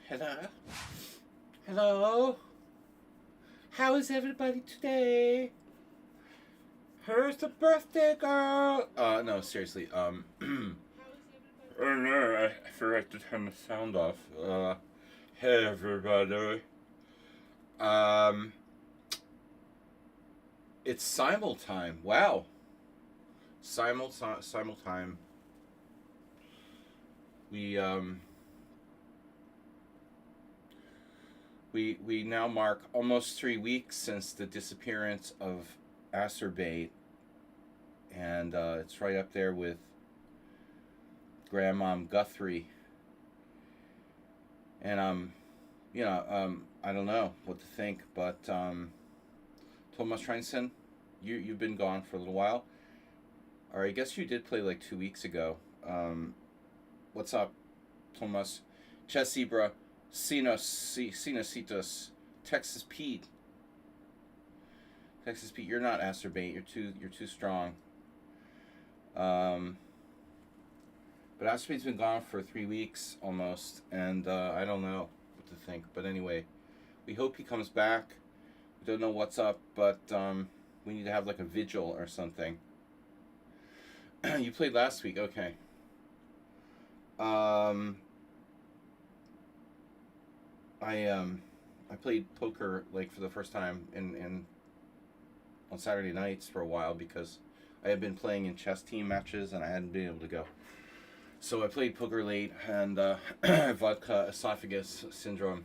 Hello? Hello? How is everybody today? Who's the birthday girl? No, seriously, oh no, I forgot to turn the sound off. Hey everybody. Um, it's Simul time. Wow. Simul time. We, um, we now mark almost 3 weeks since the disappearance of Acerbate, and it's right up there with Grandmom Guthrie. And I don't know what to think, but Thomas Treinson, you've been gone for a little while. Or I guess you did play like 2 weeks ago. What's up, Thomas? Chess Zebra, Citos, Texas Pete. Texas Pete, you're not Acerbate. You're too strong. But Acerbate's been gone for 3 weeks almost, and I don't know what to think. But anyway, we hope he comes back. We don't know what's up, but we need to have like a vigil or something. You played last week, okay. I played poker like for the first time in on Saturday nights for a while because I had been playing in chess team matches and I hadn't been able to go. So I played poker late and vodka esophagus syndrome.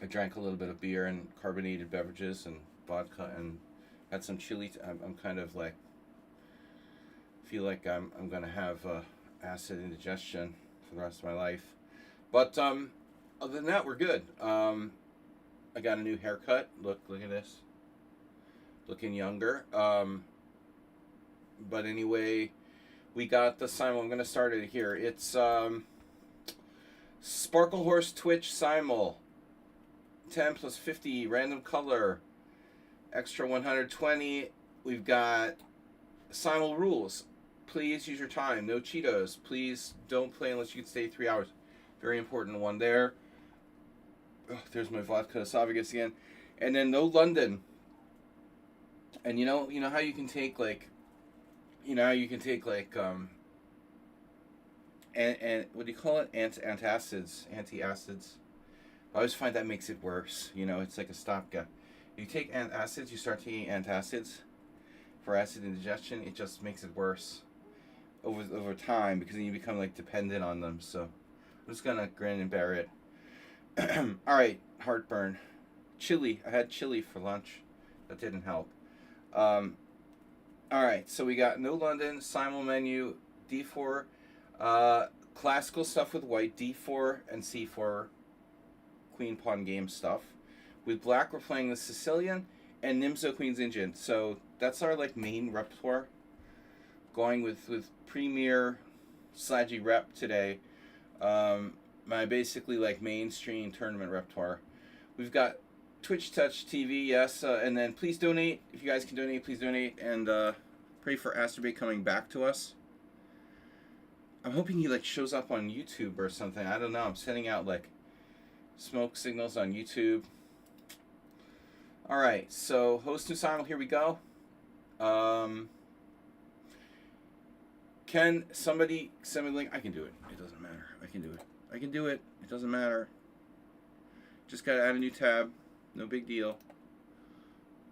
I drank a little bit of beer and carbonated beverages and vodka and had some chili. I'm kind of like feel like I'm gonna have acid indigestion for the rest of my life. But other than that, we're good. I got a new haircut. Look at this. Looking younger. But anyway, we got the Simul. I'm gonna start it here. It's Sparkle Horse Twitch Simul. 10 plus 50 random color. Extra 120. We've got Simul rules. Please use your time. No Cheetos. Please don't play unless you can stay 3 hours. Very important one there. Oh, there's my vodka esophagus again. And then no London. And you know how you can take like, and what do you call it? Antacids. I always find that makes it worse. It's like a stopgap. You take antacids, you start taking antacids for acid indigestion. It just makes it worse over time because then you become like dependent on them. So I'm just gonna grin and bear it. All right, heartburn, chili. I had chili for lunch. That didn't help. All right, so we got no London, Simul menu, D4, classical stuff with white, D4 and C4, Queen Pawn game stuff. With black, we're playing the Sicilian and Nimzo Queen's Indian. So that's our like main repertoire. Going with Premier Slaggy rep today. My basically like mainstream tournament repertoire. We've got Twitch Touch TV, yes, and then please donate. If you guys can donate, please donate, and pray for Acerbate coming back to us. I'm hoping he like shows up on YouTube or something. I don't know. I'm sending out like smoke signals on YouTube. All right, so host new Simul, here we go. Can somebody send me a link? I can do it. It doesn't matter. I can do it. It doesn't matter. Just gotta add a new tab. No big deal.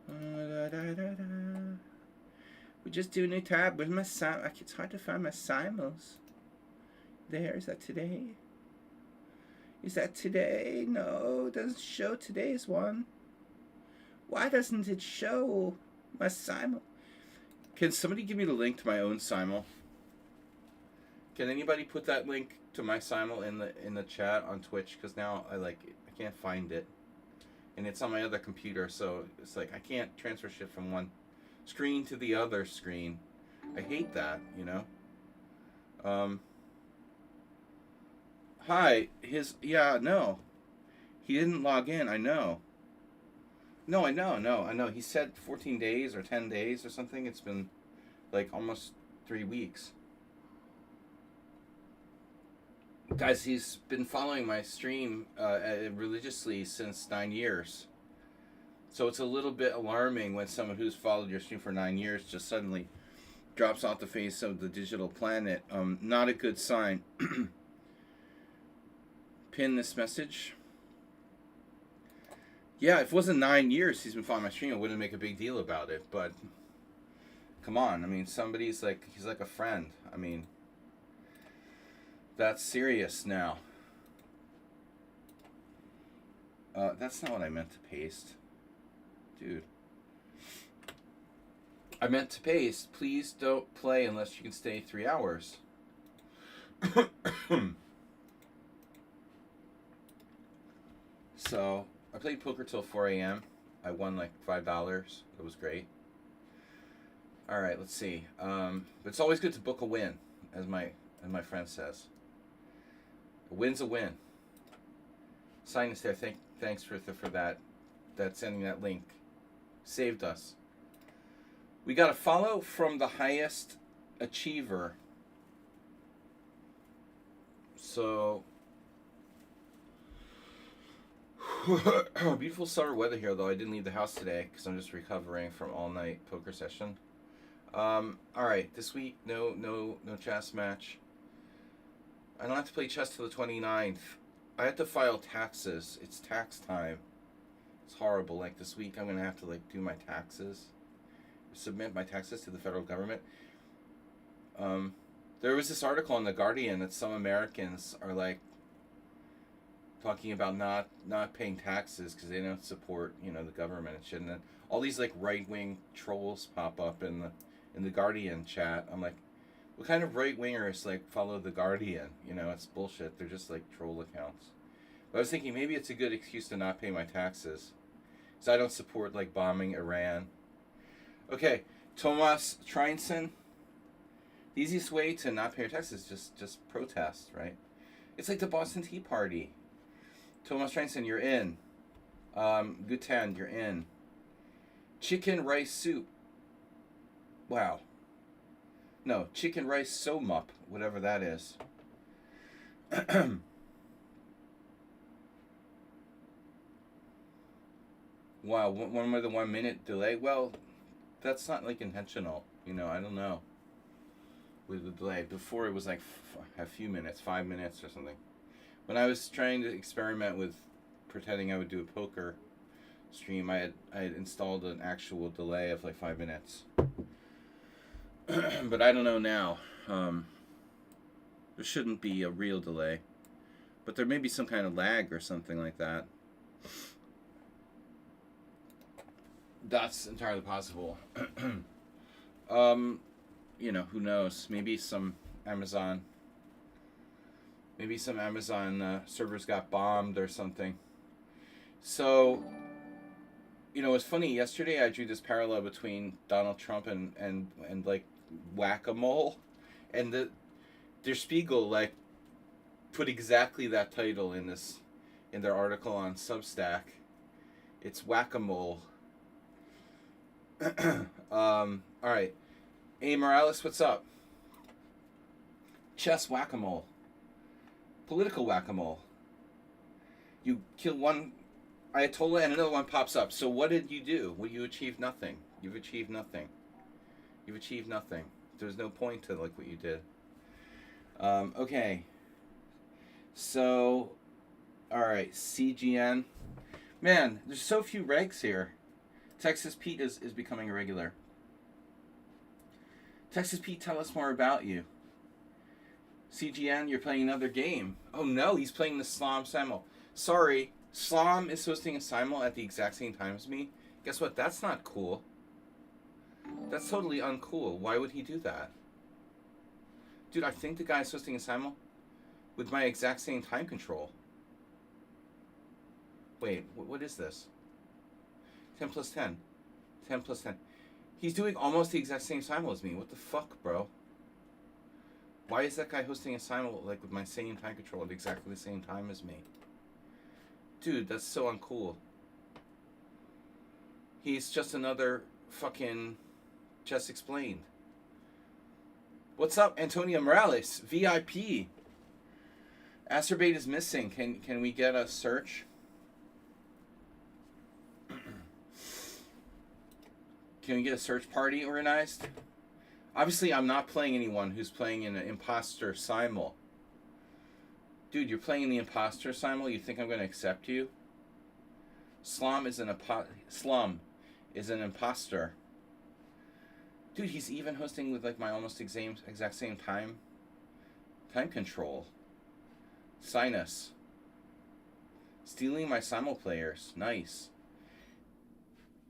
We just do a new tab. Where's my Simul? It's hard to find my Simuls. There, is that today? Is that today? No, it doesn't show today's one. Why doesn't it show my Simul? Can somebody give me the link to my own Simul? Can anybody put that link to my Simul in the chat on Twitch? Because now I can't find it, and it's on my other computer, so it's like I can't transfer shit from one screen to the other screen. I hate that, Hi, no, he didn't log in. I know. No, I know. He said 14 days or 10 days or something. It's been like almost 3 weeks. Guys, he's been following my stream religiously since 9 years. So it's a little bit alarming when someone who's followed your stream for 9 years just suddenly drops off the face of the digital planet. Not a good sign. Pin this message. Yeah, if it wasn't 9 years he's been following my stream, I wouldn't make a big deal about it. But come on, I mean, somebody's like, he's like a friend. I mean, that's serious now. That's not what I meant to paste. Dude. I meant to paste, please don't play unless you can stay 3 hours. So, I played poker till 4 a.m. I won like $5. It was great. Alright, let's see. But it's always good to book a win, as my friend says. A win's a win. Sinus there, thanks for that sending that link. Saved us. We got a follow from the highest achiever. So beautiful summer weather here, though I didn't leave the house today because I'm just recovering from all night poker session. All right, this week no chess match. I don't have to play chess till the 29th. I have to file taxes. It's tax time. It's horrible. Like this week, I'm gonna have to like do my taxes, submit my taxes to the federal government. There was this article in The Guardian that some Americans are like talking about not paying taxes because they don't support the government and shit. And then all these like right wing trolls pop up in the Guardian chat. I'm like, what kind of right wingers like follow The Guardian? It's bullshit. They're just like troll accounts. But I was thinking maybe it's a good excuse to not pay my taxes, so I don't support like bombing Iran. Okay, Tomas Trinson. The easiest way to not pay your taxes is just protest, right? It's like the Boston Tea Party. Tomas Trinson, you're in. Guten, you're in. Chicken rice soup. Wow. No, chicken rice so-mup, whatever that is. Wow, one more than 1 minute delay. Well, that's not like intentional. I don't know. With the delay, before it was like a few minutes, 5 minutes or something. When I was trying to experiment with pretending I would do a poker stream, I had installed an actual delay of like 5 minutes. But I don't know now. There shouldn't be a real delay, but there may be some kind of lag or something like that. That's entirely possible. Who knows? Maybe some Amazon servers got bombed or something. So, it's funny. Yesterday I drew this parallel between Donald Trump and like whack-a-mole, and Der Spiegel like put exactly that title in their article on Substack. It's whack-a-mole. All right. Hey Morales, what's up? Chess whack-a-mole. Political whack-a-mole. You kill one Ayatollah and another one pops up. So what did you do? Well, you achieved nothing. You've achieved nothing. There's no point to like what you did. Okay. So, all right, CGN. Man, there's so few regs here. Texas Pete is becoming a regular. Texas Pete, tell us more about you. CGN, you're playing another game. Oh no, he's playing the Slom Simul. Sorry, Slom is hosting a Simul at the exact same time as me. Guess what? That's not cool. That's totally uncool. Why would he do that? Dude, I think the guy's hosting a Simul with my exact same time control. Wait, what is this? 10 plus 10. 10 plus 10. He's doing almost the exact same Simul as me. What the fuck, bro? Why is that guy hosting a Simul like with my same time control at exactly the same time as me? Dude, that's so uncool. He's just another fucking Chess Explained. What's up, Antonio Morales? VIP. Acerbate is missing. Can we get a search? Can we get a search party organized? Obviously, I'm not playing anyone who's playing in an imposter Simul. Dude, you're playing in the imposter Simul? You think I'm going to accept you? Slum is an imposter. Dude, he's even hosting with like my almost exact same time control. Sinus. Stealing my Simul players. Nice.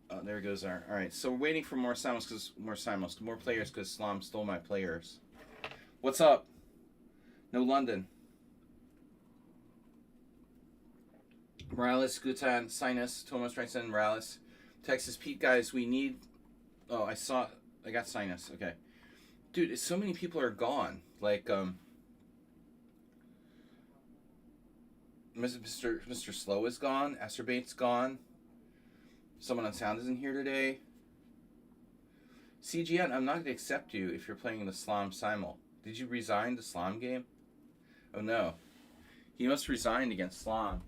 Oh, there goes our... Alright, so we're waiting for more players because Slom stole my players. What's up? No London. Morales, Gutan, Sinus, Thomas Strengson, Morales. Texas Pete, guys, we need... Oh, I got Sinus. Okay. Dude, so many people are gone. Like, Mr. Slow is gone. Acerbate's gone. Someone on sound isn't here today. CGN, I'm not going to accept you if you're playing in the Slom Simul. Did you resign the Slom game? Oh no. He must resign against Slom.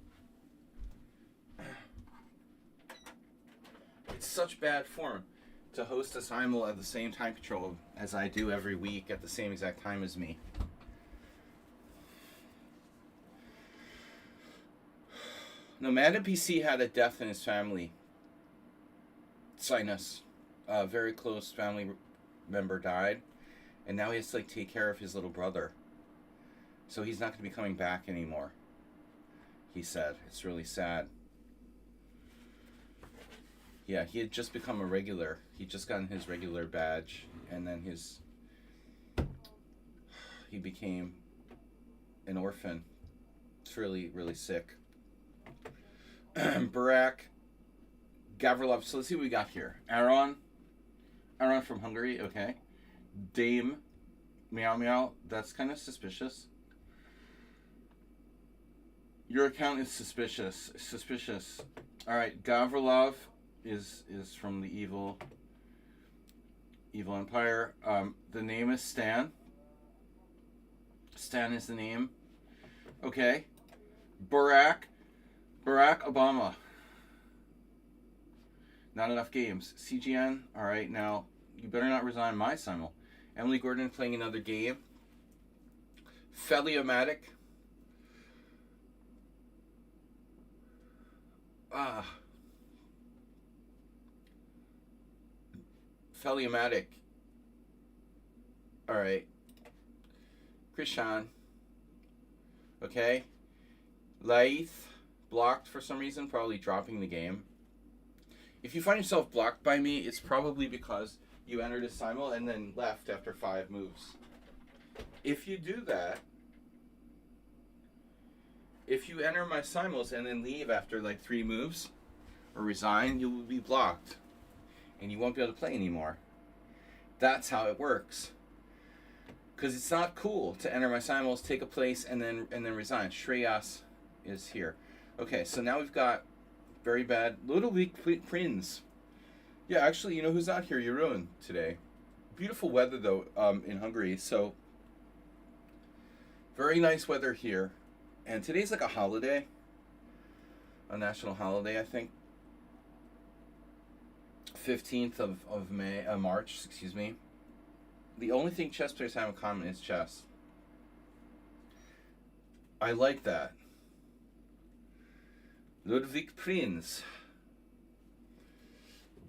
It's such bad form to host a Simul at the same time control as I do every week at the same exact time as me. No, Madden PC had a death in his family. Sinus. A very close family member died, and now he has to like take care of his little brother. So he's not going to be coming back anymore. He said. It's really sad. Yeah, he had just become a regular. He'd just gotten his regular badge, and then he became an orphan. It's really, really sick. Barak, Gavrilov. So let's see what we got here. Aaron from Hungary. Okay. Dame, Meow Meow. That's kind of suspicious. Your account is suspicious. Suspicious. All right. Gavrilov is from the evil empire. The name is Stan. Stan is the name. Okay. Barack Obama. Not enough games. CGN. All right, now you better not resign my Simul. Emily Gordon playing another game. Feliomatic. Feliomatic. All right. Krishan. Okay. Laith. Blocked for some reason, probably dropping the game. If you find yourself blocked by me, it's probably because you entered a Simul and then left after 5 moves. If you do that, if you enter my Simuls and then leave after like 3 moves, or resign, you will be blocked. And you won't be able to play anymore. That's how it works. Because it's not cool to enter my Simuls, take a place, and then resign. Shreyas is here. Okay, so now we've got very bad Ludovic Prinz. Yeah, actually, you know who's not here? Jeroen today. Beautiful weather, though, in Hungary. So, very nice weather here. And today's like a holiday. A national holiday, I think. 15th of March, excuse me. The only thing chess players have in common is chess. I like that. Ludwig Prinz.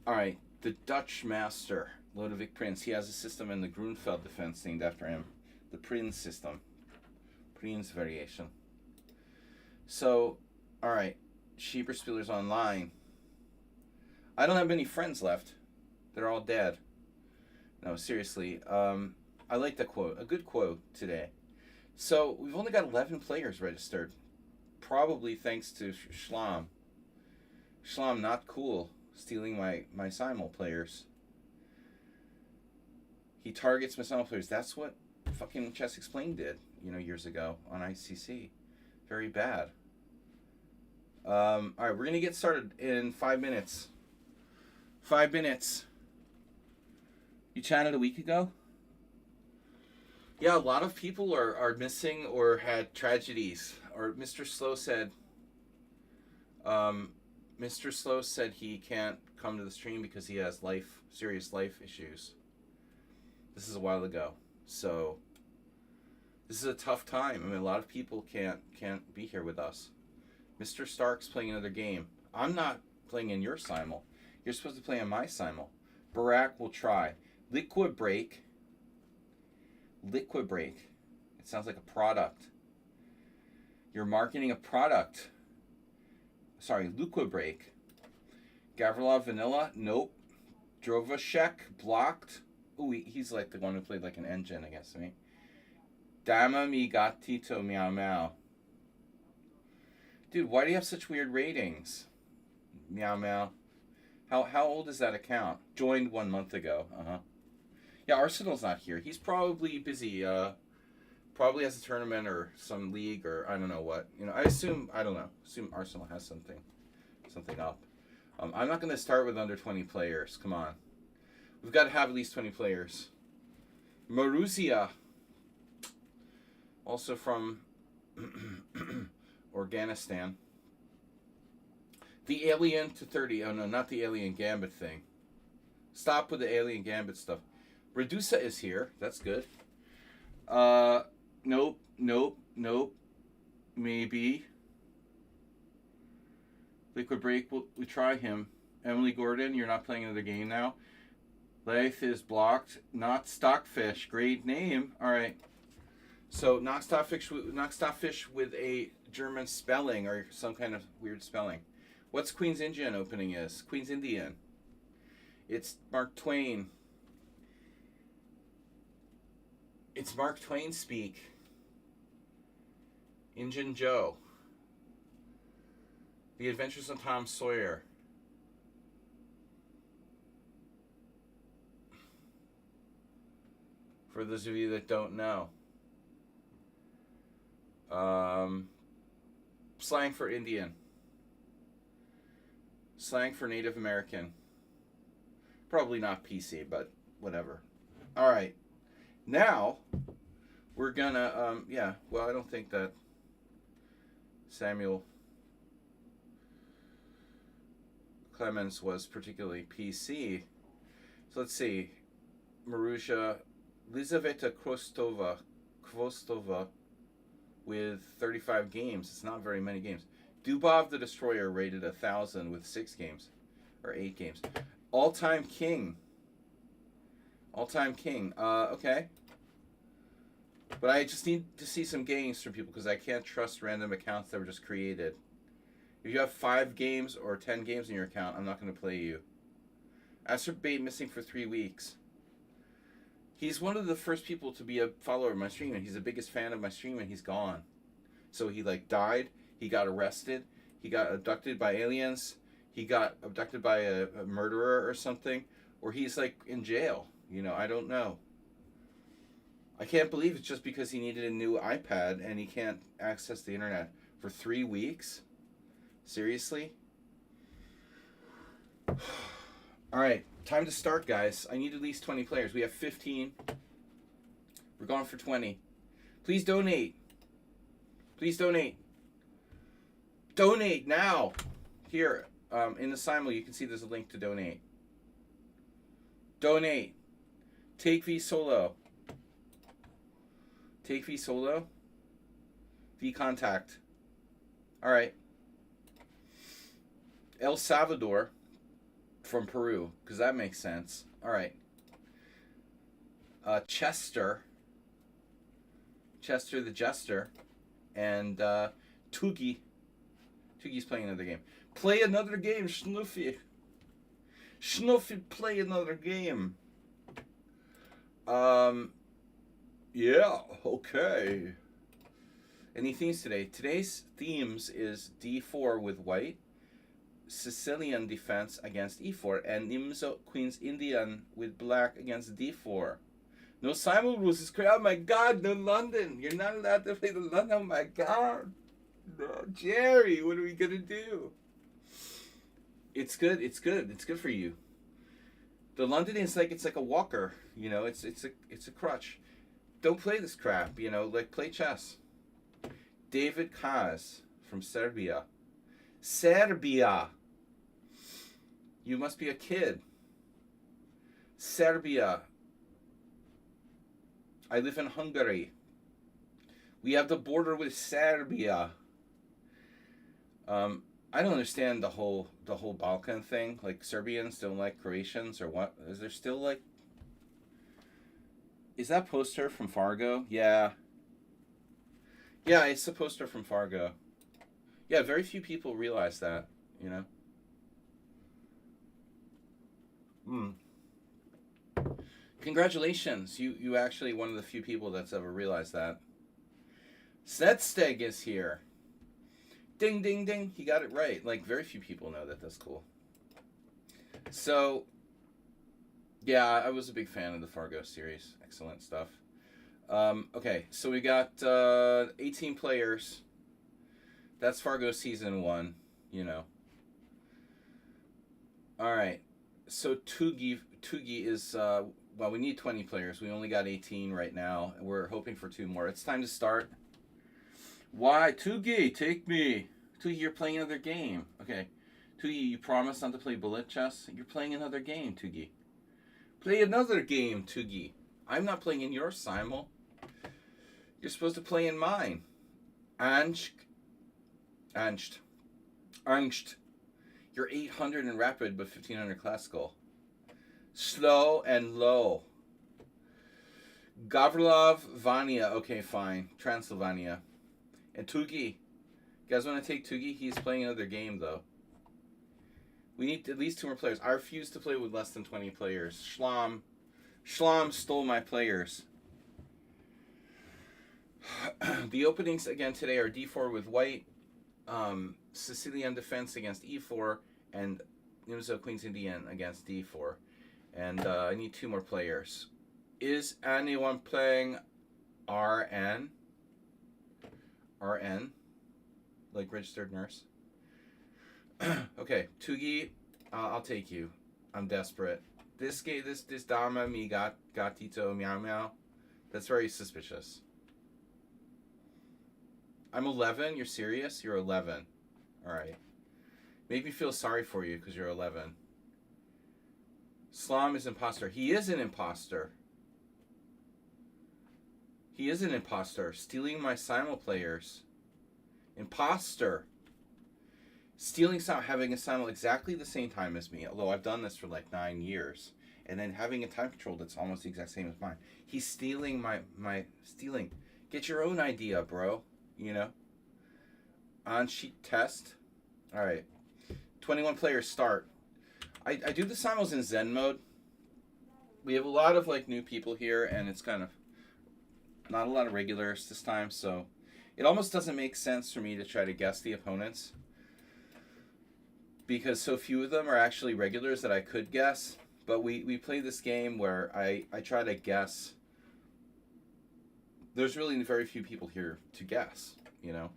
Alright, the Dutch master, Ludwig Prinz. He has a system in the Grunfeld defense named after him. The Prinz system. Prinz variation. So, alright, Schieberspieler's online. I don't have many friends left. They're all dead. No, seriously. I like that quote. A good quote today. So, we've only got 11 players registered. Probably thanks to Schlam. Schlam, not cool. Stealing my Simul players. He targets my Simul players. That's what fucking Chess Explained did, years ago on ICC. Very bad. Alright, we're going to get started in 5 minutes. 5 minutes. You chatted a week ago? Yeah, a lot of people are missing or had tragedies. Or Mr. Slow said, um, Mr. Slow said he can't come to the stream because he has serious life issues. This is a while ago, so this is a tough time. I mean, a lot of people can't be here with us. Mr. Stark's playing another game. I'm not playing in your Simul. You're supposed to play in my Simul. Barack will try. Liquid Break. Liquid Break. It sounds like a product. You're marketing a product. Sorry, Liquid Break. Gavrilov Vanilla. Nope. Drovashek. Blocked. Ooh, he's like the one who played like an engine against me. Dama mi gatito meow meow. Dude, why do you have such weird ratings? Meow meow. How old is that account? Joined 1 month ago. Yeah, Arsenal's not here. He's probably busy. Probably has a tournament or some league or I don't know what. You know, I don't know. Assume Arsenal has something up. I'm not going to start with under 20 players. Come on. We've got to have at least 20 players. Maruzia. Also from Afghanistan. The Alien to 30. Oh, no, not the Alien Gambit thing. Stop with the Alien Gambit stuff. Redusa is here. That's good. Nope. Maybe. Liquid Break, we try him. Emily Gordon, you're not playing another game now. Leith is blocked. Not Stockfish. Great name. All right. So, not Stockfish with a German spelling or some kind of weird spelling. What's Queen's Indian opening is? Queen's Indian. It's Mark Twain. It's Mark Twain speak. Injun Joe. The Adventures of Tom Sawyer. For those of you that don't know. Slang for Indian. Slang for Native American. Probably not PC, but whatever. All right. Now, we're gonna, well, I don't think that Samuel Clemens was particularly PC. So let's see. Marusha, Lizaveta Kvostova with 35 games. It's not very many games. Dubov the Destroyer rated 1,000 with 6 games. Or 8 games. All-time king. Okay. But I just need to see some games from people because I can't trust random accounts that were just created. If you have 5 games or 10 games in your account, I'm not going to play you. Astro Bait missing for 3 weeks. He's one of the first people to be a follower of my stream, and he's the biggest fan of my stream, and he's gone. So he died, he got arrested, he got abducted by aliens, he got abducted by a murderer or something, or he's in jail. You know, I don't know. I can't believe it's just because he needed a new iPad and he can't access the internet for 3 weeks. Seriously? All right, time to start, guys. I need at least 20 players. We have 15. We're going for 20. Please donate. Please donate. Donate now. Here, in the Simul, you can see there's a link to donate. Donate. Take V Solo. Take V Solo. V Contact. All right. El Salvador from Peru, because that makes sense. All right. Chester the Jester, and Tugi. Tugi's playing another game. Play another game, Schnuffy. Schnuffy, play another game. Yeah, okay. Any themes today? Today's themes is D4 with white, Sicilian defense against E4, and Nimzo Queen's Indian with black against D4. No Simul rules is crazy. Oh my god, no London. You're not allowed to play the London. Oh my god. No, Jerry, what are we gonna do? It's good. It's good for you. The London is it's like a walker. You know, it's a crutch. Don't play this crap, you know, like play chess. David Kaz from Serbia. Serbia. You must be a kid. Serbia. I live in Hungary. We have the border with Serbia. I don't understand the whole Balkan thing. Like Serbians don't like Croatians or what? Is there still like? Is that poster from Fargo? Yeah. Yeah, it's the poster from Fargo. Yeah, very few people realize that. You know. Hmm. Congratulations, you actually one of the few people that's ever realized that. Setsteg is here. Ding, ding, ding. He got it right. Like, very few people know that. That's cool. So, yeah, I was a big fan of the Fargo series. Excellent stuff. Okay, so we got 18 players. That's Fargo Season 1, you know. All right. So, Tugi is, well, we need 20 players. We only got 18 right now. And we're hoping for 2 more. It's time to start. Why? Tugi, take me. Tugi, you're playing another game. Okay. Tugi, you promised not to play bullet chess. You're playing another game, Tugi. Play another game, Tugi. I'm not playing in your Simul. You're supposed to play in mine. Angst. You're 800 in rapid, but 1500 classical. Slow and low. Gavrilov, Vania. Okay, fine. Transylvania. And Tugi. You guys want to take Tugi? He's playing another game, though. We need at least 2 more players. I refuse to play with less than 20 players. Schlamm stole my players. The openings again today are d4 with white, Sicilian defense against e4, and Nimzo Queen's Indian against d4. And I need 2 more players. Is anyone playing RN? RN? Like registered nurse? Okay, Tugi, I'll take you. I'm desperate. This dama mi gatito meow meow. That's very suspicious. I'm 11? You're serious? You're 11. Alright. Make me feel sorry for you because you're 11. Slom is imposter. He is an imposter. He is an imposter. Stealing my Simul players. Imposter. Stealing Simul, having a Simul exactly the same time as me, although I've done this for like 9 years, and then having a time control that's almost the exact same as mine. He's stealing my stealing. Get your own idea, bro. You know? On-sheet test. Alright. 21 players start. I do the Simuls in Zen mode. We have a lot of like new people here, and it's kind of not a lot of regulars this time, so it almost doesn't make sense for me to try to guess the opponents because so few of them are actually regulars that I could guess. But we play this game where I try to guess. There's really very few people here to guess, you know.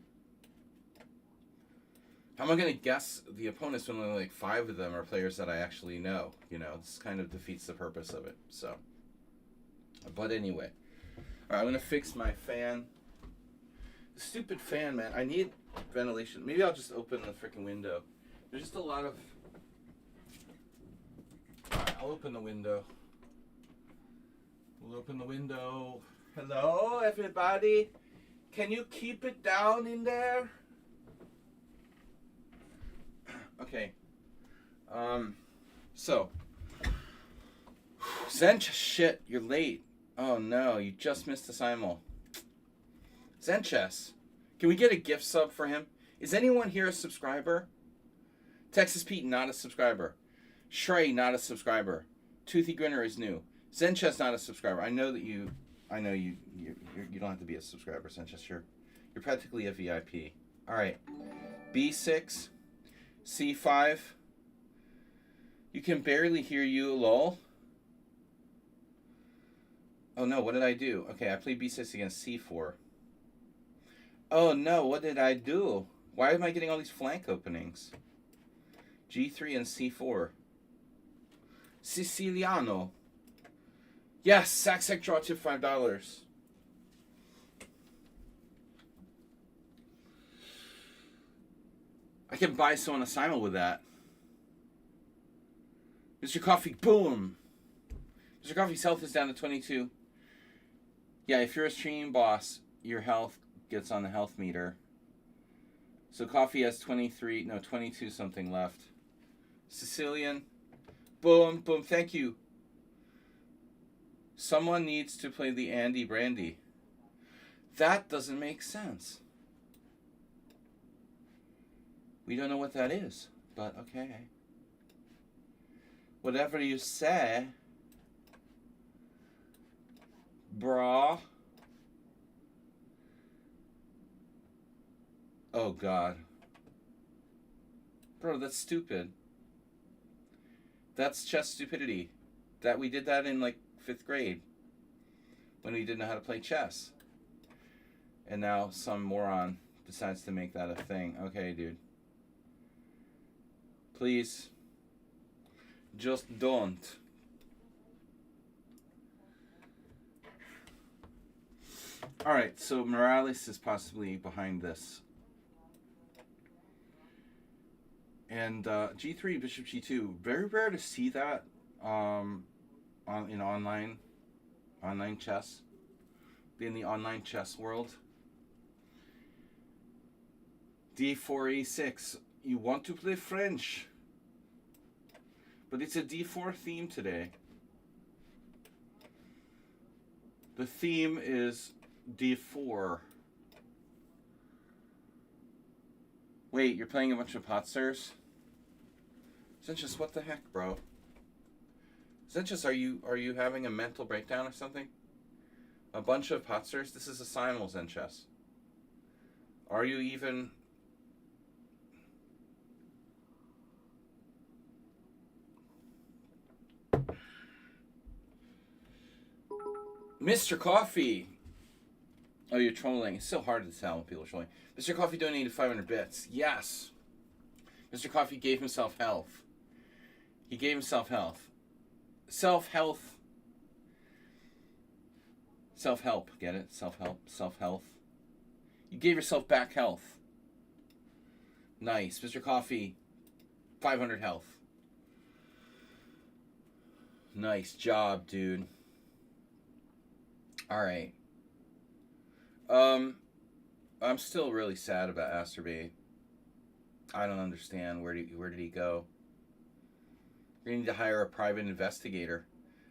How am I going to guess the opponents when only like 5 of them are players that I actually know? You know, this kind of defeats the purpose of it. So, but anyway. All right, I'm going to fix my fan. The stupid fan, man. I need ventilation. Maybe I'll just open the freaking window. There's just a lot of... All right, I'll open the window. We'll open the window. Hello, everybody. Can you keep it down in there? Okay. So. Zench, shit, you're late. Oh no, you just missed the Simul. Zenchess, can we get a gift sub for him? Is anyone here a subscriber? Texas Pete, not a subscriber. Shrey, not a subscriber. Toothy Grinner is new. Zenchess, not a subscriber. I know you don't have to be a subscriber, Zenchess. You're practically a VIP. All right. B6, C5. You can barely hear you, lol. Oh no, what did I do? Okay, I played B6 against C4. Oh no, what did I do? Why am I getting all these flank openings? G3 and C4. Siciliano. Yes, sack draw tip $5. I can buy someone a Simul with that. Mr. Coffee, boom! Mr. Coffee's health is down to 22. Yeah, if you're a stream boss, your health gets on the health meter. So Coffee has 22 something left. Sicilian, boom, boom, thank you. Someone needs to play the Andy Brandy. That doesn't make sense. We don't know what that is, but okay. Whatever you say, brah. Oh, God. Bro, that's stupid. That's chess stupidity. That we did that in, like, 5th grade. When we didn't know how to play chess. And now some moron decides to make that a thing. Okay, dude. Please. Just don't. Alright, so Morales is possibly behind this. And G3, Bishop G2. Very rare to see that in online chess. In the online chess world. D4, A6. You want to play French. But it's a D4 theme today. The theme is D4. Wait, you're playing a bunch of Potsdams? Zenchus, what the heck, bro? Zenchus, are you having a mental breakdown or something? A bunch of Potsdams? This is a Simul, Zenchus. Are you even... Mr. Coffee! Oh, you're trolling. It's so hard to tell when people are trolling. Mr. Coffee donated 500 bits. Yes! Mr. Coffee gave himself health. He gave himself health. Self-health. Self-help. Get it? Self-help. Self-health. You gave yourself back health. Nice. Mr. Coffee, 500 health. Nice job, dude. Alright. I'm still really sad about Asterbate. I don't understand. Where did he go? We need to hire a private investigator.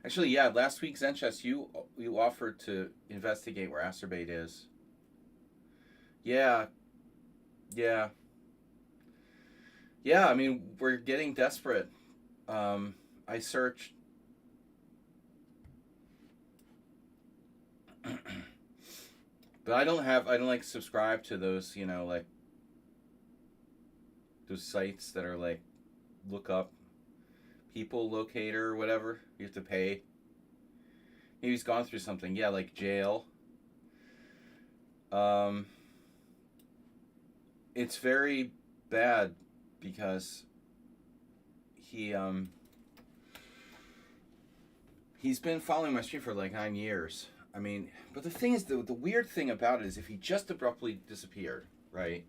Actually, yeah, last week, Zenchess, you offered to investigate where Asterbate is. Yeah. Yeah. Yeah, I mean, we're getting desperate. I searched... But I don't like subscribe to those, like those sites that are like look up people locator or whatever. You have to pay. Maybe he's gone through something. Yeah, like jail. It's very bad because he's been following my stream for like 9 years. I mean, but the thing is, the weird thing about it is if he just abruptly disappeared, right?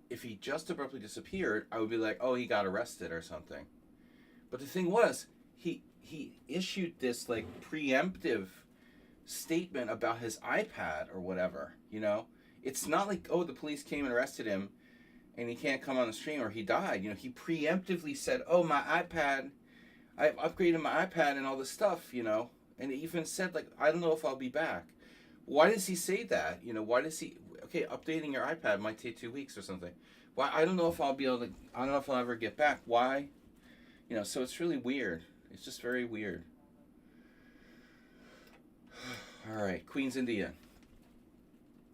If he just abruptly disappeared, I would be like, oh, he got arrested or something. But the thing was, he issued this, like, preemptive statement about his iPad or whatever, It's not like, oh, the police came and arrested him and he can't come on the stream or he died. He preemptively said, oh, my iPad, I've upgraded my iPad and all this stuff, And it even said, like, I don't know if I'll be back. Why does he say that? Why does he... Okay, updating your iPad might take 2 weeks or something. Why? I don't know if I'll be able to... I don't know if I'll ever get back. Why? So it's really weird. It's just very weird. All right, Queen's India.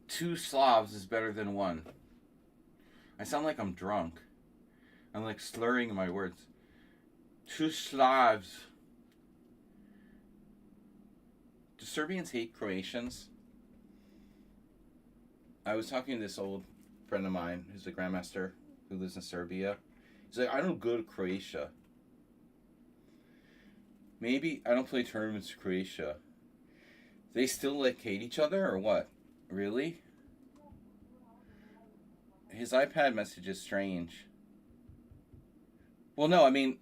2 Slavs is better than 1. I sound like I'm drunk. I'm, like, slurring my words. 2 Slavs... Do Serbians hate Croatians? I was talking to this old friend of mine who's a grandmaster who lives in Serbia. He's like, I don't go to Croatia. Maybe I don't play tournaments in Croatia. They still like hate each other or what? Really? His iPad message is strange. Well, no, I mean,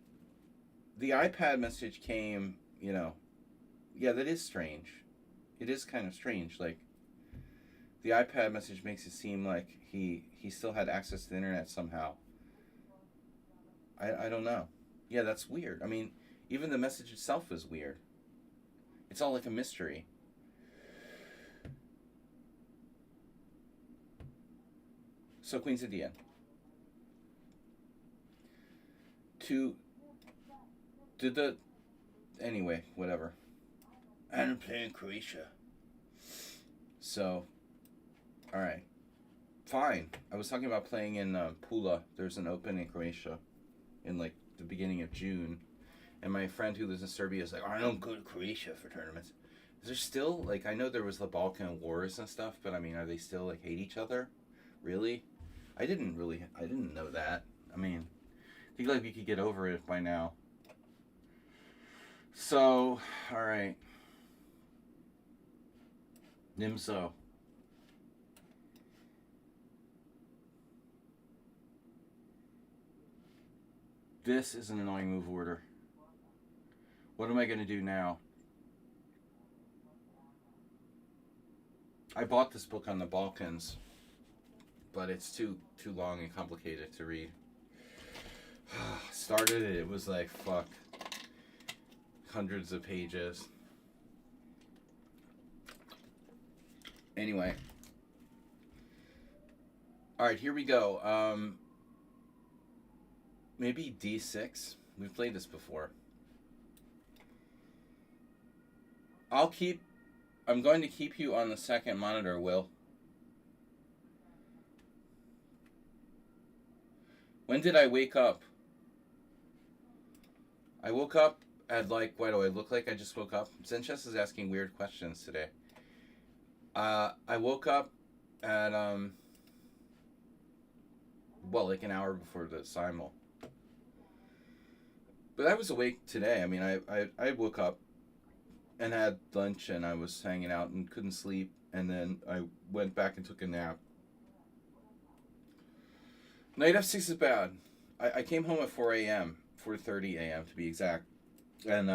the iPad message came, you know, yeah, that is strange. It is kind of strange. Like, the iPad message makes it seem like he still had access to the internet somehow. I don't know. Yeah, that's weird. I mean, even the message itself is weird. It's all like a mystery. So Queen's Indian. To did the anyway, whatever. I'm playing Croatia. So, all right, fine. I was talking about playing in Pula. There's an open in Croatia in like the beginning of June, and my friend who lives in Serbia is like, I don't go to Croatia for tournaments. Is there still like I know there was the Balkan Wars and stuff, but I mean, are they still like hate each other? Really? I didn't know that. I mean, I think like we could get over it by now. So, all right, Nimso. This is an annoying move order. What am I going to do now? I bought this book on the Balkans, but it's too long and complicated to read. Started it, it was like fuck, hundreds of pages. Anyway, all right, here we go. Maybe D6. We've played this before. I'll keep. I'm going to keep you on the second monitor, Will. When did I wake up? I woke up at like, what do I look like? I just woke up. Sanchez is asking weird questions today. I woke up at well, like an hour before the Simul. But I was awake today. I mean, I woke up and had lunch and I was hanging out and couldn't sleep. And then I went back and took a nap. Knight f6 is bad. I came home at 4 a.m., 4:30 a.m. to be exact. And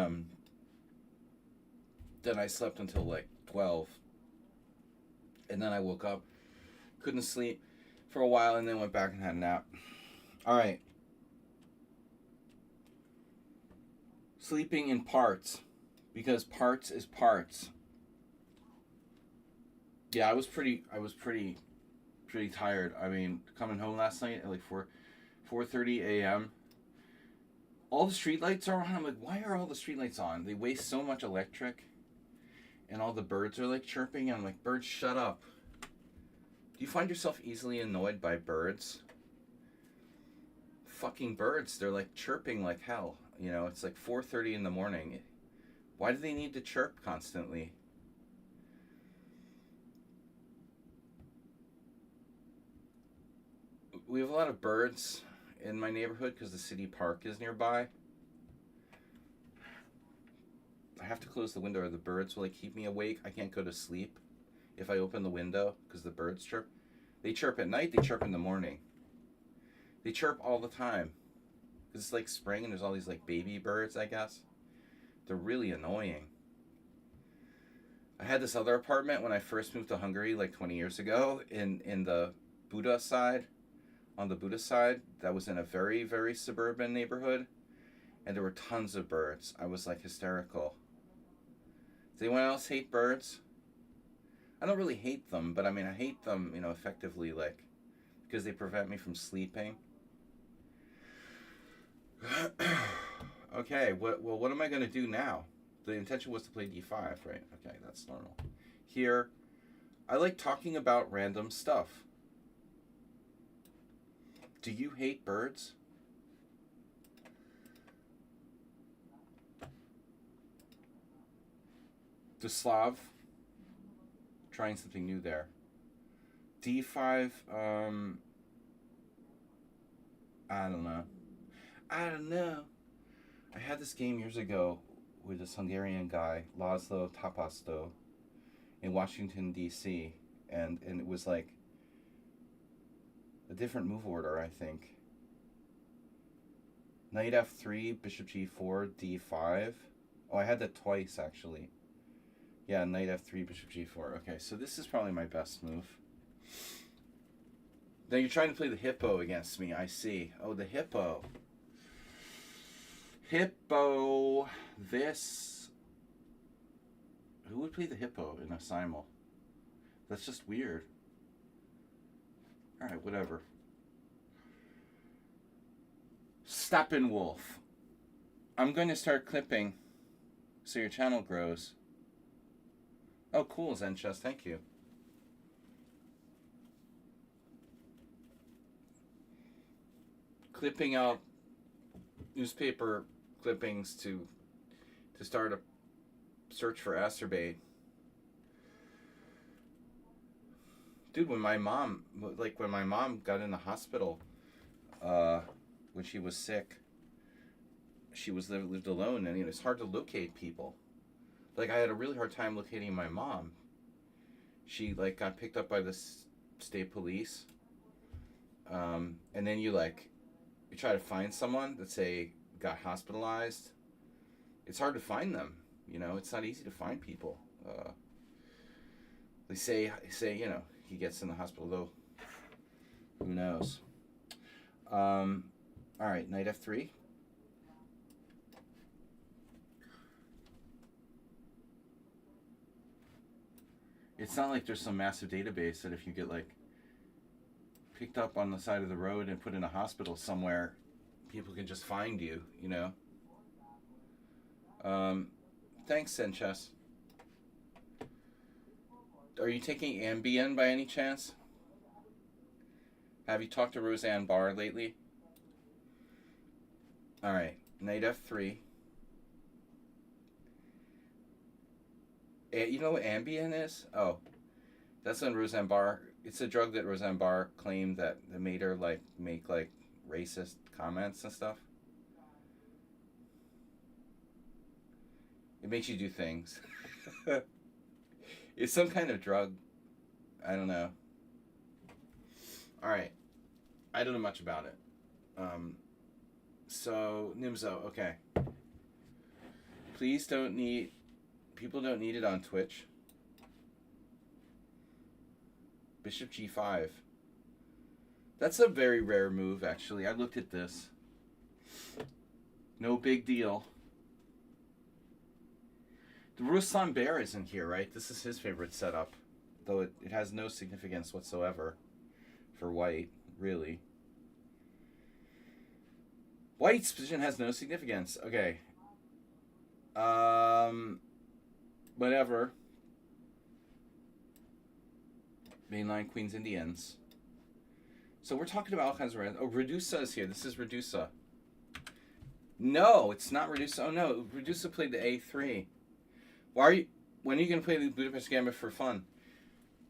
then I slept until like 12. And then I woke up, couldn't sleep for a while, and then went back and had a nap. All right. Sleeping in parts, because parts is parts. Yeah, I was pretty tired. I mean, coming home last night at like 4:30 a.m. All the streetlights are on. I'm like, why are all the streetlights on? They waste so much electric, and all the birds are like chirping. And I'm like, birds, shut up. Do you find yourself easily annoyed by birds? Fucking birds, they're like chirping like hell. You know, it's like 4:30 in the morning. Why do they need to chirp constantly? We have a lot of birds in my neighborhood because the city park is nearby. I have to close the window or the birds will like keep me awake. I can't go to sleep if I open the window because the birds chirp. They chirp at night, they chirp in the morning. They chirp all the time. Because it's like spring and there's all these like baby birds, I guess. They're really annoying. I had this other apartment when I first moved to Hungary like 20 years ago in the Buda side. On the Buda side, that was in a very, very suburban neighborhood. And there were tons of birds. I was like hysterical. Does anyone else hate birds? I don't really hate them, but I mean, I hate them, you know, effectively, like, because they prevent me from sleeping. Okay, what am I going to do now? The intention was to play d5, right? Okay, that's normal. Here, I like talking about random stuff. Do you hate birds? The Slav, trying something new there. D5, I don't know. I don't know. I had this game years ago with this Hungarian guy, Laszlo Tapasto, in Washington, D.C., and it was like a different move order, I think. Knight f3, bishop g4, d5. Oh, I had that twice, actually. Yeah, knight f3, bishop g4. Okay, so this is probably my best move. Now you're trying to play the hippo against me, I see. Oh, the hippo. Hippo. This. Who would play the hippo in a simul? That's just weird. Alright, whatever. Steppenwolf. I'm going to start clipping so your channel grows. Oh, cool, Zenchess. Thank you. Clipping out newspaper clippings to start a search for acerbate. Dude, when my mom got in the hospital, when she was sick, she was lived alone, and it's hard to locate people. Like, I had a really hard time locating my mom. She got picked up by the state police, and then you try to find someone that say got hospitalized. It's hard to find them. It's not easy to find people. They say he gets in the hospital, though. Who knows? All right, knight f3. It's not like there's some massive database that if you get picked up on the side of the road and put in a hospital somewhere, people can just find you. Thanks, Senchess. Are you taking Ambien by any chance? Have you talked to Roseanne Barr lately? Alright, knight f3. You know what Ambien is? Oh, that's when Roseanne Barr... It's a drug that Roseanne Barr claimed that made her make racist comments and stuff. It makes you do things. It's some kind of drug. I don't know. Alright. I don't know much about it. So, Nimzo, okay. Please don't need... People don't need it on Twitch. Bishop g5. That's a very rare move, actually. I looked at this. No big deal. The Ruslan Bear isn't here, right? This is his favorite setup. Though it has no significance whatsoever for white, really. White's position has no significance. Okay. Whatever. Mainline Queens Indians. So we're talking about all kinds of... Oh, Redusa is here. This is Redusa. No, it's not Redusa. Oh, no. Redusa played the A3. When are you going to play the Budapest Gambit for fun?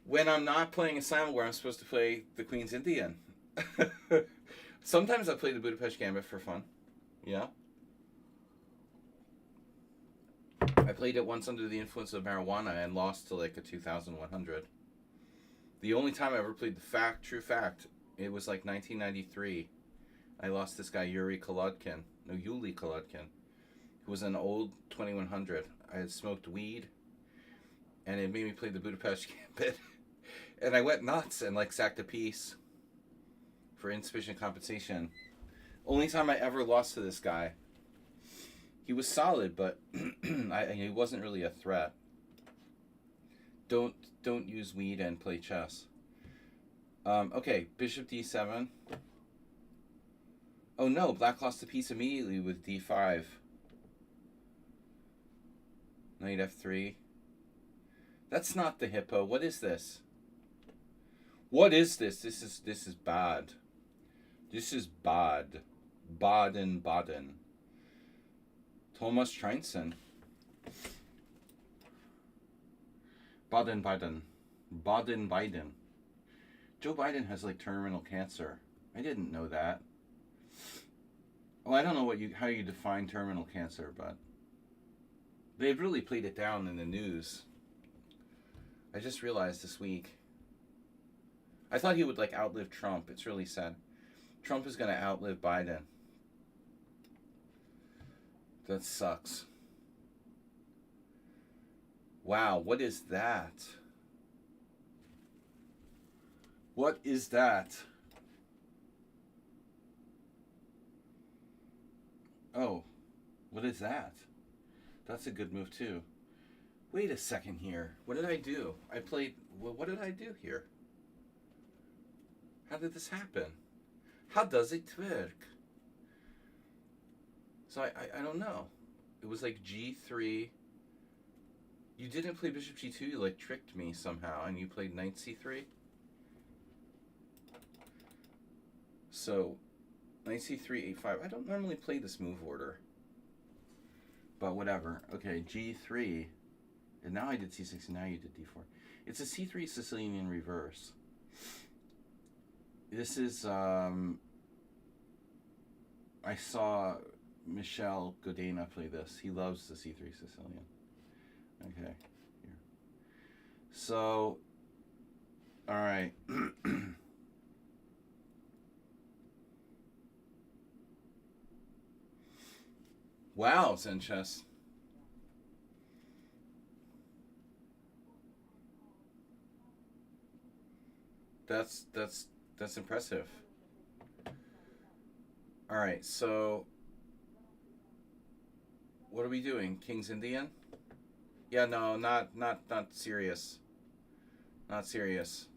When I'm not playing a simul where I'm supposed to play the Queen's Indian. Sometimes I play the Budapest Gambit for fun. Yeah. I played it once under the influence of marijuana and lost to a 2,100. The only time I ever played the true fact, it was 1993. I lost this guy, Yuli Kolodkin, who was an old 2100. I had smoked weed, and it made me play the Budapest Gambit. And I went nuts and sacked a piece for insufficient compensation. Only time I ever lost to this guy. He was solid, but he wasn't really a threat. Don't use weed and play chess. Okay, bishop d7. Oh no, black lost the piece immediately with d5. Knight f3. That's not the hippo. What is this? What is this? This is bad. This is bad. Baden. Thomas Treinson. Baden. Joe Biden has terminal cancer. I didn't know that. Well, I don't know how you define terminal cancer, but they've really played it down in the news. I just realized this week. I thought he would outlive Trump. It's really sad. Trump is going to outlive Biden. That sucks. Wow, what is that? What is that? Oh, what is that? That's a good move too. Wait a second here. What did I do? I played. What did I do here? How did this happen? How does it work? So I don't know. It was like G3. You didn't play Bishop G2. You like tricked me somehow, and you played Knight C3. So, Knight C3, A5. I don't normally play this move order, but whatever. Okay, G3, and now I did C6, and now you did D4. It's a C3 Sicilian in reverse. This is I saw Michel Godena play this. He loves the C3 Sicilian. Okay, here. So, all right. Wow, Sanchez. That's impressive. All right, so what are we doing? King's Indian? Yeah, no, not serious. Not serious.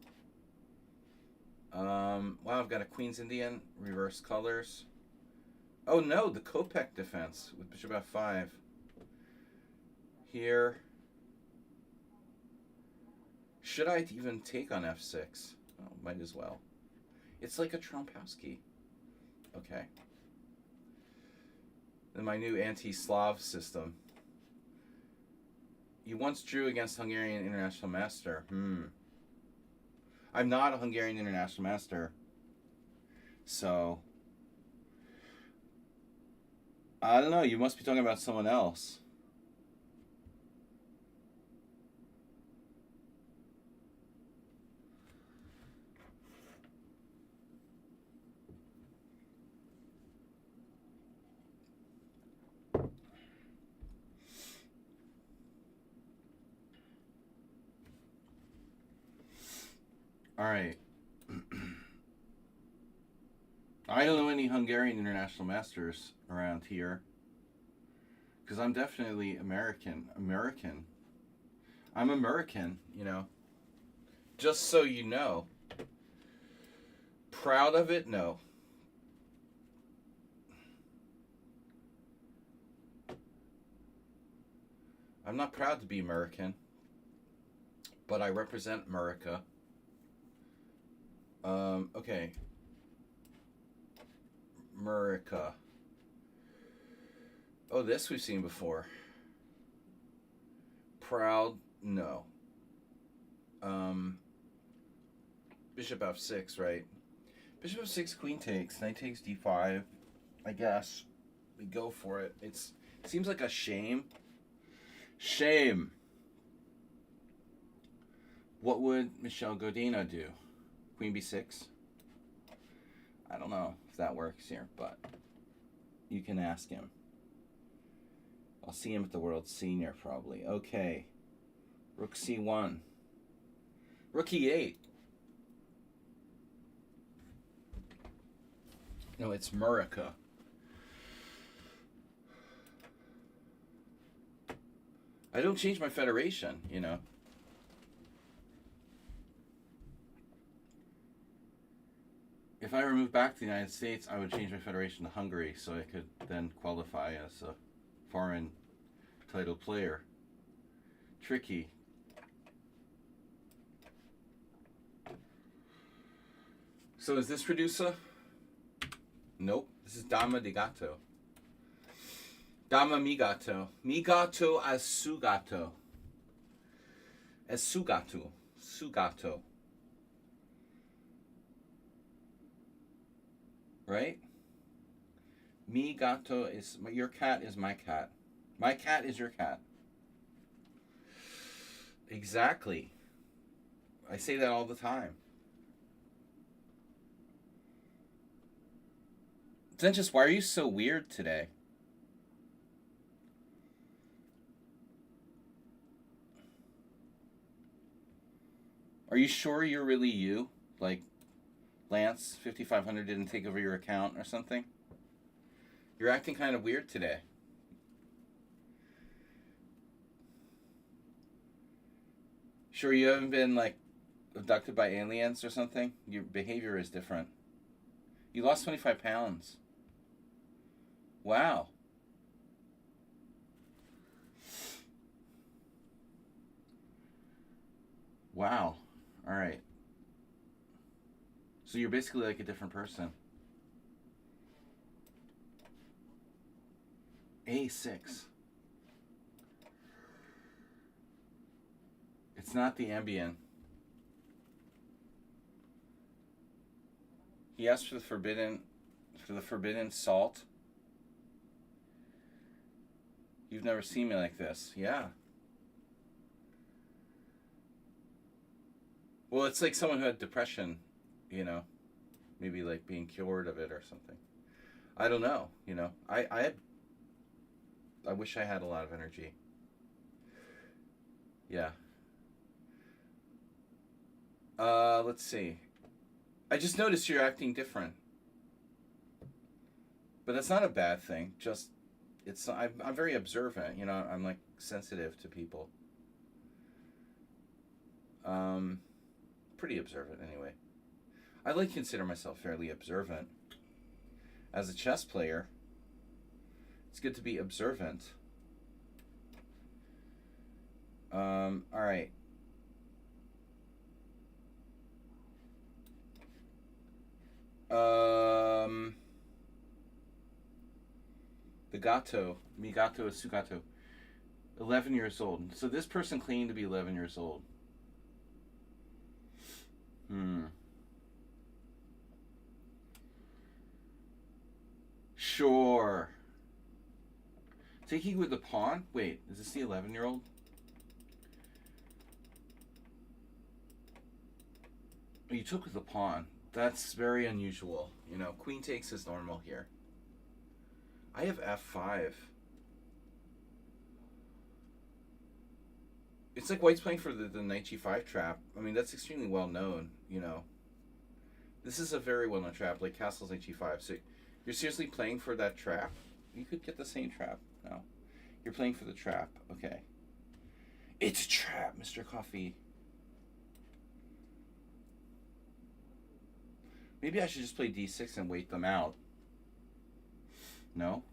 Wow, I've got a Queen's Indian, reverse colors. Oh no, the Kopek defense with Bishop F5. Here. Should I even take on F6? Oh, might as well. It's like a Trompowski. Okay. Then my new anti-Slav system. You once drew against Hungarian International Master. I'm not a Hungarian International Master. So, I don't know. You must be talking about someone else. All right. I don't know any Hungarian International Masters around here. Because I'm definitely American. I'm American, you know. Just so you know. Proud of it? No. I'm not proud to be American. But I represent America. Okay. America. Oh, this we've seen before. Proud? No. Bishop F6, right? Bishop F6, Queen takes, Knight takes D5. I guess we go for it. It seems like a shame. Shame. What would Michel Godena do? Queen B6? I don't know if that works here, but you can ask him. I'll see him at the World Senior probably. Okay. Rook C1. Rook E8. No, it's Murica. I don't change my federation, you know. If I were moved back to the United States, I would change my federation to Hungary so I could then qualify as a foreign title player. Tricky. So is this Redusa? Nope. This is Dama di Gatto. Dama mi gatto. Mi gatto as su gatto. As su gatto. Su gatto. Right? Mi gatto is... Your cat is my cat. My cat is your cat. Exactly. I say that all the time. Then just, why are you so weird today? Are you sure you're really you? Like Lance 5500 didn't take over your account or something? You're acting kind of weird today. Sure you haven't been like abducted by aliens or something? Your behavior is different. You lost 25 pounds. Wow. Wow. All right. So you're basically like a different person. A6. It's not the Ambien. He asked for the forbidden salt. You've never seen me like this. Yeah. Well, it's like someone who had depression, you know, maybe like being cured of it or something. I don't know, you know. I wish I had a lot of energy. Yeah. Let's see. I just noticed you're acting different. But that's not a bad thing. Just I'm very observant, you know. I'm like sensitive to people. Um Pretty observant anyway. I like to consider myself fairly observant. As a chess player, it's good to be observant. All right. The gato, mi gato is sugato. 11 years old. So this person claimed to be 11 years old. Sure. Taking with the pawn? Wait, is this the 11-year-old? Oh, you took with the pawn. That's very unusual. You know, queen takes is normal here. I have f5. It's like white's playing for the knight g5 trap. I mean, that's extremely well known, you know. This is a very well known trap, like castles knight g5. So you're seriously playing for that trap? You could get the same trap. No. You're playing for the trap. Okay. It's a trap, Mr. Coffee. Maybe I should just play d6 and wait them out. No?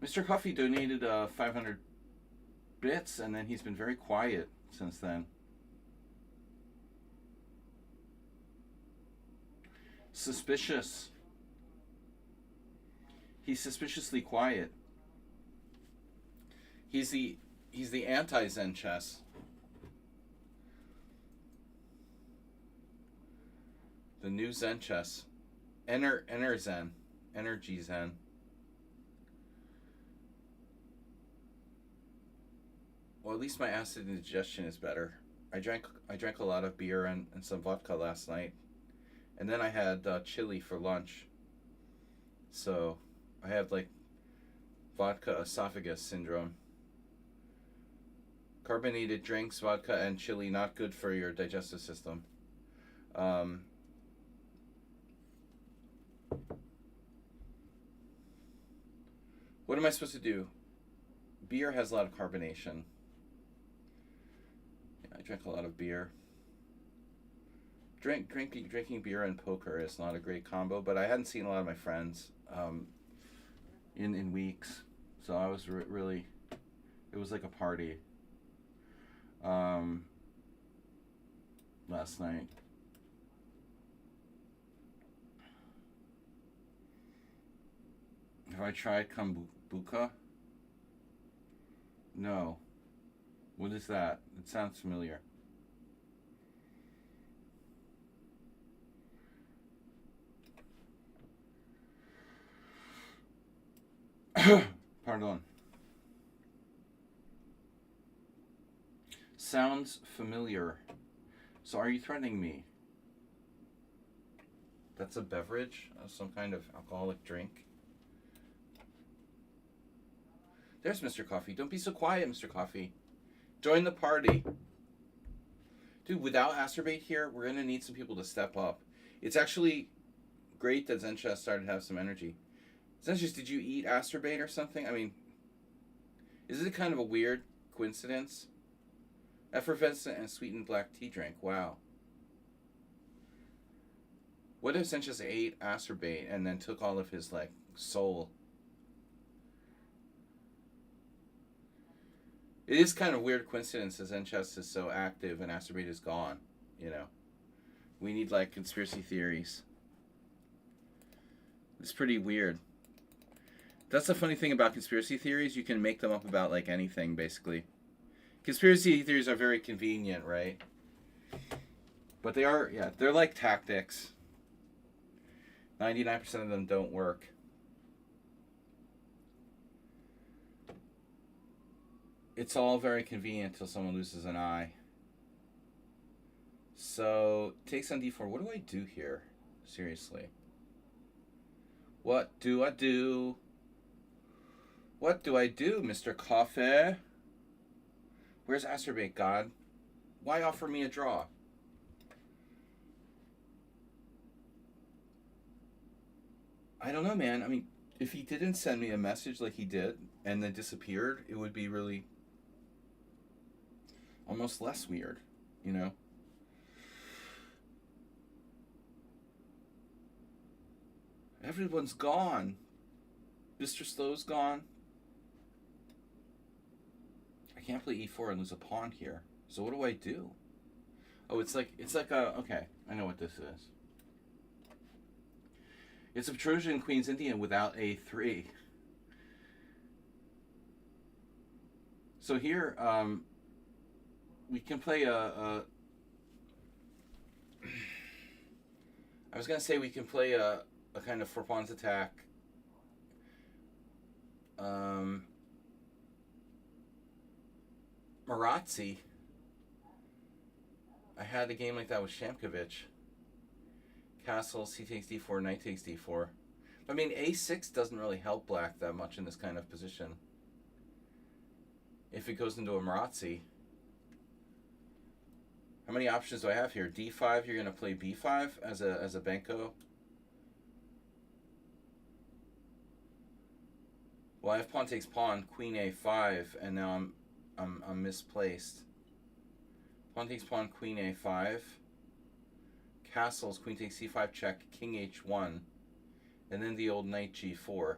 Mr. Coffee donated 500 bits, and then he's been very quiet since then. Suspicious. He's suspiciously quiet. He's the anti-Zen chess. The new Zen chess. Enter Zen. Energy Zen. Well, at least my acid indigestion is better. I drank a lot of beer and some vodka last night. And then I had chili for lunch. So I have like vodka esophagus syndrome. Carbonated drinks, vodka, and chili not good for your digestive system. What am I supposed to do? Beer has a lot of carbonation. Yeah, I drank a lot of beer. Drinking beer and poker is not a great combo, but I hadn't seen a lot of my friends in weeks, so I was really, it was like a party last night. Have I tried kombucha? No. What is that? It sounds familiar. Pardon. Sounds familiar. So are you threatening me? That's a beverage? Some kind of alcoholic drink? There's Mr. Coffee. Don't be so quiet, Mr. Coffee. Join the party. Dude, without Astrobate here, we're going to need some people to step up. It's actually great that Zen Chess started to have some energy. Zen Chess, did you eat Astrobate or something? I mean, is it kind of a weird coincidence? Effervescent and sweetened black tea drink. Wow. What if Zen Chess ate Astrobate and then took all of his, like, soul? It is kind of weird coincidence that Zen Chess is so active and Astrobate is gone, you know. We need, like, conspiracy theories. It's pretty weird. That's the funny thing about conspiracy theories. You can make them up about, like, anything, basically. Conspiracy theories are very convenient, right? But they are, yeah, they're like tactics. 99% of them don't work. It's all very convenient until someone loses an eye. So, takes on d4. What do I do here? Seriously. What do I do? What do I do, Mr. Coffee? Where's Astrobate, God? Why offer me a draw? I don't know, man. I mean, if he didn't send me a message like he did and then disappeared, it would be really almost less weird, you know? Everyone's gone. Mr. Slow's gone. I can't play e4 and lose a pawn here. So what do I do? Oh, it's like a, okay, I know what this is. It's a Trojan Queen's Indian without a3. So here, we can play I was gonna say we can play a kind of four pawns attack. Marazzi. I had a game like that with Shamkovich. Castle, c takes d4, knight takes d4. I mean, a6 doesn't really help black that much in this kind of position. If it goes into a Marazzi. How many options do I have here? d5, you're going to play b5 as a Benko. Well, I have pawn takes pawn, queen a5, and now I'm misplaced. Pawn takes pawn, queen a5. Castles, queen takes c5 check, king h1, and then the old knight g4.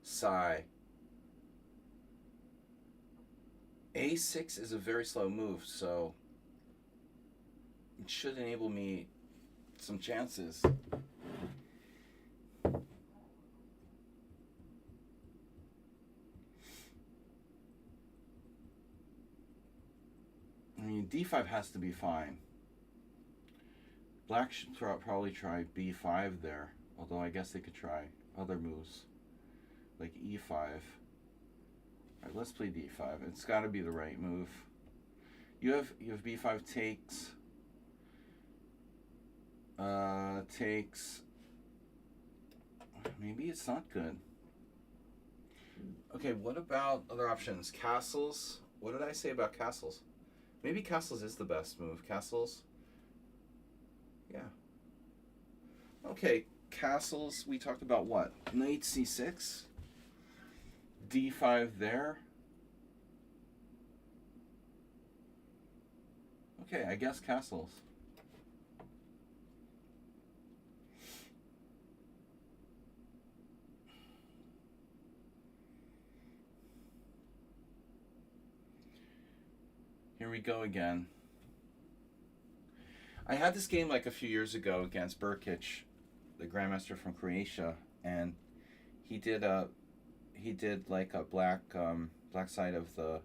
Sigh. a6 is a very slow move, so it should enable me some chances. I mean, d5 has to be fine. Black should probably try b5 there, although I guess they could try other moves, like e5. Alright, let's play d5. It's got to be the right move. You have b5 takes. Takes. Maybe it's not good. Okay, what about other options? Castles. What did I say about castles? Maybe castles is the best move. Castles. Yeah. Okay, castles. We talked about what? Knight c6. d5 there. Okay, I guess castles. Here we go again. I had this game like a few years ago against Burkic, the grandmaster from Croatia, and he did like a black side of the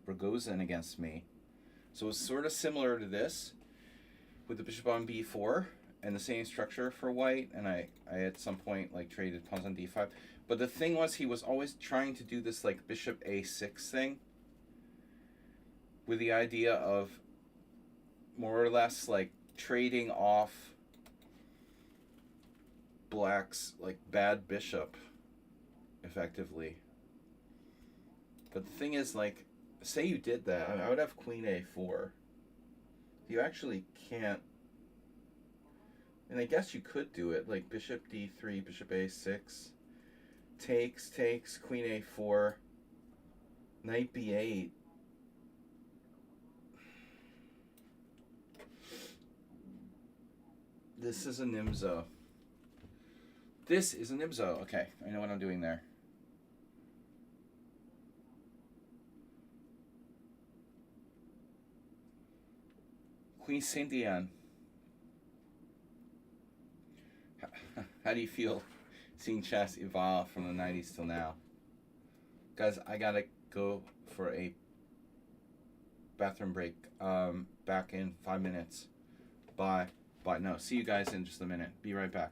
Rogozin against me. So it was sort of similar to this, with the bishop on b4 and the same structure for white, and I at some point like traded pawns on d5. But the thing was, he was always trying to do this like bishop a6 thing, with the idea of more or less like trading off black's like bad bishop effectively. But the thing is, like, say you did that, I would have Queen A4. You actually can't. And I guess you could do it like Bishop D3, Bishop A6, takes, Queen A4, Knight B8. This is a Nimzo. This is a Nimzo. Okay, I know what I'm doing there. Queen Saint Diane. How do you feel seeing chess evolve from the 90s till now? Guys, I gotta go for a bathroom break. Back in 5 minutes. Bye. Bye. No, see you guys in just a minute. Be right back.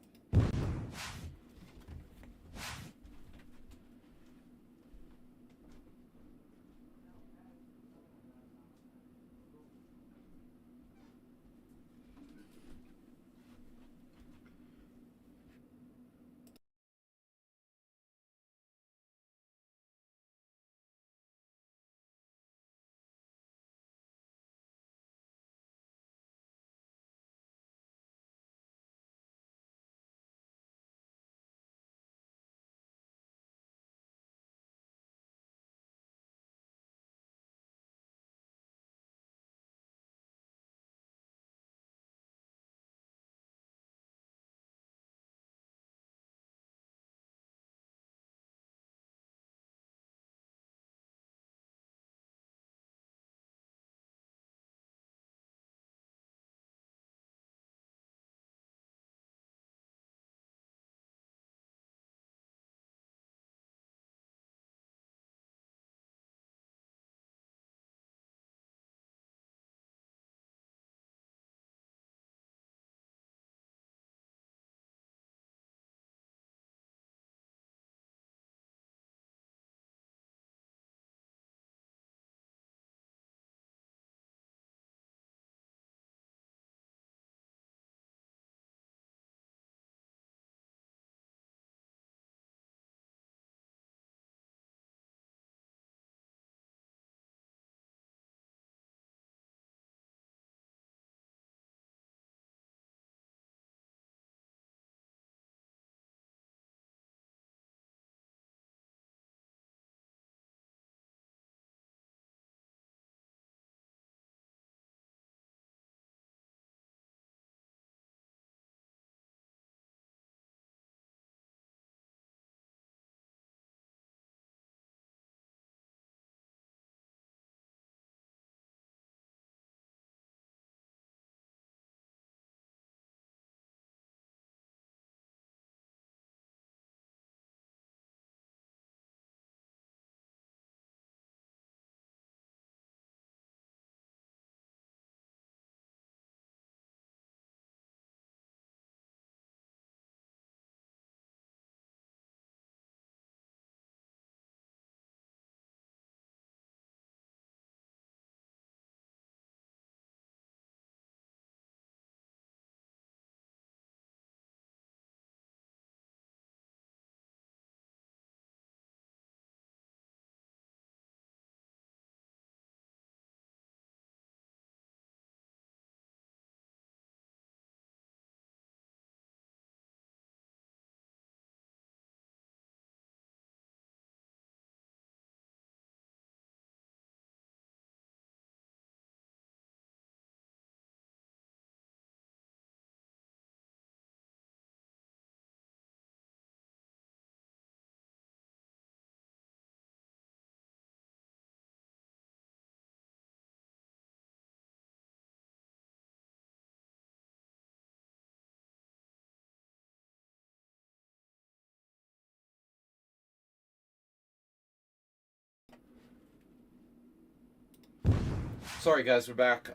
Sorry, guys, we're back.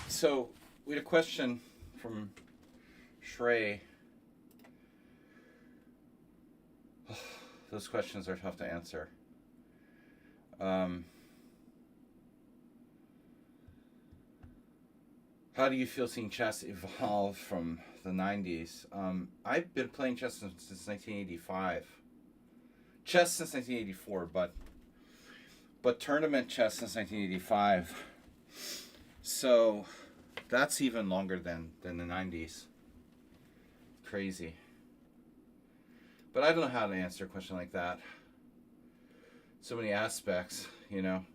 So we had a question from Shrey. Those questions are tough to answer. How do you feel seeing chess evolve from the 90s? I've been playing chess since 1985. chess since 1984, but tournament chess since 1985. So that's even longer than the 90s. Crazy. But I don't know how to answer a question like that. So many aspects, you know.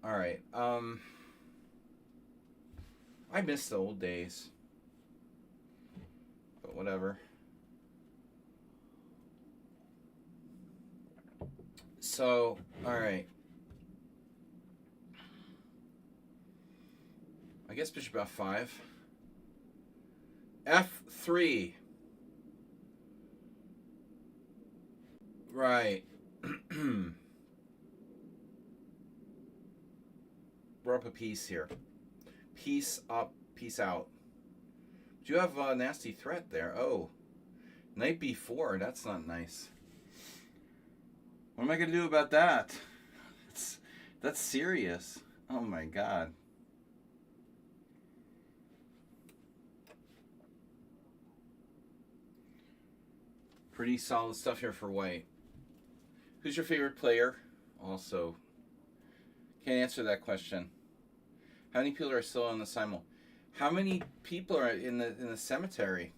All right. I miss the old days. But whatever. So, all right. I guess bishop f5. F3. Right. We're up a piece here. Piece up, piece out. Do you have a nasty threat there? Oh. Knight b4. That's not nice. What am I going to do about that? That's serious. Oh my god. Pretty solid stuff here for white. Who's your favorite player? Also, can't answer that question. How many people are still on the Simul? How many people are in the cemetery?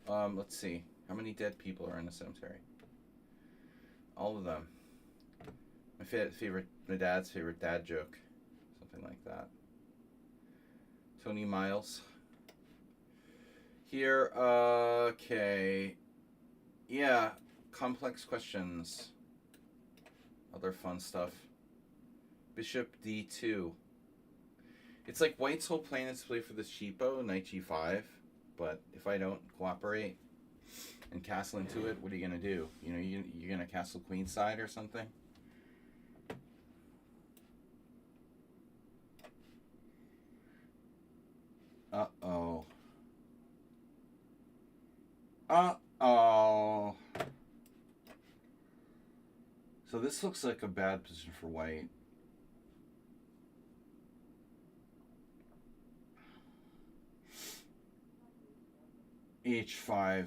Let's see. How many dead people are in the cemetery? All of them. My dad's favorite dad joke, something like that. Tony Miles. Here, okay. Yeah, complex questions. Other fun stuff. Bishop d2. It's like white's whole plan is to play for this cheapo, knight g5. But if I don't cooperate and castle into it, what are you going to do? You know, you're going to castle queenside or something? Uh-oh. Uh-oh. So this looks like a bad position for white. H5.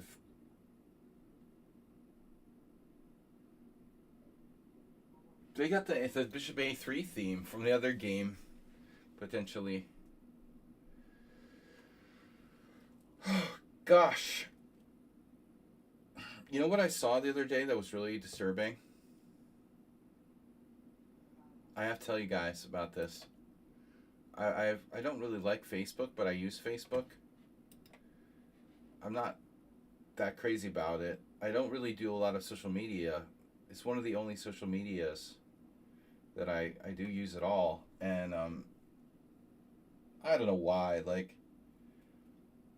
They got the bishop a3 theme from the other game, potentially. Gosh. You know what I saw the other day that was really disturbing? I have to tell you guys about this. I don't really like Facebook, but I use Facebook. I'm not that crazy about it. I don't really do a lot of social media. It's one of the only social medias that I do use at all. And I don't know why. Like,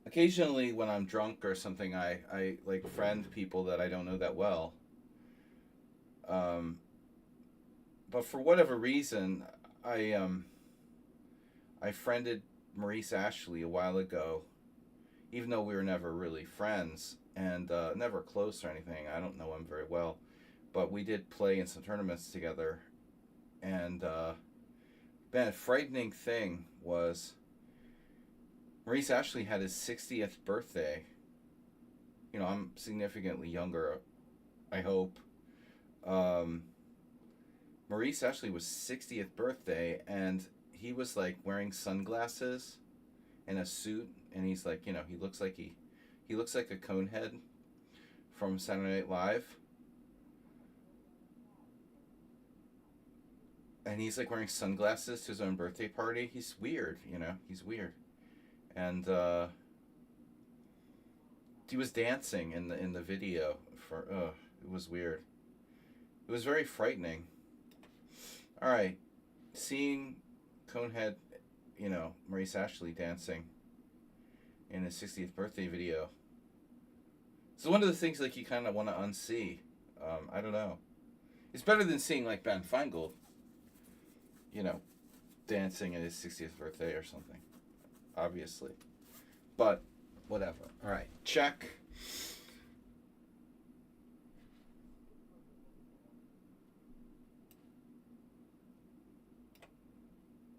occasionally when I'm drunk or something, I like friend people that I don't know that well. But for whatever reason, I friended Maurice Ashley a while ago, even though we were never really friends and never close or anything. I don't know him very well, but we did play in some tournaments together. And man, a frightening thing was Maurice Ashley had his 60th birthday. You know, I'm significantly younger, I hope. Maurice Ashley was 60th birthday, and he was like wearing sunglasses and a suit, and he's like, you know, he looks like a conehead from Saturday Night Live. And he's like wearing sunglasses to his own birthday party. He's weird, you know, he's weird. And he was dancing in the video for it was weird. It was very frightening. All right, seeing Conehead, you know, Maurice Ashley dancing in his 60th birthday video. It's one of the things like you kind of want to unsee. I don't know. It's better than seeing like Ben Feingold, you know, dancing at his 60th birthday or something. Obviously, but whatever. All right, check.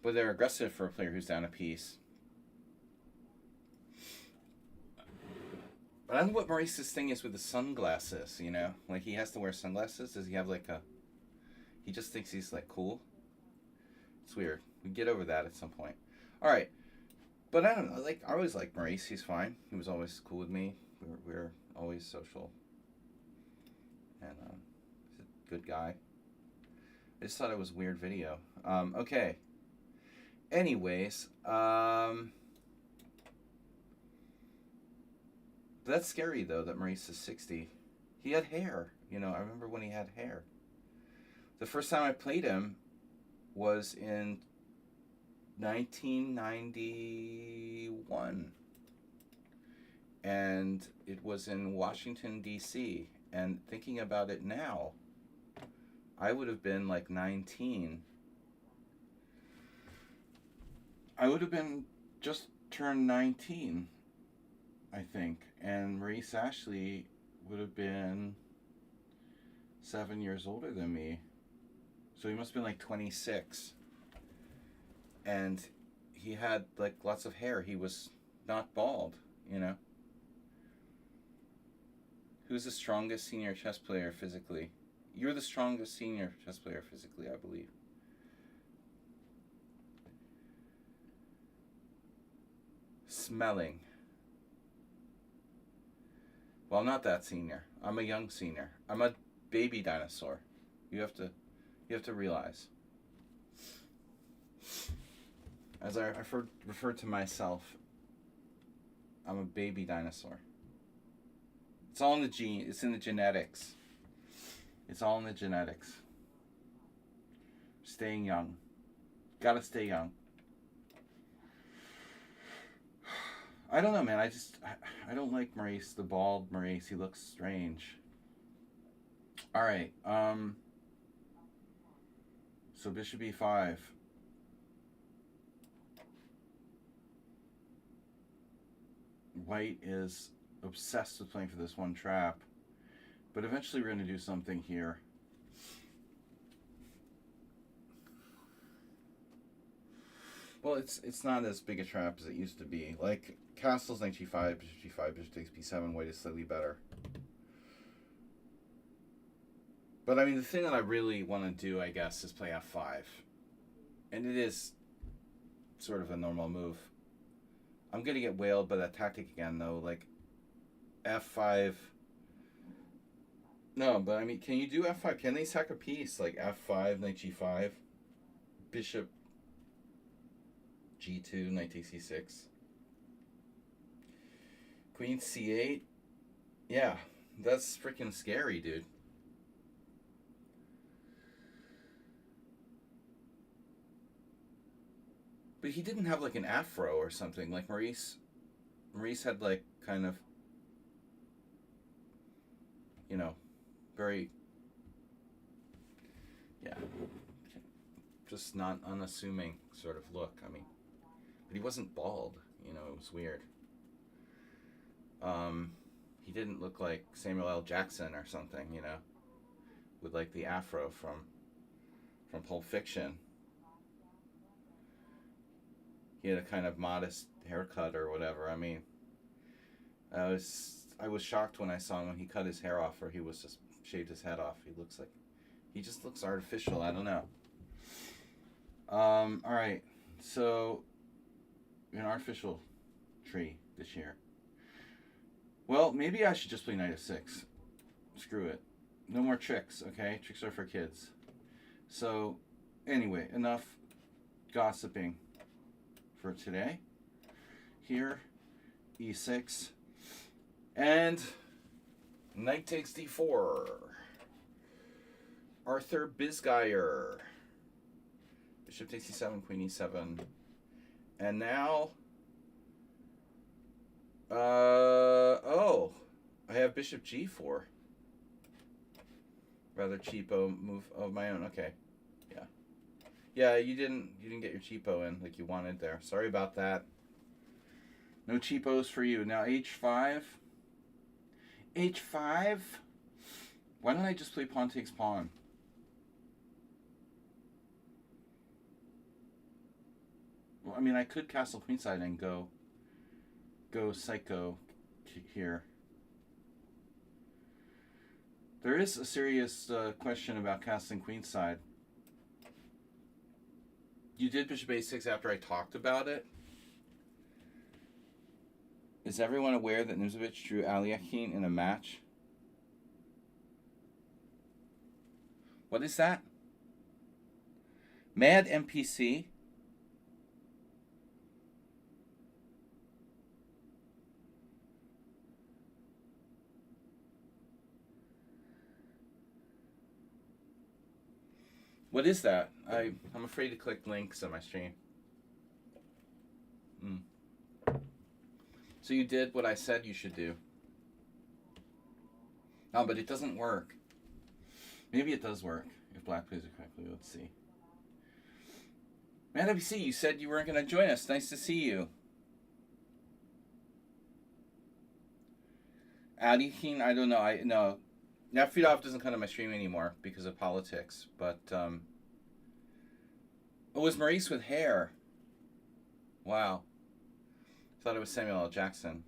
But they're aggressive for a player who's down a piece. But I don't know what Maurice's thing is with the sunglasses, you know? Like, he has to wear sunglasses? Does he have, like, a... He just thinks he's, like, cool? It's weird. We get over that at some point. Alright. But I don't know. Like, I always liked Maurice. He's fine. He was always cool with me. We were always social. And, he's a good guy. I just thought it was a weird video. Okay. Anyways, that's scary, though, that Maurice is 60. He had hair. You know, I remember when he had hair. The first time I played him was in 1991. And it was in Washington, D.C. And thinking about it now, I would have been like 19. I would have been just turned 19, I think. And Maurice Ashley would have been 7 years older than me. So he must have been like 26. And he had like lots of hair. He was not bald, you know. Who's the strongest senior chess player physically? You're the strongest senior chess player physically, I believe. Smelling. Well, I'm not that senior. I'm a young senior. I'm a baby dinosaur. You have to realize. As I refer to myself, I'm a baby dinosaur. It's all in the gene. It's in the genetics. It's all in the genetics. Staying young. Gotta stay young. I don't know, man. I don't like Maurice, the bald Maurice. He looks strange. All right. So bishop e5. White is obsessed with playing for this one trap. But eventually we're going to do something here. Well, it's not as big a trap as it used to be. Like, castles knight g5, bishop g5, bishop takes b7, white is slightly better. But, I mean, the thing that I really want to do, I guess, is play f5. And it is sort of a normal move. I'm going to get whaled by that tactic again, though. Like, f5... No, but, I mean, can you do f5? Can they sack a piece? Like, f5, knight g5, bishop g2, knight takes c6. Queen c8. Yeah, that's freaking scary, dude. But he didn't have like an afro or something. Like Maurice had like kind of, you know, very, yeah, just not unassuming sort of look. I mean, but he wasn't bald, you know, it was weird. He didn't look like Samuel L. Jackson or something, you know, with like the afro from Pulp Fiction. He had a kind of modest haircut or whatever. I mean, I was shocked when I saw him when he cut his hair off, or he was just shaved his head off. He just looks artificial. I don't know. All right, so an artificial tree this year. Well, maybe I should just play knight f6. Screw it. No more tricks, okay? Tricks are for kids. So, anyway, enough gossiping for today. Here, e6. And knight takes d4. Arthur Bisgeier. Bishop takes e7, queen e7. And now... I have bishop g4. Rather cheapo move of my own. Okay. Yeah. Yeah, you didn't get your cheapo in like you wanted there. Sorry about that. No cheapos for you. Now h5. h5? Why don't I just play pawn takes pawn? Well, I mean, I could castle queenside and go psycho here. There is a serious question about castling queenside. You did bishop a6 after I talked about it. Is everyone aware that Nimzovich drew Aliakhine in a match? What is that? Mad NPC? What is that? I'm afraid to click links on my stream. So you did what I said you should do. Oh, but it doesn't work. Maybe it does work if black plays it correctly. Let's see. Man, NBC, you said you weren't going to join us. Nice to see you. Aliakhine, I don't know. No. Nafidov doesn't come to my stream anymore because of politics. But it was Maurice with hair. Wow. Thought it was Samuel L. Jackson.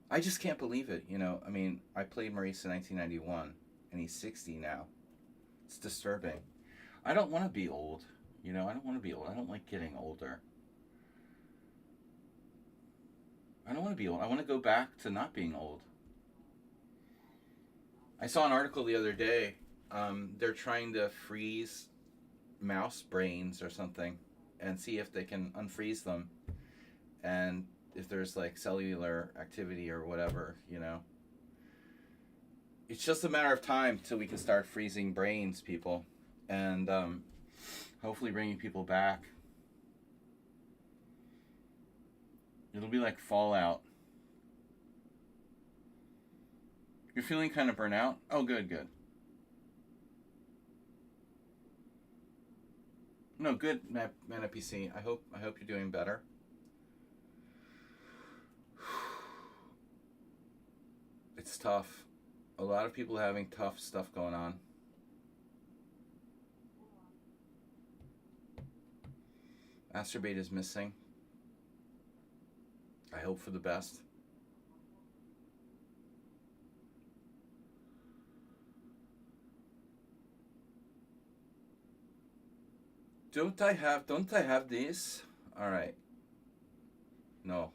I just can't believe it. I mean, I played Maurice in 1991, and he's 60 now. It's disturbing. I don't want to be old. I don't want to be old. I don't like getting older. I don't want to be old. I want to go back to not being old. I saw an article the other day. They're trying to freeze mouse brains or something and see if they can unfreeze them. And if there's like cellular activity or whatever, It's just a matter of time till we can start freezing brains, people. And hopefully bringing people back. It'll be like Fallout. You're feeling kind of burnt out? Oh, good. No, good, Mana PC. I hope you're doing better. It's tough. A lot of people having tough stuff going on. Masturbate is missing. I hope for the best. Don't I have this? All right. No.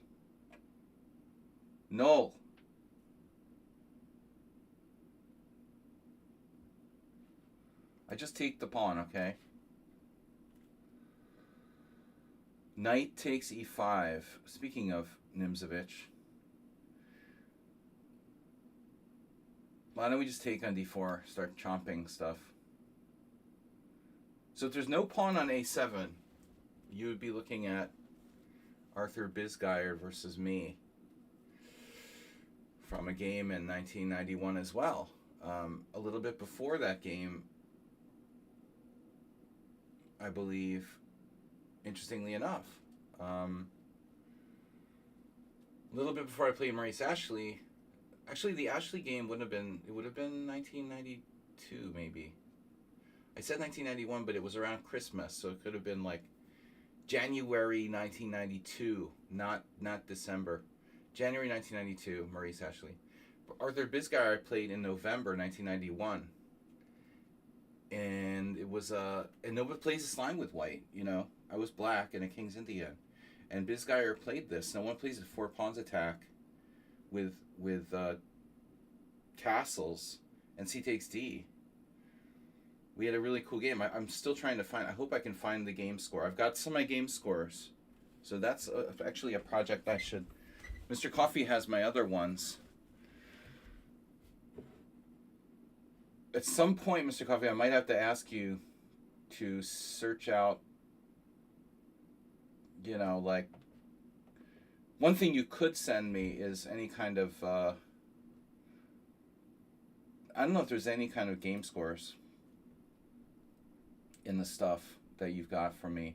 I just take the pawn, okay? Knight takes e5. Speaking of Nimzovich, why don't we just take on d4, start chomping stuff? So if there's no pawn on a7, you would be looking at Arthur Bisgeier versus me from a game in 1991 as well. A little bit before that game, I believe, interestingly enough, a little bit before I played Maurice Ashley. Actually, the Ashley game would have been 1992 maybe. I said 1991, but it was around Christmas, so it could have been like January 1992, not December. January 1992, Maurice Ashley. Arthur Bisgeier I played in November 1991. And it was and nobody plays this line with white, I was black and a King's Indian. And Bisgeier played this. No one plays a 4 pawns attack with castles and c takes d. We had a really cool game. I'm still trying to find. I hope I can find the game score. I've got some of my game scores, so that's actually a project I should. Mr. Coffee has my other ones. At some point, Mr. Coffee, I might have to ask you to search out. Like one thing you could send me is any kind of. I don't know if there's any kind of game scores in the stuff that you've got for me.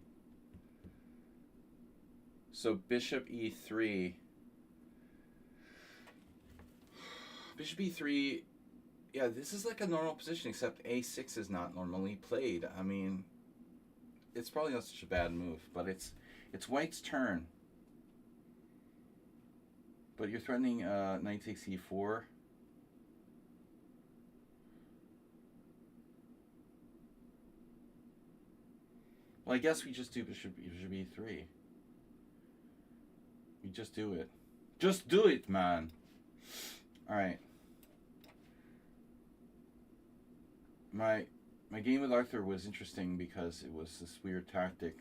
So bishop e3. Bishop e3, yeah, this is like a normal position, except a6 is not normally played. I mean, it's probably not such a bad move, but it's white's turn. But you're threatening knight takes e4. Well, I guess we just do bishop e3. We just do it. Just do it, man. All right. My game with Arthur was interesting because it was this weird tactic.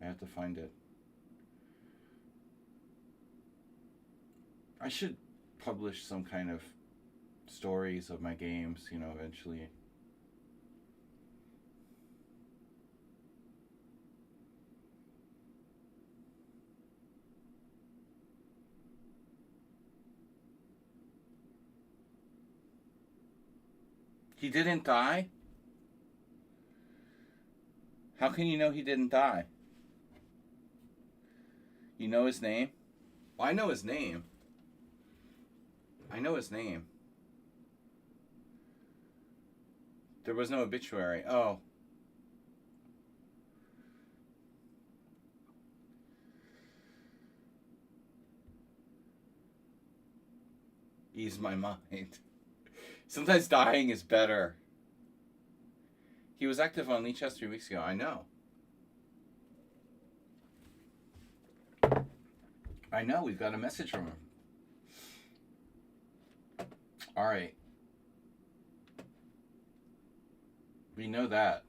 I have to find it. I should publish some kind of stories of my games, eventually. He didn't die? How can you know he didn't die? You know his name? Well, I know his name. I know his name. There was no obituary. Oh. Ease my mind. Sometimes dying is better. He was active on Lichess 3 weeks ago. I know. I know. We've got a message from him. All right. We know that.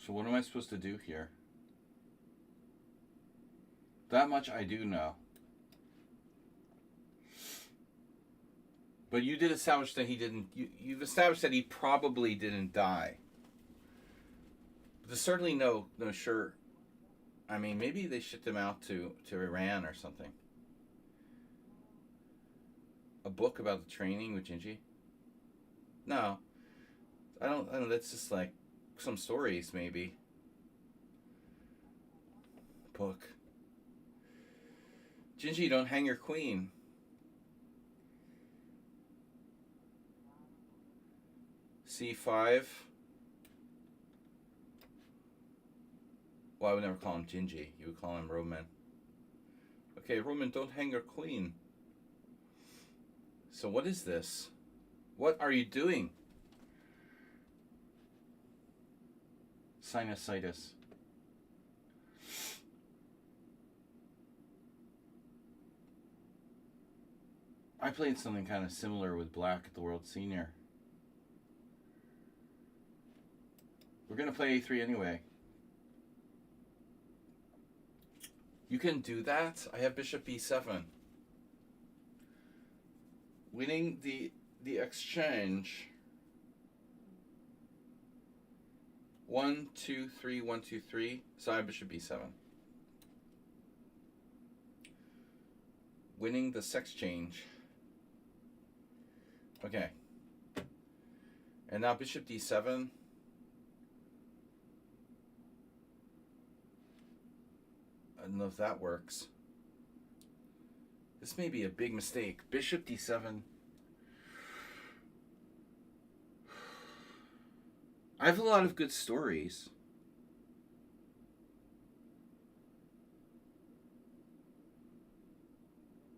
So what am I supposed to do here? That much I do know. But you did establish that he didn't... You've established that he probably didn't die. But there's certainly no sure... I mean, maybe they shipped him out to Iran or something. A book about the training with Gingy? No. I don't... That's just like some stories, maybe. Book. Gingy, don't hang your queen. C5. Well, I would never call him Gingy. You would call him Roman. Okay, Roman, don't hang your queen. So what is this? What are you doing? Sinusitis. I played something kind of similar with Black at the World Senior. We're going to play A3 anyway. You can do that? I have bishop b7. Winning the exchange. 1, 2, 3, 1, 2, 3. So I have bishop b7. Winning the sex change. Okay. And now bishop d7. I don't know if that works. This may be a big mistake. Bishop d7. I have a lot of good stories.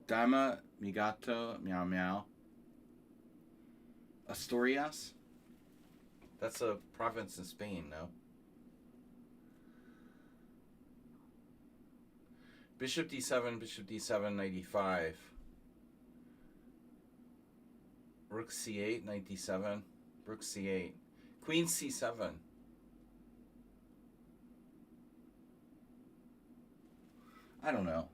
Dama, mi gato, meow meow. Asturias? That's a province in Spain, no? Bishop d7, knight e5. Rook c8, knight d7, rook c8. Queen c7. I don't know.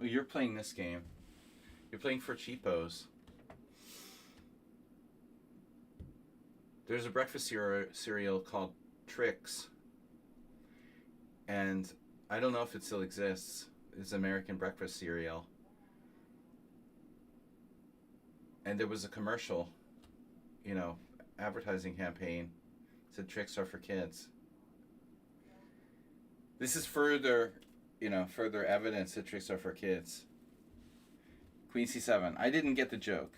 Oh, you're playing this game. You're playing for cheapos. There's a breakfast cereal called Trix. And I don't know if it still exists. It's American breakfast cereal. and there was a commercial, you know, advertising campaign. It said tricks are for kids. This is further, further evidence that tricks are for kids. Queen C7. I didn't get the joke.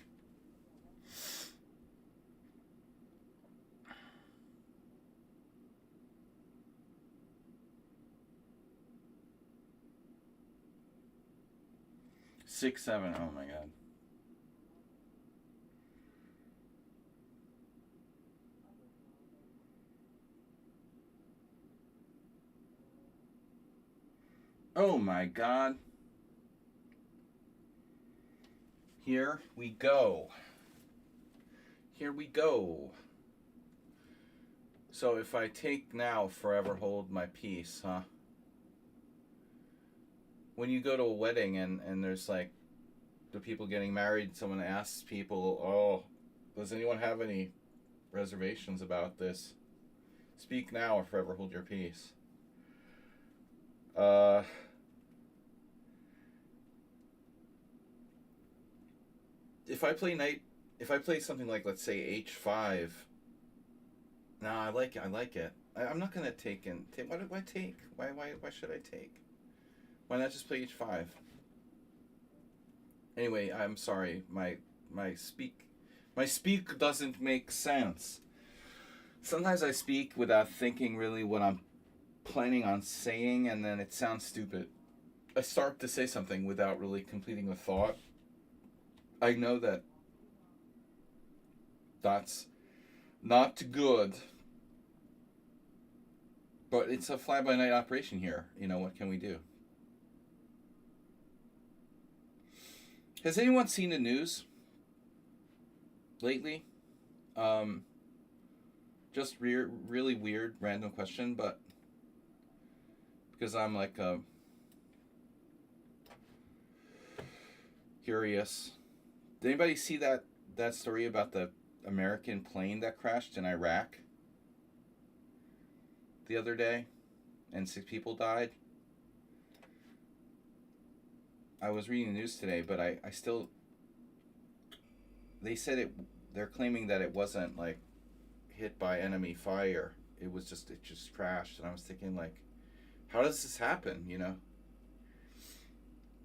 Six, seven. Oh my god. Oh my god. Here we go. Here we go. So if I take now, forever hold my peace, huh? When you go to a wedding and there's like the people getting married, someone asks people, oh, does anyone have any reservations about this? Speak now or forever hold your peace. If I play something like, let's say, H5, I like it. I'm not gonna take in. What do I take? Why should I take? Why not just play H5? Anyway, I'm sorry. My speak doesn't make sense. Sometimes I speak without thinking really what I'm planning on saying, and then it sounds stupid. I start to say something without really completing a thought. I know that that's not good, but it's a fly-by-night operation here. What can we do? Has anyone seen the news lately? Just really weird, random question, but because I'm like curious. Did anybody see that story about the American plane that crashed in Iraq the other day and 6 people died? I was reading the news today, but I still, they said they're claiming that it wasn't like hit by enemy fire. It just crashed, and I was thinking, like, how does this happen,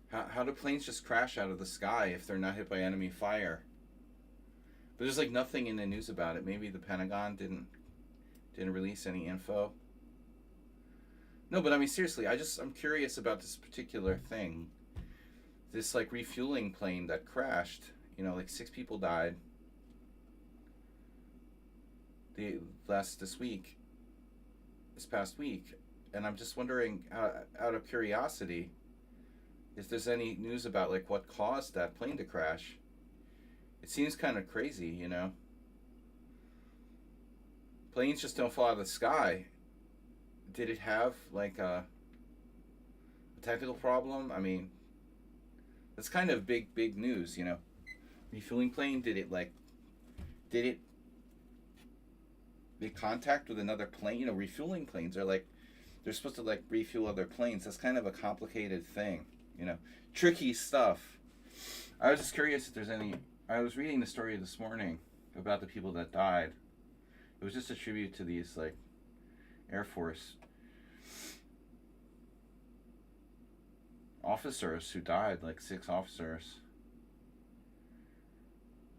How do planes just crash out of the sky if they're not hit by enemy fire? But there's like nothing in the news about it. Maybe the Pentagon didn't release any info. No, but I mean seriously, I'm curious about this particular thing. This like refueling plane that crashed. Like 6 people died. This past week, and I'm just wondering, out of curiosity, if there's any news about like what caused that plane to crash. It seems kind of crazy, Planes just don't fall out of the sky. Did it have like a technical problem? I mean, that's kind of big news, Refueling plane, did it make contact with another plane? Refueling planes are like, they're supposed to like refuel other planes. That's kind of a complicated thing, tricky stuff. I was just curious if there's any. I was reading the story this morning about the people that died. It was just a tribute to these like Air Force officers who died, like 6 officers.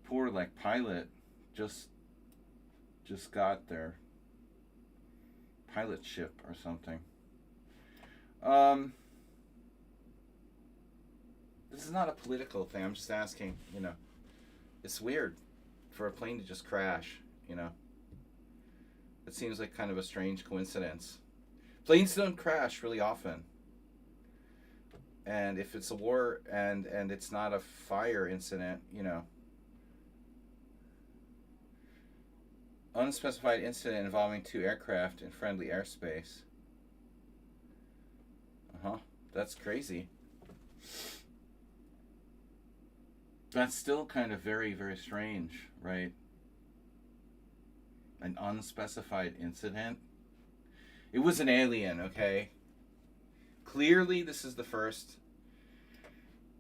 Poor like pilot just got their pilot ship or something. This is not a political thing. I'm just asking, It's weird for a plane to just crash, It seems like kind of a strange coincidence. Planes don't crash really often. And if it's a war and it's not a fire incident, unspecified incident involving 2 aircraft in friendly airspace. That's crazy. That's still kind of very, very strange, right? An unspecified incident. It was an alien, okay? Clearly, this is the first.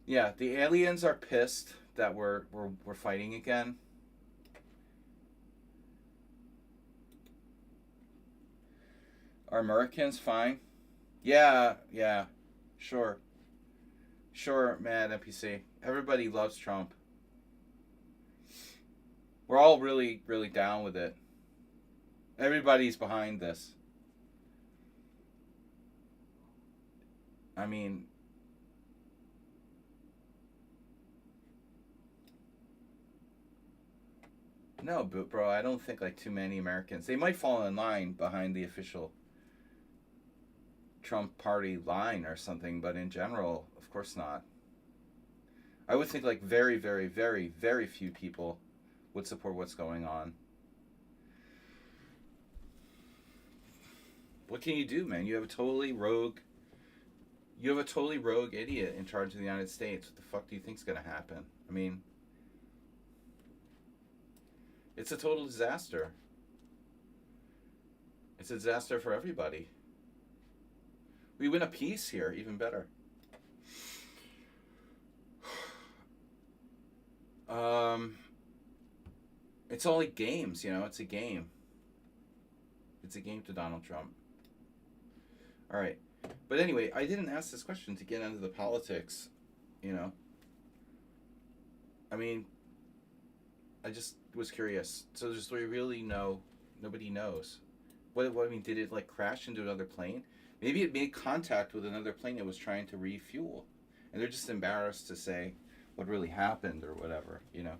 Yeah, the aliens are pissed that we're fighting again. Are Americans fine? Yeah, yeah, sure, sure, man. NPC. Everybody loves Trump. We're all really, really down with it. Everybody's behind this. I mean, no, but bro, I don't think like too many Americans. They might fall in line behind the official Trump party line or something, but in general, of course not. I would think like very, very, very, very few people would support what's going on. What can you do, man? You have a totally rogue idiot in charge of the United States. What the fuck do you think's gonna happen? I mean, it's a total disaster. It's a disaster for everybody. We win a peace here, even better. Um, it's all like games, you know. It's a game. It's a game to Donald Trump. All right, but anyway, I didn't ask this question to get into the politics, you know. I mean, I just was curious. So just we really know, nobody knows. What I mean, did it like crash into another plane? Maybe it made contact with another plane that was trying to refuel, and they're just embarrassed to say what really happened or whatever, you know.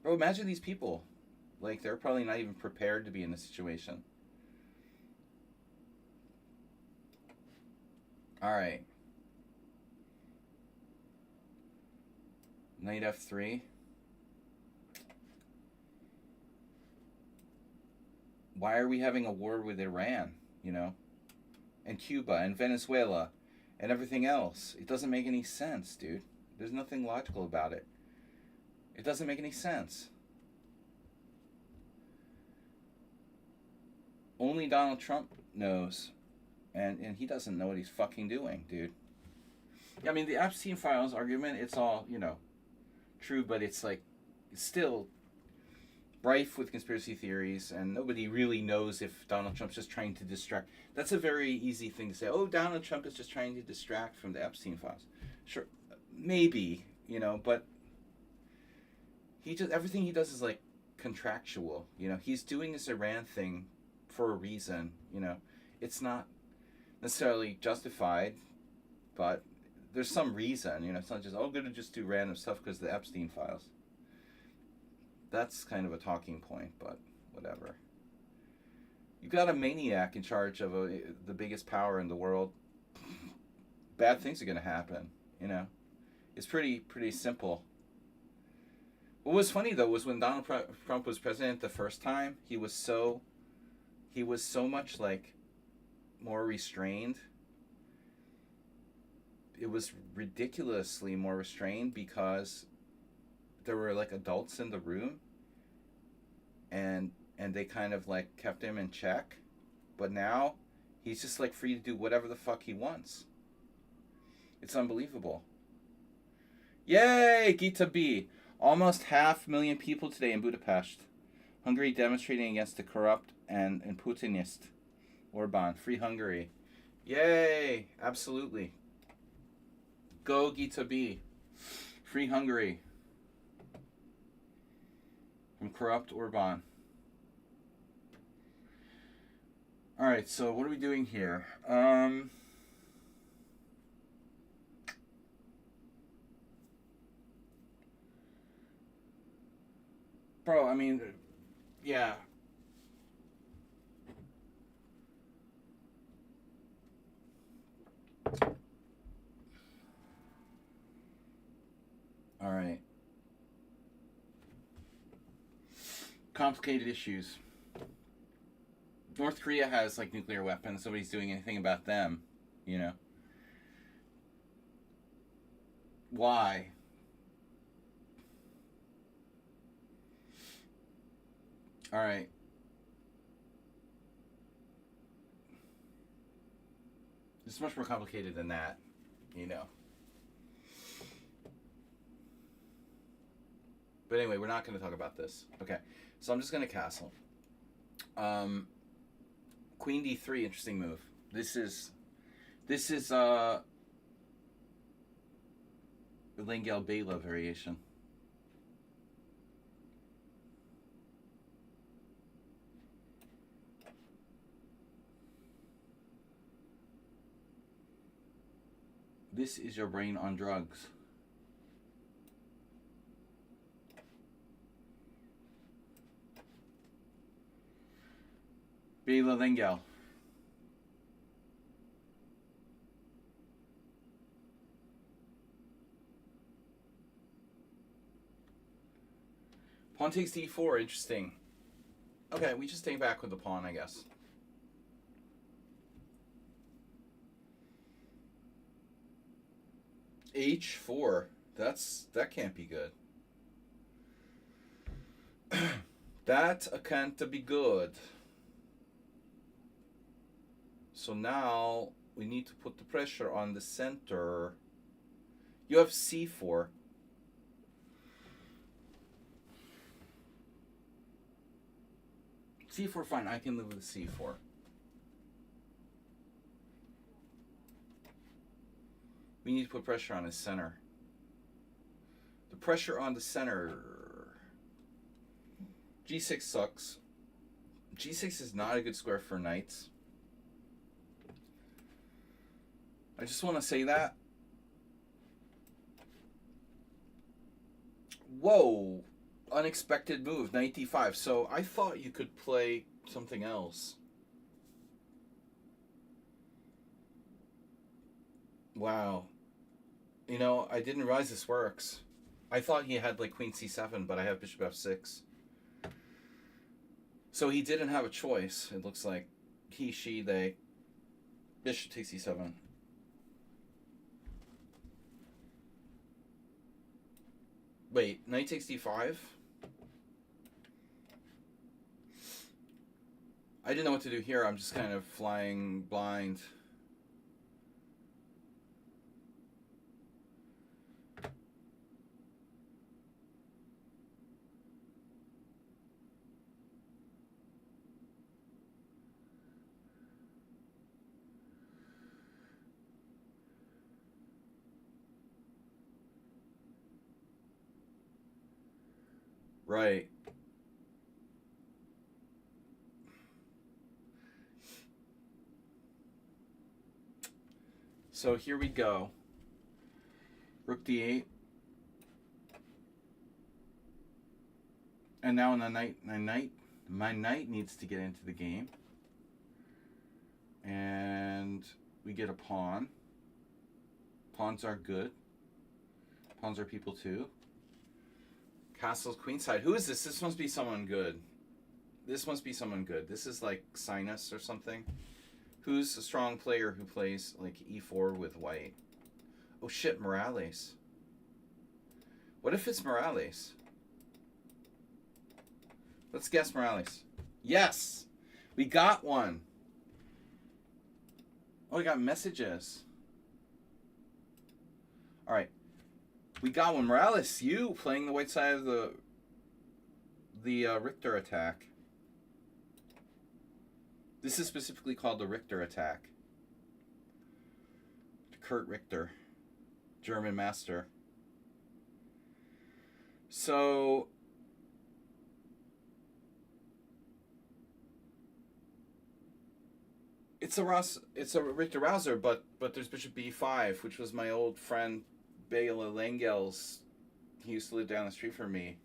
Bro, imagine these people. Like, they're probably not even prepared to be in this situation. Alright. Knight F3. Why are we having a war with Iran, you know? And Cuba and Venezuela and everything else? It doesn't make any sense, dude. There's nothing logical about it. It doesn't make any sense. Only Donald Trump knows. And he doesn't know what he's fucking doing, dude. Yeah, I mean, the Epstein Files argument, it's all, you know, true, but it's like, it's still rife with conspiracy theories, and nobody really knows if Donald Trump's just trying to distract. That's a very easy thing to say. Oh, Donald Trump is just trying to distract from the Epstein Files. Sure, maybe, you know, but everything he does is like contractual. You know, he's doing this Iran thing for a reason. You know, it's not necessarily justified, but there's some reason. You know, it's not just, oh, I'm gonna just do random stuff because of the Epstein Files. That's kind of a talking point, but whatever. You got a maniac in charge of the biggest power in the world. Bad things are gonna happen. You know, it's pretty simple. What was funny though was when Donald Trump was president the first time, he was so much like more restrained. It was ridiculously more restrained because there were like adults in the room, and they kind of like kept him in check. But now he's just like free to do whatever the fuck he wants. It's unbelievable. Yay, Gita B. Almost 500,000 people today in Budapest, Hungary, demonstrating against the corrupt and Putinist Orban. Free Hungary. Yay, absolutely. Go Gita B. Free Hungary. From corrupt Orban. Alright, so what are we doing here? Bro, I mean, yeah. Alright. Complicated issues. North Korea has like nuclear weapons. Nobody's doing anything about them, you know. Why? All right. It's much more complicated than that, you know. But anyway, we're not going to talk about this. Okay, so I'm just going to castle. Queen d3, interesting move. This is the Lengel Bela variation. This is your brain on drugs. Bela Lengel. Pawn takes d4, interesting. Okay, we just stay back with the pawn, I guess. h4. That can't be good. That can't be good. So now we need to put the pressure on the center. You have c4. c4, fine. I can live with c4. We need to put pressure on his center. The pressure on the center. g6 sucks. g6 is not a good square for knights. I just want to say that. Whoa. Unexpected move, knight d5. So I thought you could play something else. Wow. You know, I didn't realize this works. I thought he had like queen c7, but I have bishop f6. So he didn't have a choice, it looks like. He, she, they. Bishop takes e7. Wait, knight takes d5? I didn't know what to do here. I'm just kind of flying blind. Right. So here we go. Rook d8. And now my knight needs to get into the game. And we get a pawn. Pawns are good. Pawns are people too. Castle's queenside. Who is this? This must be someone good. This must be someone good. This is like Sinus or something. Who's a strong player who plays like e4 with white? Oh shit, Morales. What if it's Morales? Let's guess Morales. Yes! We got one. Oh, we got messages. Alright. We got one. Morales, you playing the white side of the Richter attack. This is specifically called the Richter attack. Kurt Richter, German master. So it's a Richter Rouser, but there's Bishop b5, which was my old friend Bela Lengel's. He used to live down the street from me.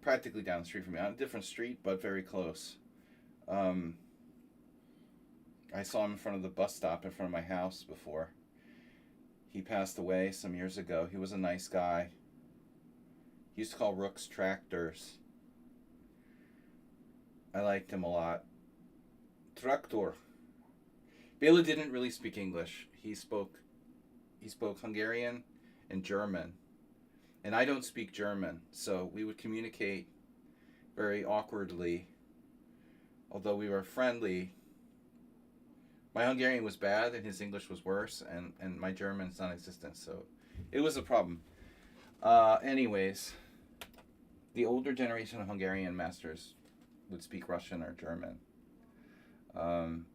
Practically down the street from me. On a different street, but very close. I saw him in front of the bus stop in front of my house before. He passed away some years ago. He was a nice guy. He used to call rooks tractors. I liked him a lot. Traktor. Bela didn't really speak English. He spoke Hungarian and German. And I don't speak German, so we would communicate very awkwardly. Although we were friendly. My Hungarian was bad and his English was worse, and my German's non-existent, so it was a problem. Anyways, the older generation of Hungarian masters would speak Russian or German. Um,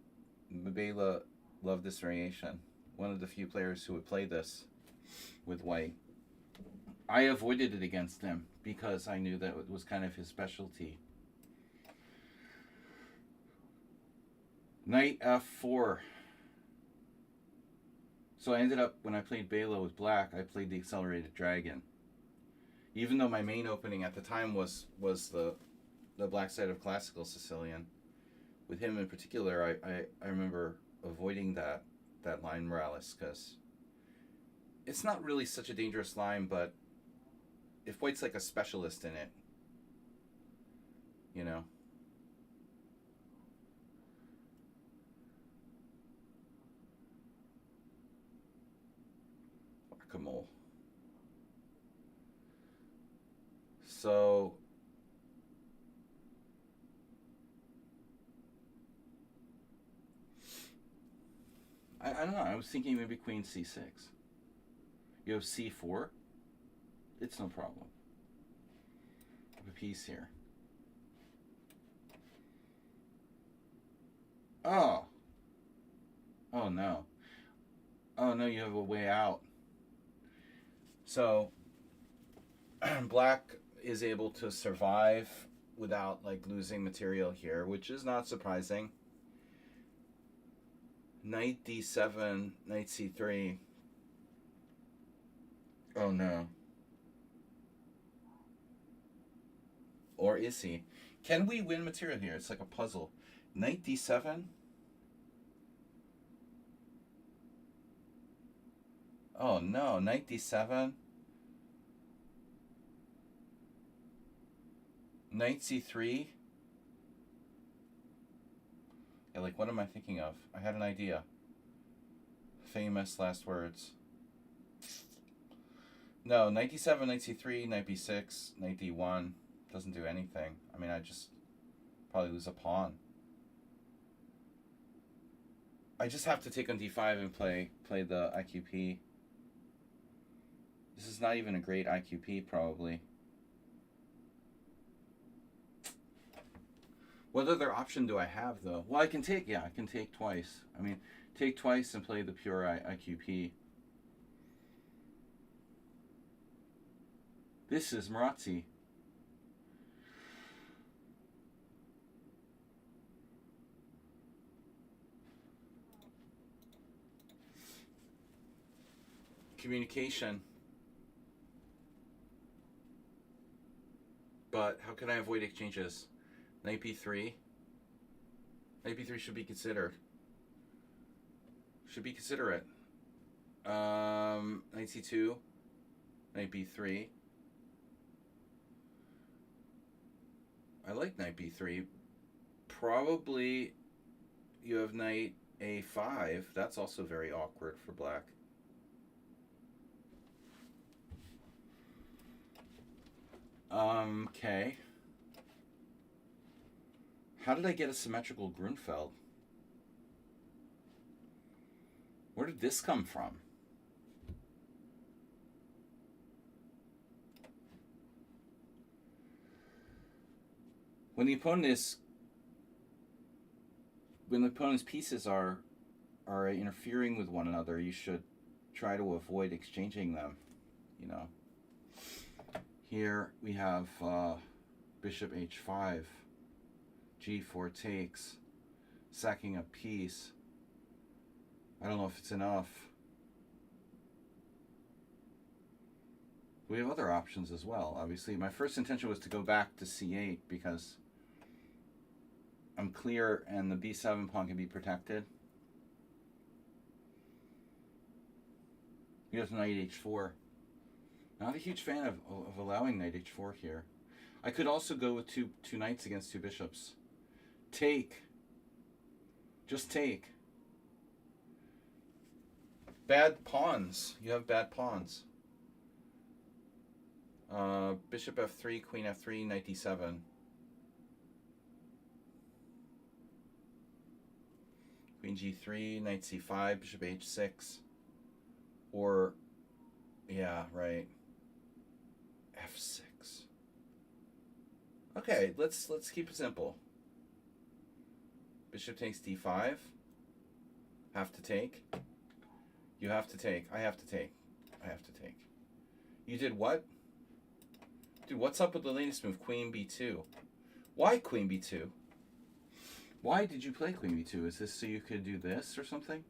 Bela loved this variation. One of the few players who would play this with white. I avoided it against him because I knew that it was kind of his specialty. Knight f4. So I ended up, when I played Bela with black, I played the accelerated dragon. Even though my main opening at the time was the black side of classical Sicilian. With him in particular, I remember avoiding that line Morales because it's not really such a dangerous line, but if white's like a specialist in it, you know. Whack-a-mole. So I don't know. I was thinking maybe queen c6. You have c4. It's no problem. I have a piece here. Oh. Oh no. Oh no, you have a way out. So black is able to survive without like losing material here, which is not surprising. Knight d7, knight c3. Oh no. Or is he? Can we win material here? It's like a puzzle. Knight d7. Oh no, knight d7. Knight c3. Yeah, like what am I thinking of? I had an idea. Famous last words. No, knight d7, knight c3, knight b6, knight d1. Doesn't do anything. I mean, I just probably lose a pawn. I just have to take on d5 and play the IQP. This is not even a great IQP, probably. What other option do I have, though? Well, I can take twice. I mean, take twice and play the pure IQP. This is Marazzi. Communication. But how can I avoid exchanges? Knight b3. Knight b3 should be considered. Should be considerate. Knight c2. Knight b3. I like knight b3. Probably you have knight a5. That's also very awkward for black. Okay. How did I get a symmetrical Grunfeld? Where did this come from? When the opponent's pieces are interfering with one another, you should try to avoid exchanging them, you know. Here we have bishop h5, g4 takes, sacking a piece. I don't know if it's enough. We have other options as well, obviously. My first intention was to go back to c8 because I'm clear and the b7 pawn can be protected. He has knight h4. Not a huge fan of allowing knight h4 here. I could also go with two knights against two bishops. Take. Just take. Bad pawns. You have bad pawns. Bishop f3, queen f3, knight d7. Queen g3, knight c5, bishop h6. Or, yeah, right. f6. Okay, let's keep it simple. Bishop takes d5. Have to take. You have to take. I have to take. I have to take. You did what? Dude, what's up with the latest move? Queen b2. Why queen b2? Why did you play queen b2? Is this so you could do this or something?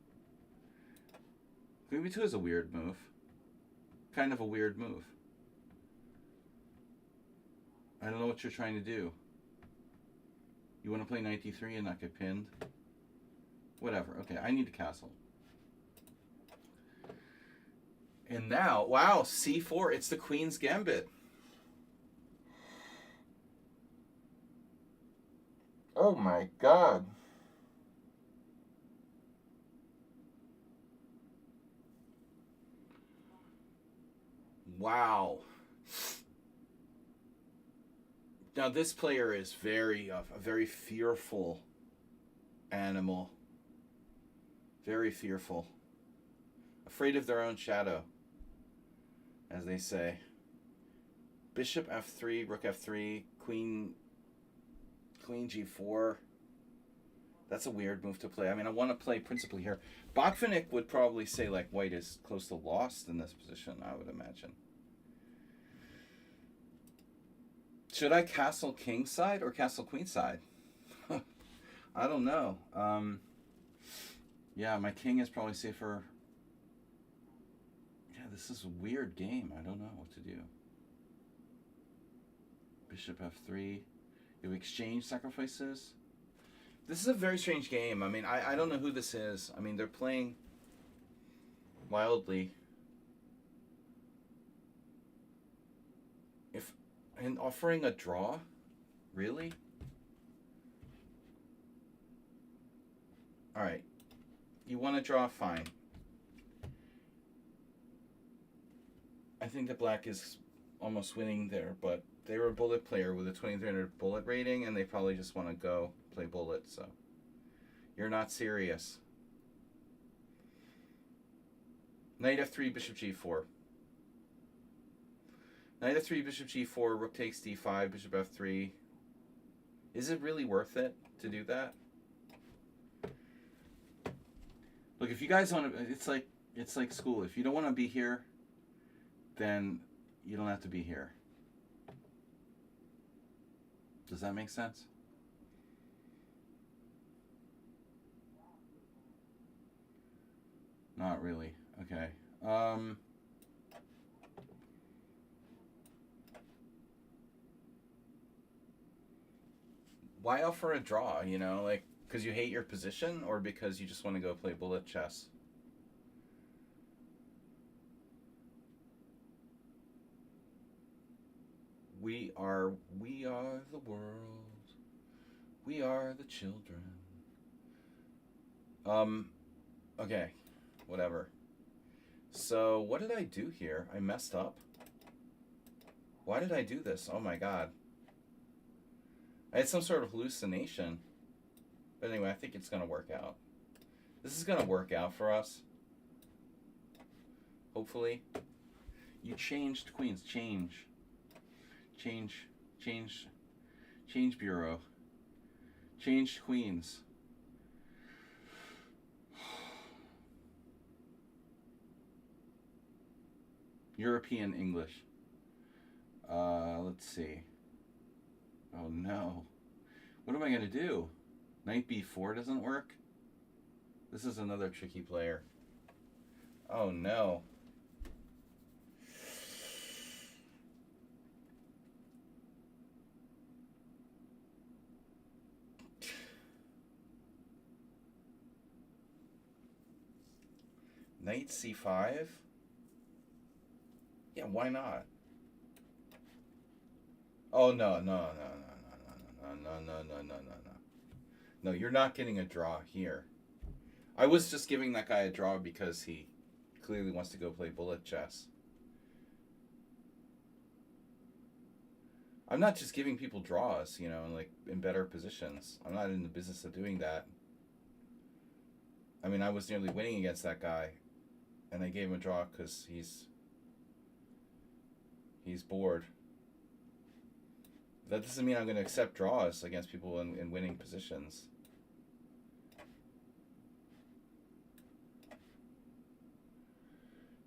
Queen b2 is a weird move. Kind of a weird move. I don't know what you're trying to do. You want to play knight d3 and not get pinned? Whatever. Okay, I need a castle. And now, wow, c4. It's the queen's gambit. Oh my god. Wow. Now this player is a very fearful animal. Very fearful. Afraid of their own shadow, as they say. Bishop f3, rook f3, queen g4. That's a weird move to play. I mean, I want to play principally here. Botvinnik would probably say like white is close to lost in this position, I would imagine. Should I castle king side or castle queen side? I don't know. Yeah, my king is probably safer. Yeah, this is a weird game. I don't know what to do. Bishop f3. You exchange sacrifices. This is a very strange game. I mean, I don't know who this is. I mean, they're playing wildly. And offering a draw? Really? Alright. You want to draw? Fine. I think that black is almost winning there, but they were a bullet player with a 2300 bullet rating, and they probably just want to go play bullet, so. You're not serious. Knight f3, bishop g4. Knight f3, bishop g4, rook takes d5, bishop f3. Is it really worth it to do that? Look, if you guys want to, it's like school. If you don't want to be here, then you don't have to be here. Does that make sense? Not really. Okay. Why offer a draw, you know? Like, because you hate your position or because you just want to go play bullet chess? We are the world. We are the children. Okay. Whatever. So, what did I do here? I messed up. Why did I do this? Oh my god. I had some sort of hallucination. But anyway, I think it's going to work out. This is going to work out for us. Hopefully. You changed queens. Change bureau. Changed queens. European English. Let's see. Oh no. What am I going to do? Knight b4 doesn't work? This is another tricky player. Oh no. Knight c5? Yeah, why not? Oh no. No, you're not getting a draw here. I was just giving that guy a draw because he clearly wants to go play bullet chess. I'm not just giving people draws, you know, like in better positions. I'm not in the business of doing that. I mean, I was nearly winning against that guy, and I gave him a draw because he's bored. That doesn't mean I'm going to accept draws against people in winning positions.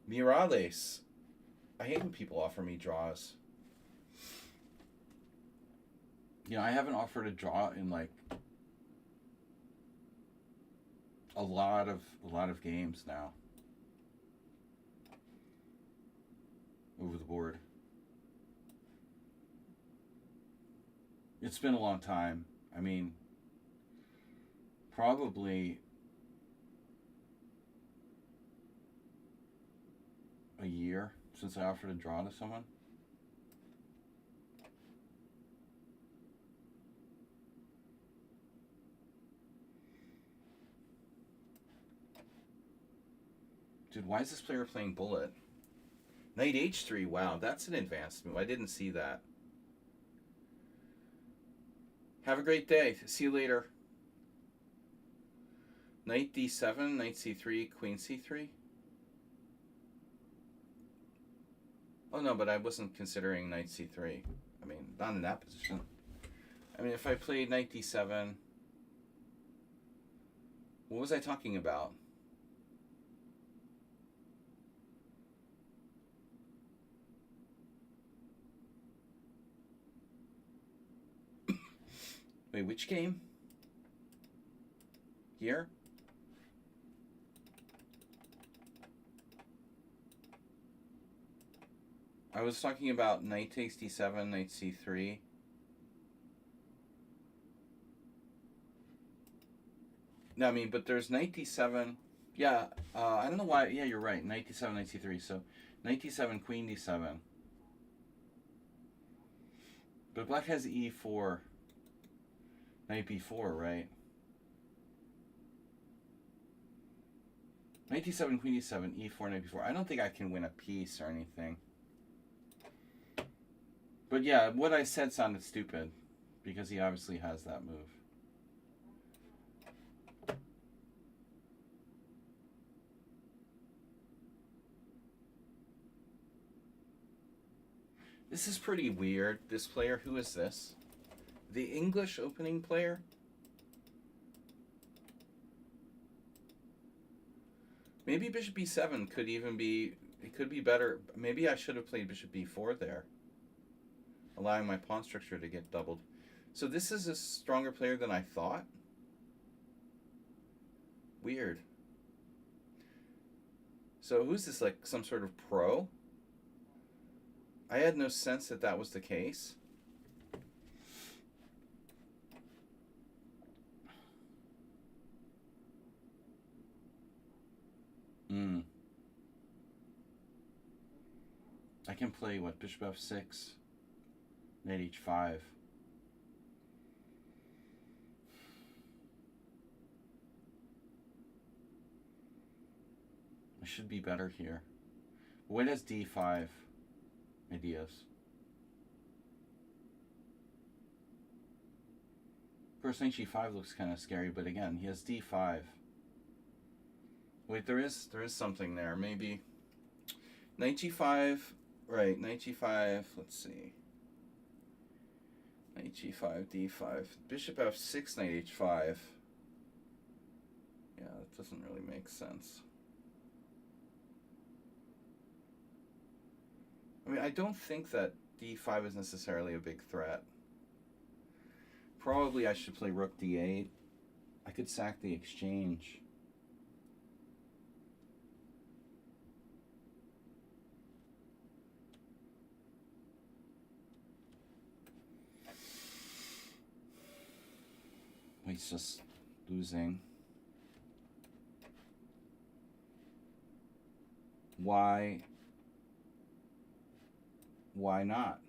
Mirales. I hate when people offer me draws. You know, I haven't offered a draw in like a lot of games now. Over the board. It's been a long time. I mean, probably a year since I offered a draw to someone. Dude, why is this player playing bullet? Knight h3, wow, that's an advanced move. I didn't see that. Have a great day. See you later. Knight d7, knight c3, queen c3. Oh no, but I wasn't considering knight c3. I mean, not in that position. I mean, if I played knight d7... What was I talking about? Wait, which game? Here? I was talking about knight takes d7, knight c3. No, I mean, but there's knight d7. Yeah, I don't know why. Yeah, you're right. Knight d7, knight c3. So, knight d7, queen d7. But black has e4. Knight b4, right? Knight d7, queen d7, e4, knight b4. I don't think I can win a piece or anything. But yeah, what I said sounded stupid. Because he obviously has that move. This is pretty weird. This player, who is this? The English opening player? Maybe bishop b7 could even be... It could be better. Maybe I should have played bishop b4 there. Allowing my pawn structure to get doubled. So this is a stronger player than I thought? Weird. So who's this, like some sort of pro? I had no sense that that was the case. I can play, what, bishop f6, knight h5. I should be better here. White has d5 ideas. Of course, knight g5 looks kind of scary, but again, he has d5. Wait, there is something there. Maybe knight g5. Right, knight g5. Let's see. Knight g5, d5. Bishop f6, knight h5. Yeah, that doesn't really make sense. I mean, I don't think that d5 is necessarily a big threat. Probably I should play rook d8. I could sack the exchange. He's just losing. Why not?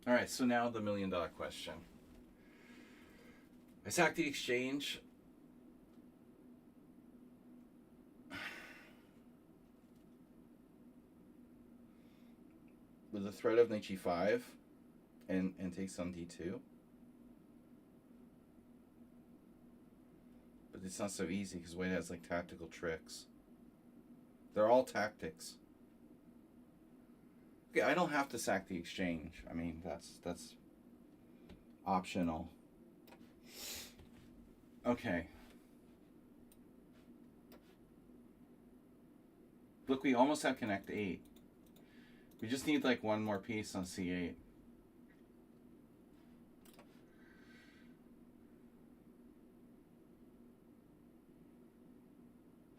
All right, so now the $1 million question. I sacked the exchange. With the threat of knight g5 and takes on d2. it's not so easy because white has like tactical tricks. They're all tactics. Okay, I don't have to sack the exchange. I mean, that's optional. Okay. Look, we almost have connect 8. We just need like one more piece on c8.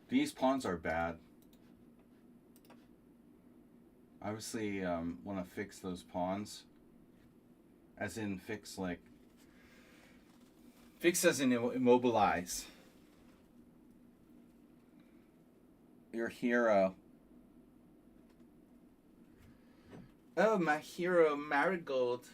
These pawns are bad. Obviously, want to fix those pawns. As in fix like... Fix as in immobilize. Your hero. Oh, my hero, Marigold.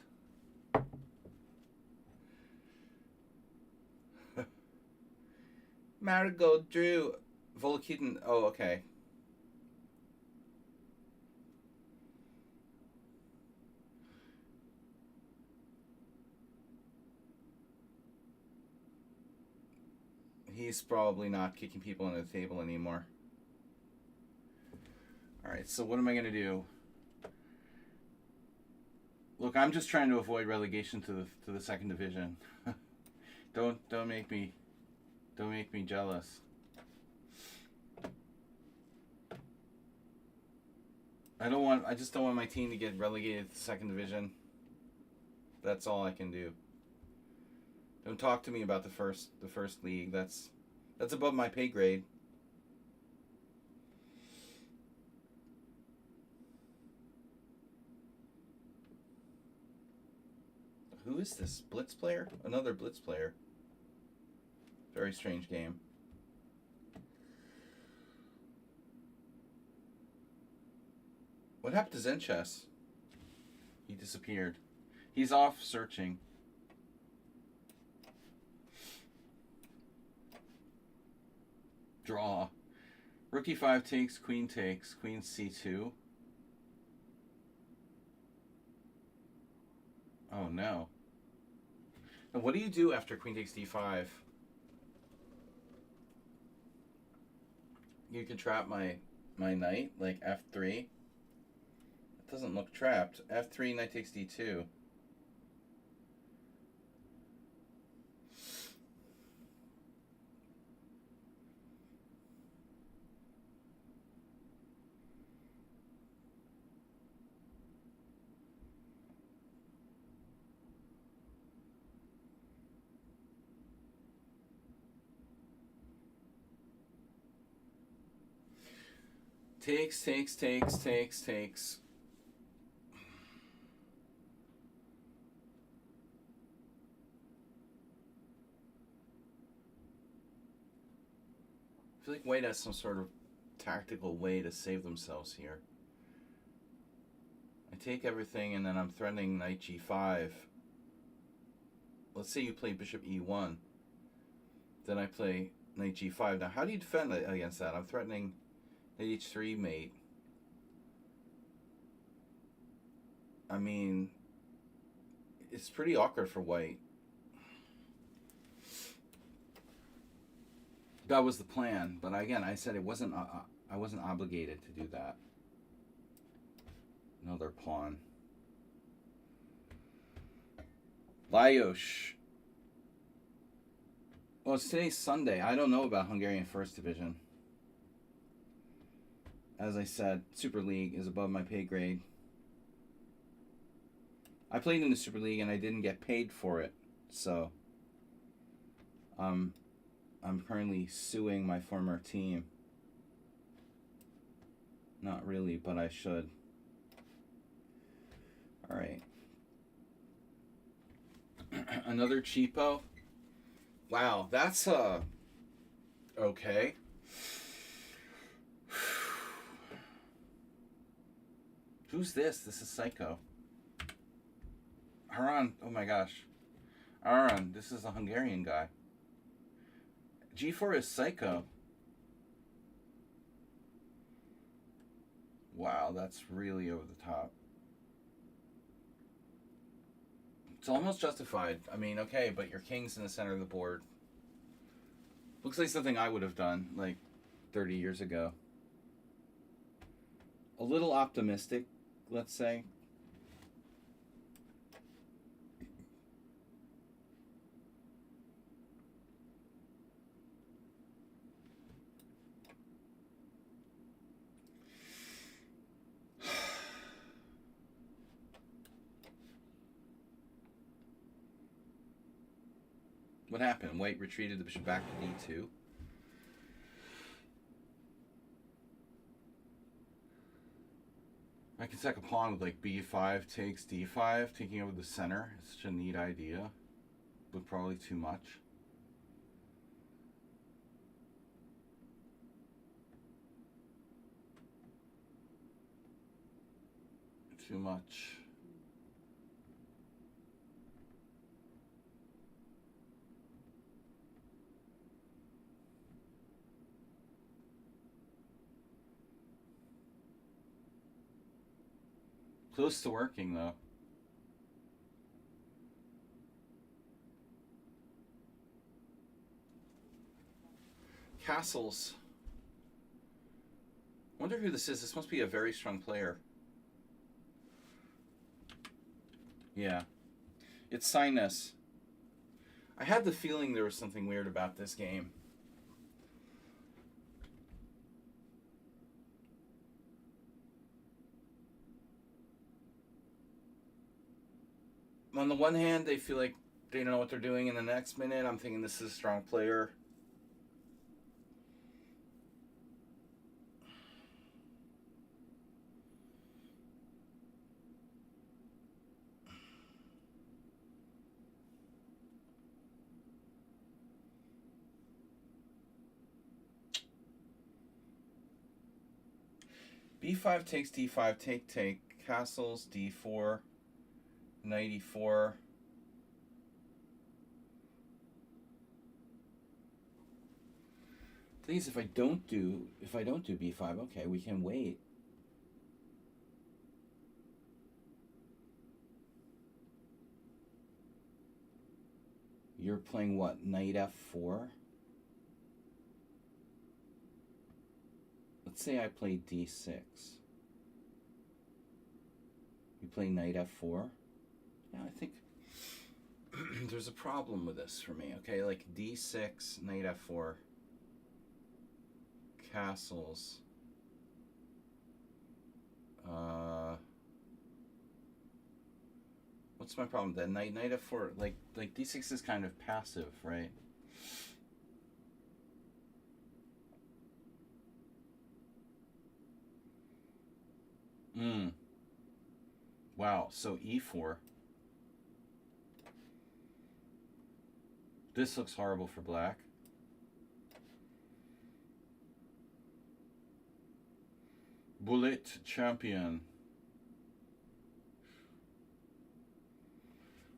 Marigold drew Volokitten. Oh, okay. He's probably not kicking people under the table anymore. Alright, so what am I going to do? Look, I'm just trying to avoid relegation to the second division. Don't make me jealous. I just don't want my team to get relegated to the second division. That's all I can do. Don't talk to me about the first league. That's above my pay grade. Who is this? Blitz player? Another Blitz player. Very strange game. What happened to Zen Chess? He disappeared. He's off searching. Draw. Rook e5 takes, queen c2. Oh no. And what do you do after queen takes d5? You can trap my knight, like f3. It doesn't look trapped. f3, knight takes d2. Takes. I feel like white has some sort of tactical way to save themselves here. I take everything and then I'm threatening knight g5. Let's say you play bishop e1. Then I play knight g5. Now how do you defend against that? I'm threatening knight h3 mate. I mean, it's pretty awkward for white. That was the plan, but again, I said it wasn't. I wasn't obligated to do that. Another pawn. Lajos. Well, today's Sunday. I don't know about Hungarian First Division. As I said, Super League is above my pay grade. I played in the Super League and I didn't get paid for it, so I'm currently suing my former team. Not really, but I should. All right. Another cheapo. Wow, that's okay. Who's this? This is Psycho. Haran, oh my gosh. Haran, this is a Hungarian guy. G4 is Psycho. Wow, that's really over the top. It's almost justified. I mean, okay, but your king's in the center of the board. Looks like something I would have done like 30 years ago. A little optimistic, let's say. What happened? White retreated the bishop back to d2. I can sack a pawn with like b5 takes d5, taking over the center. It's such a neat idea, but probably too much. Too much. Close to working though. Castles. Wonder who this is. This must be a very strong player. Yeah. It's Sinus. I had the feeling there was something weird about this game. On the one hand, they feel like they don't know what they're doing in the next minute. I'm thinking this is a strong player. b5 takes d5, take, castles, d4, knight e4. Thing is, if I don't do b5, okay, we can wait. You're playing what? Knight f4? Let's say I play d6. You play knight f4? Yeah, I think there's a problem with this for me. Okay, like d6, knight f4, castles. What's my problem then? Knight f4, like d6 is kind of passive, right? Wow, so e4. This looks horrible for black. Bullet champion.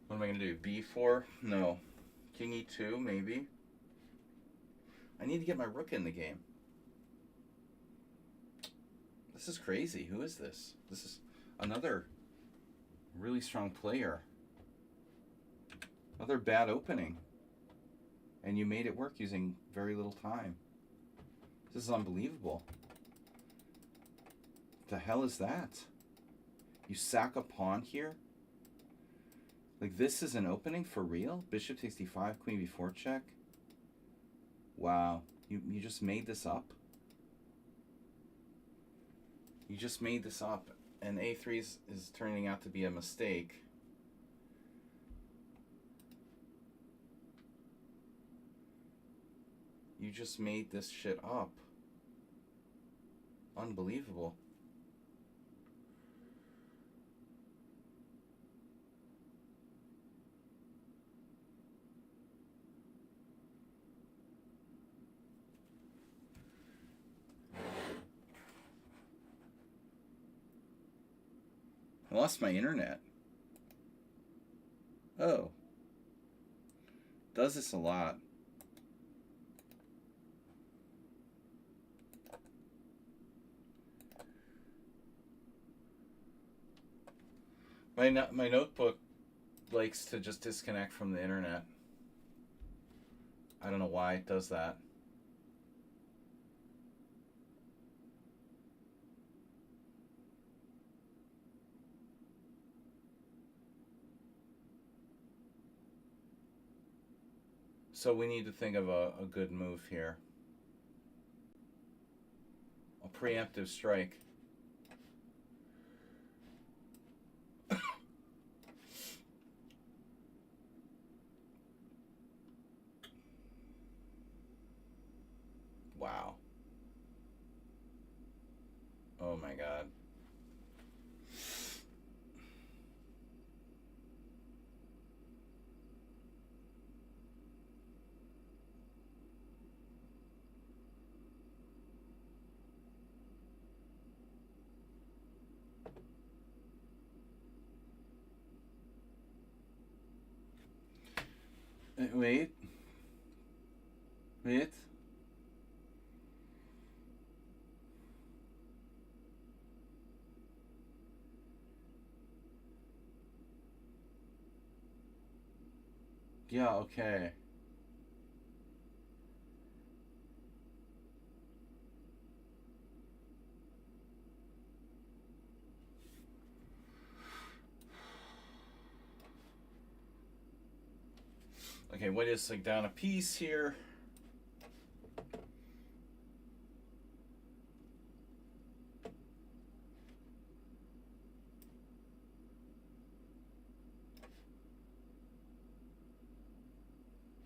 What am I going to do? b4? No. King e2, maybe. I need to get my rook in the game. This is crazy. Who is this? This is another really strong player. Another bad opening. And you made it work using very little time. This is unbelievable. What the hell is that? You sack a pawn here? Like, this is an opening for real? Bishop takes d5, queen b4 check? Wow. You just made this up? You just made this up, and a3 is turning out to be a mistake. You just made this shit up. Unbelievable. I lost my internet. Oh. Does this a lot. My notebook likes to just disconnect from the internet. I don't know why it does that. So we need to think of a good move here. A preemptive strike. Wow. Oh my god. Wait. Wait. Yeah, okay. Okay, white is like down a piece here.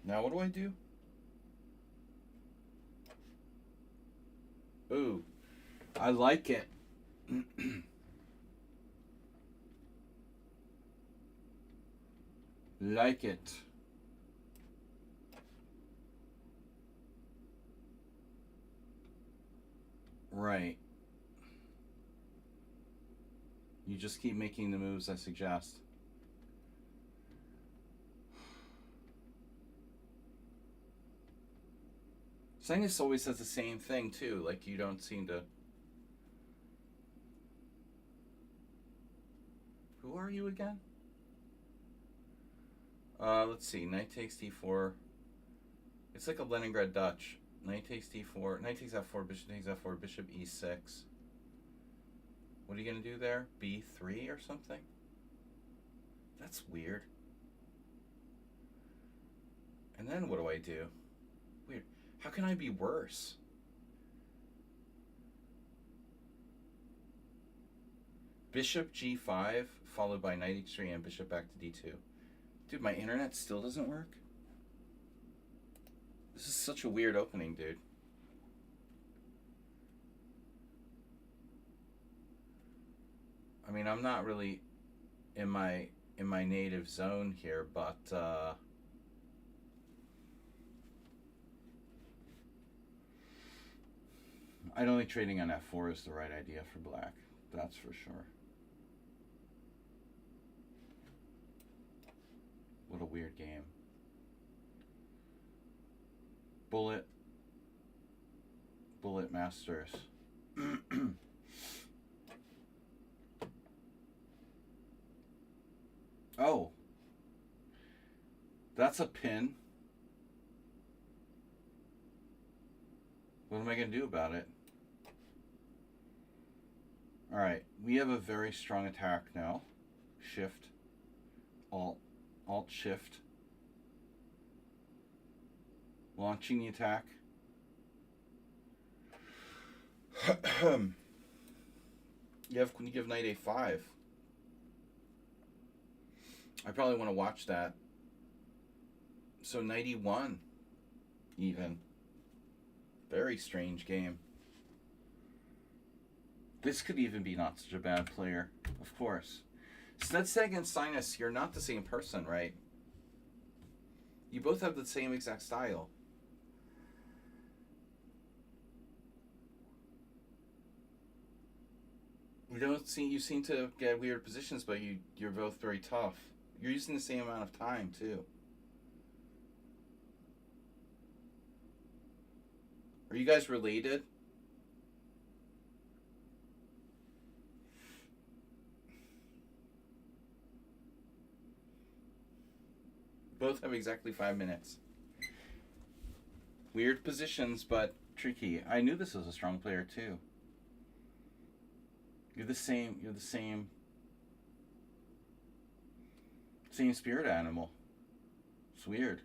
Now what do I do? Ooh, I like it. Like it. Right. You just keep making the moves I suggest. Sinus always says the same thing too. Like you don't seem to. Who are you again? Let's see. Knight takes d4. It's like a Leningrad Dutch. Knight takes d4. Knight takes f4. Bishop takes f4. Bishop e6. What are you gonna do there? b3 or something? That's weird. And then what do I do? Weird. How can I be worse? Bishop g5 followed by knight h3 and bishop back to d2. Dude, my internet still doesn't work? This is such a weird opening, dude. I mean, I'm not really in my native zone here, but I don't think trading on f4 is the right idea for black. That's for sure. What a weird game. Bullet Masters. Oh. That's a pin. What am I going to do about it? Alright, we have a very strong attack now. Shift. Alt. Alt-Shift. Launching the attack. You give knight a5. I probably want to watch that. So knight e1, even. Very strange game. This could even be not such a bad player, of course. Snedsteg and Sinus, you're not the same person, right? You both have the same exact style. You seem to get weird positions, but you're both very tough. You're using the same amount of time too. Are you guys related? Both have exactly 5 minutes. Weird positions, but tricky. I knew this was a strong player too. You're the same spirit animal. It's weird.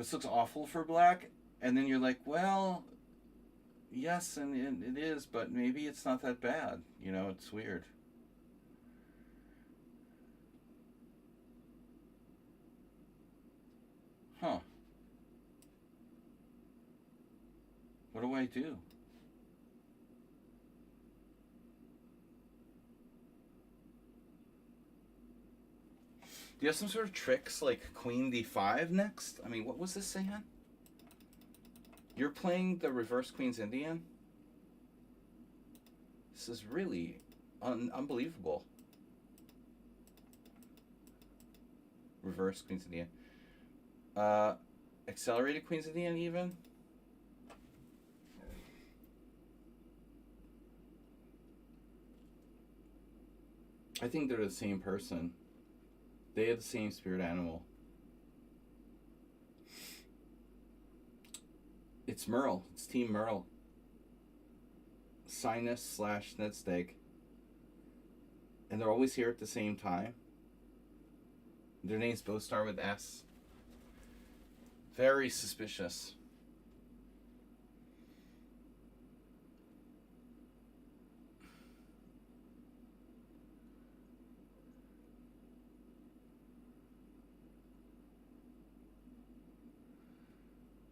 this looks awful for black, and then you're like, well, yes, and it is, but maybe it's not that bad. You know, it's weird. Huh. What do I do? Do you have some sort of tricks like Queen D5 next? I mean, what was this saying? You're playing the reverse Queen's Indian? This is really unbelievable. Reverse Queen's Indian. Uh, Accelerated Queen's Indian even? I think they're the same person. They have the same spirit animal. It's Merle. It's Team Merle. Sinus slash Nedsteg. And they're always here at the same time. Their names both start with S. Very suspicious.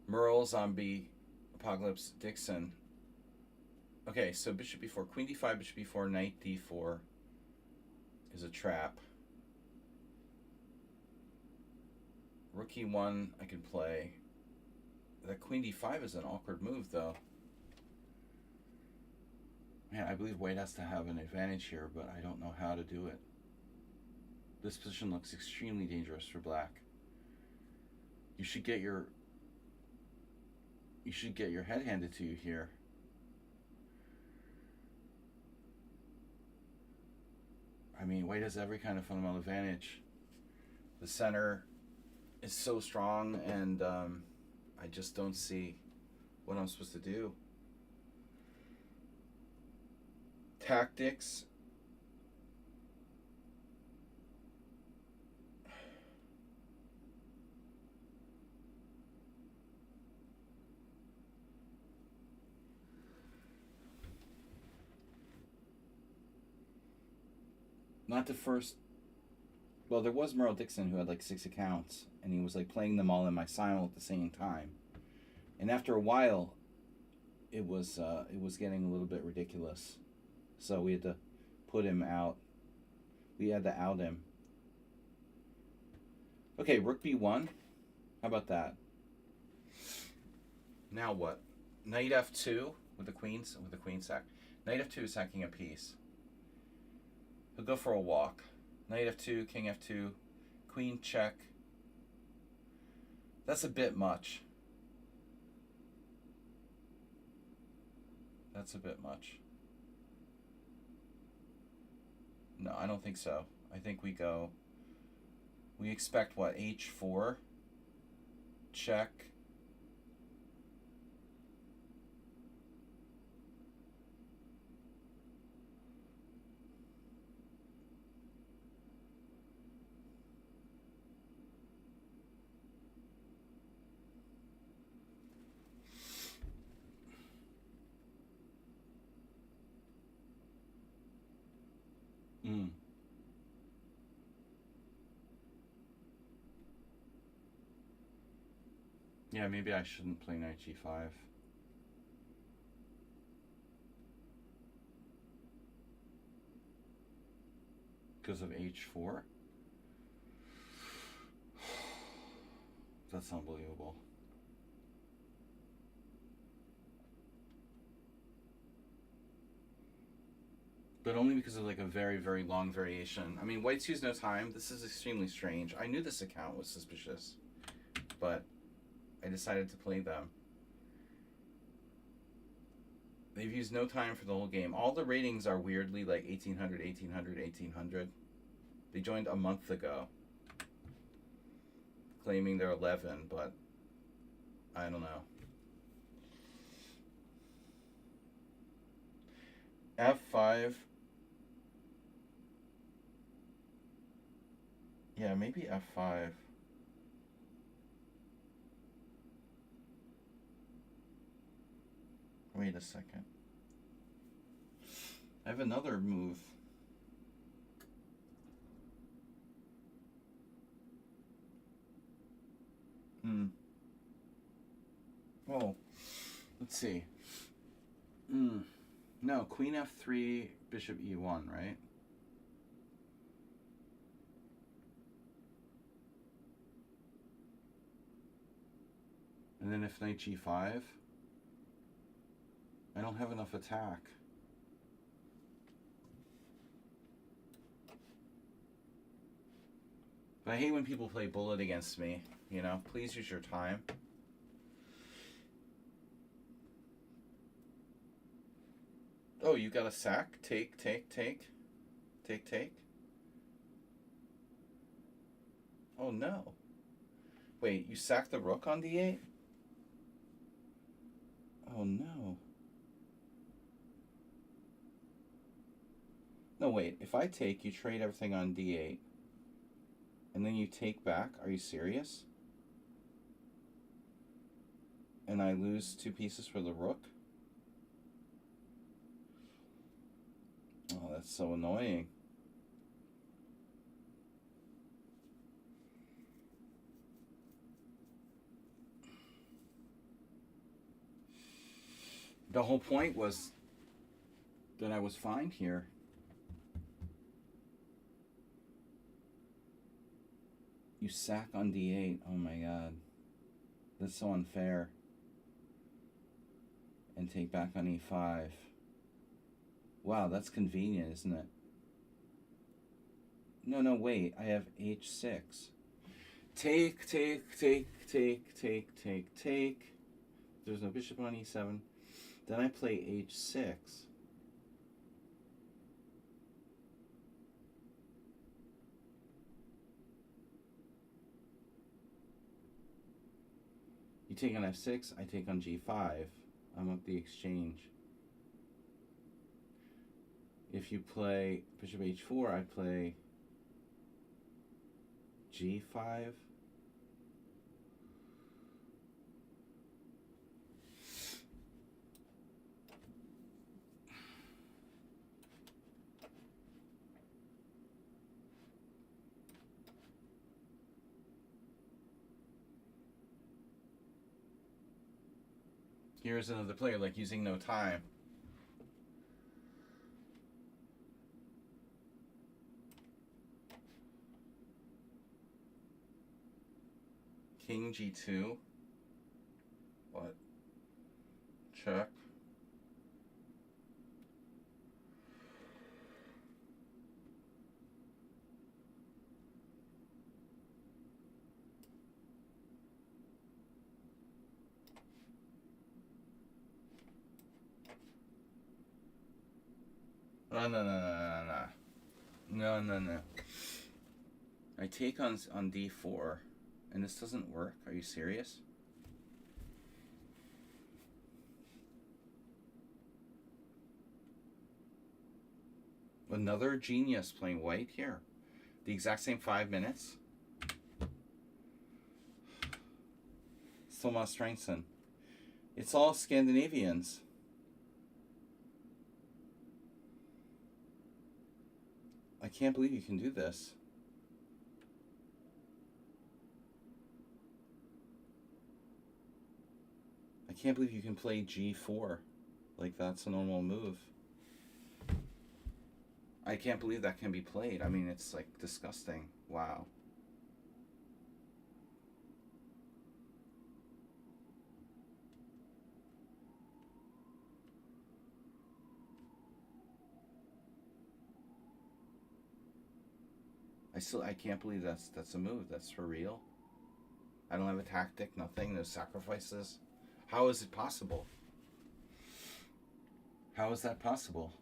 Merle, Zombie, Apocalypse, Dixon. Okay, so bishop b4, queen d5, bishop b4, knight d4 is a trap. Rook e1 I can play. That queen d5 is an awkward move, though. Man, I believe white has to have an advantage here, but I don't know how to do it. This position looks extremely dangerous for black. You should get your head handed to you here. I mean, white has every kind of fundamental advantage. The center is so strong, and I just don't see what I'm supposed to do. Tactics. Not the first. Well, there was Merle Dixon who had like 6 accounts, and he was like playing them all in my Simul at the same time. And after a while, it was getting a little bit ridiculous. So we had to put him out. We had to out him. Okay, Rook b1. How about that? Now what? Knight f2 with the queen sack. Knight f2 is sacking a piece. He'll go for a walk. Knight f2, king f2, queen check. That's a bit much. That's a bit much. No, I don't think so. I think we expect what, h4, check. Yeah, maybe I shouldn't play knight g5. Because of h4? That's unbelievable. But only because of like a very, very long variation. I mean, white's used no time. This is extremely strange. I knew this account was suspicious, but I decided to play them. They've used no time for the whole game. All the ratings are weirdly like 1800, 1800, 1800. They joined a month ago, claiming they're 11, but I don't know. F5. Yeah, maybe F5. Wait a second. I have another move. Oh, let's see. No, Queen F3, Bishop E1, right? And then if Knight G5, I don't have enough attack. But I hate when people play bullet against me, you know? Please use your time. Oh, you got a sack? Take. Oh no. Wait, you sacked the rook on D8? Oh no. No, wait, if I take, you trade everything on D8. And then you take back? Are you serious? And I lose 2 pieces for the rook? Oh, that's so annoying. The whole point was that I was fine here. You sack on D8. Oh my god. That's so unfair. And take back on E5. Wow, that's convenient, isn't it? No, wait. I have H6. Take. There's no bishop on E7. Then I play H6. You take on F6, I take on G5. I'm up the exchange. If you play bishop H4, I play G5. Here's another player, like, using no time. King G2. What? Check. No. I take on D4, and this doesn't work. Are you serious? Another genius playing white here. The exact same 5 minutes. Thomas Strangson. It's all Scandinavians. I can't believe you can do this. I can't believe you can play G4. Like, that's a normal move. I can't believe that can be played. I mean, it's, like, disgusting. Wow. I can't believe that's a move. That's for real. I don't have a tactic, nothing, no sacrifices. How is it possible? How is that possible?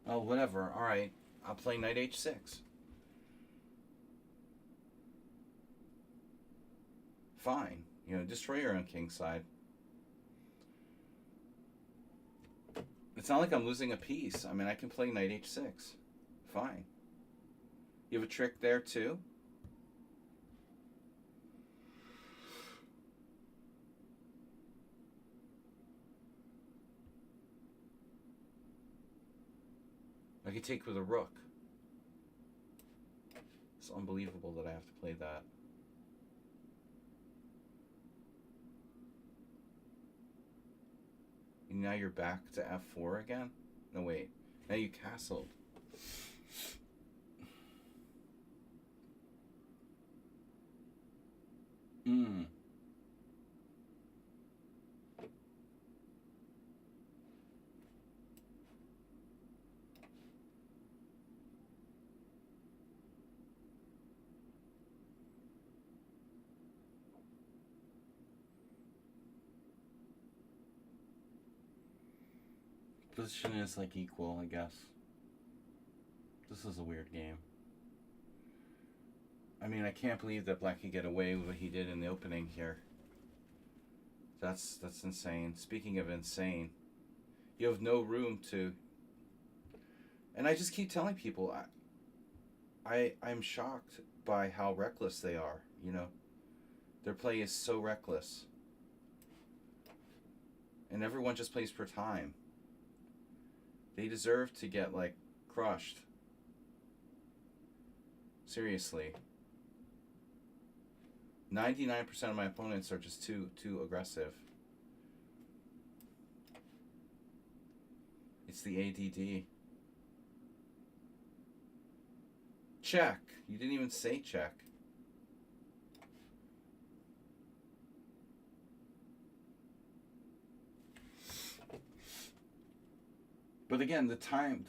Oh, whatever. All right. I'll play knight H6. Fine. You know, destroy your own king side. It's not like I'm losing a piece. I mean, I can play knight h6. Fine. You have a trick there too? I could take with a rook. It's unbelievable that I have to play that. And now you're back to f4 again? No, wait. Now you castled. Hmm. Position is like equal, I guess. This is a weird game. I mean, I can't believe that Black could get away with what he did in the opening here. That's insane. Speaking of insane, you have no room to. And I just keep telling people, I'm shocked by how reckless they are. You know, their play is so reckless, and everyone just plays per time. They deserve to get like crushed. Seriously. 99% of my opponents are just too aggressive. It's the ADD. Check. You didn't even say check. But again, the time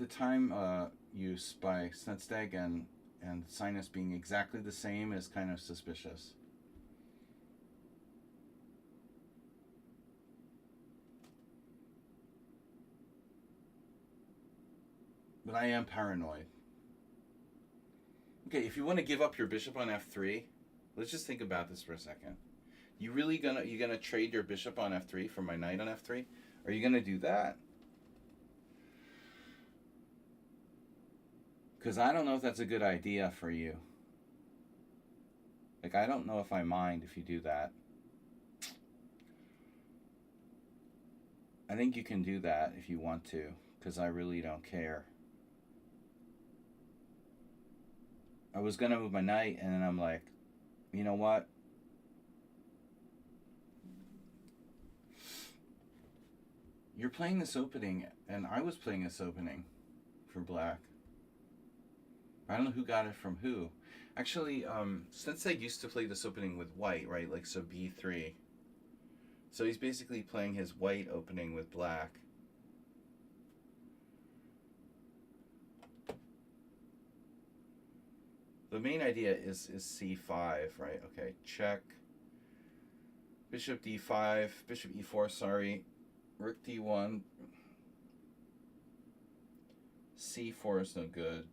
use by Snedsteg and Sinus being exactly the same is kind of suspicious. But I am paranoid. Okay, if you want to give up your bishop on f3, let's just think about this for a second. You gonna trade your bishop on f3 for my knight on f3? Are you gonna do that? Because I don't know if that's a good idea for you. Like, I don't know if I mind if you do that. I think you can do that if you want to, because I really don't care. I was going to move my knight, and then I'm like, you know what? You're playing this opening, and I was playing this opening for Black. I don't know who got it from who. Actually, Sensei used to play this opening with White, right? Like, so b3. So he's basically playing his White opening with Black. The main idea is c5, right? Okay, check. Bishop d5, bishop e4, sorry. Rook d1. c4 is no good.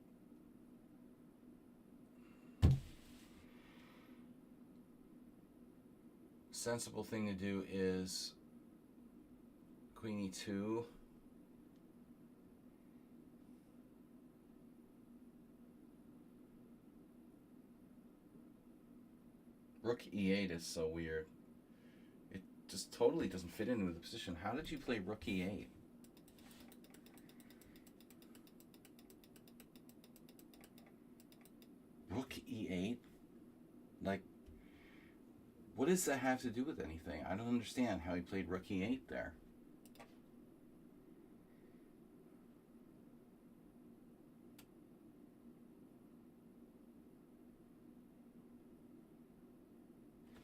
Sensible thing to do is queen e2. Rook e8 is so weird. It just totally doesn't fit in with the position. How did you play rook e8? Rook e8? Like, what does that have to do with anything? I don't understand how he played rook e8 there.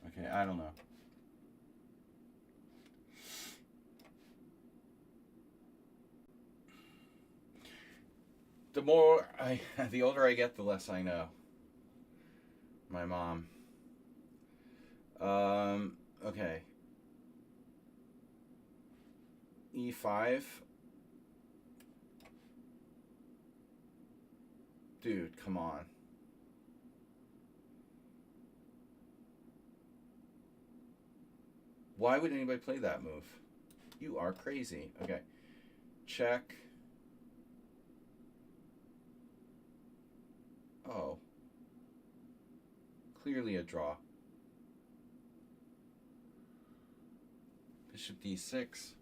Okay, I don't know. The older I get, the less I know. My mom. Okay. E5. Dude, come on. Why would anybody play that move? You are crazy. Okay. check. Oh, clearly a draw. Bishop d6.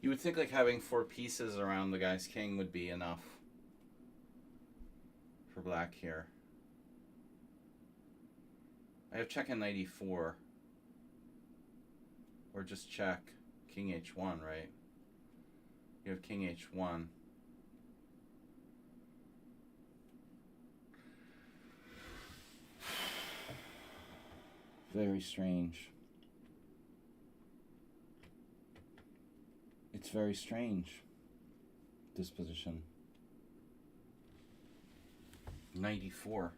You would think like having 4 pieces around the guy's king would be enough for black here. I have check on knight e4. Or just check king h1, right? You have king h1. Very strange. It's very strange, this position. Knight e4.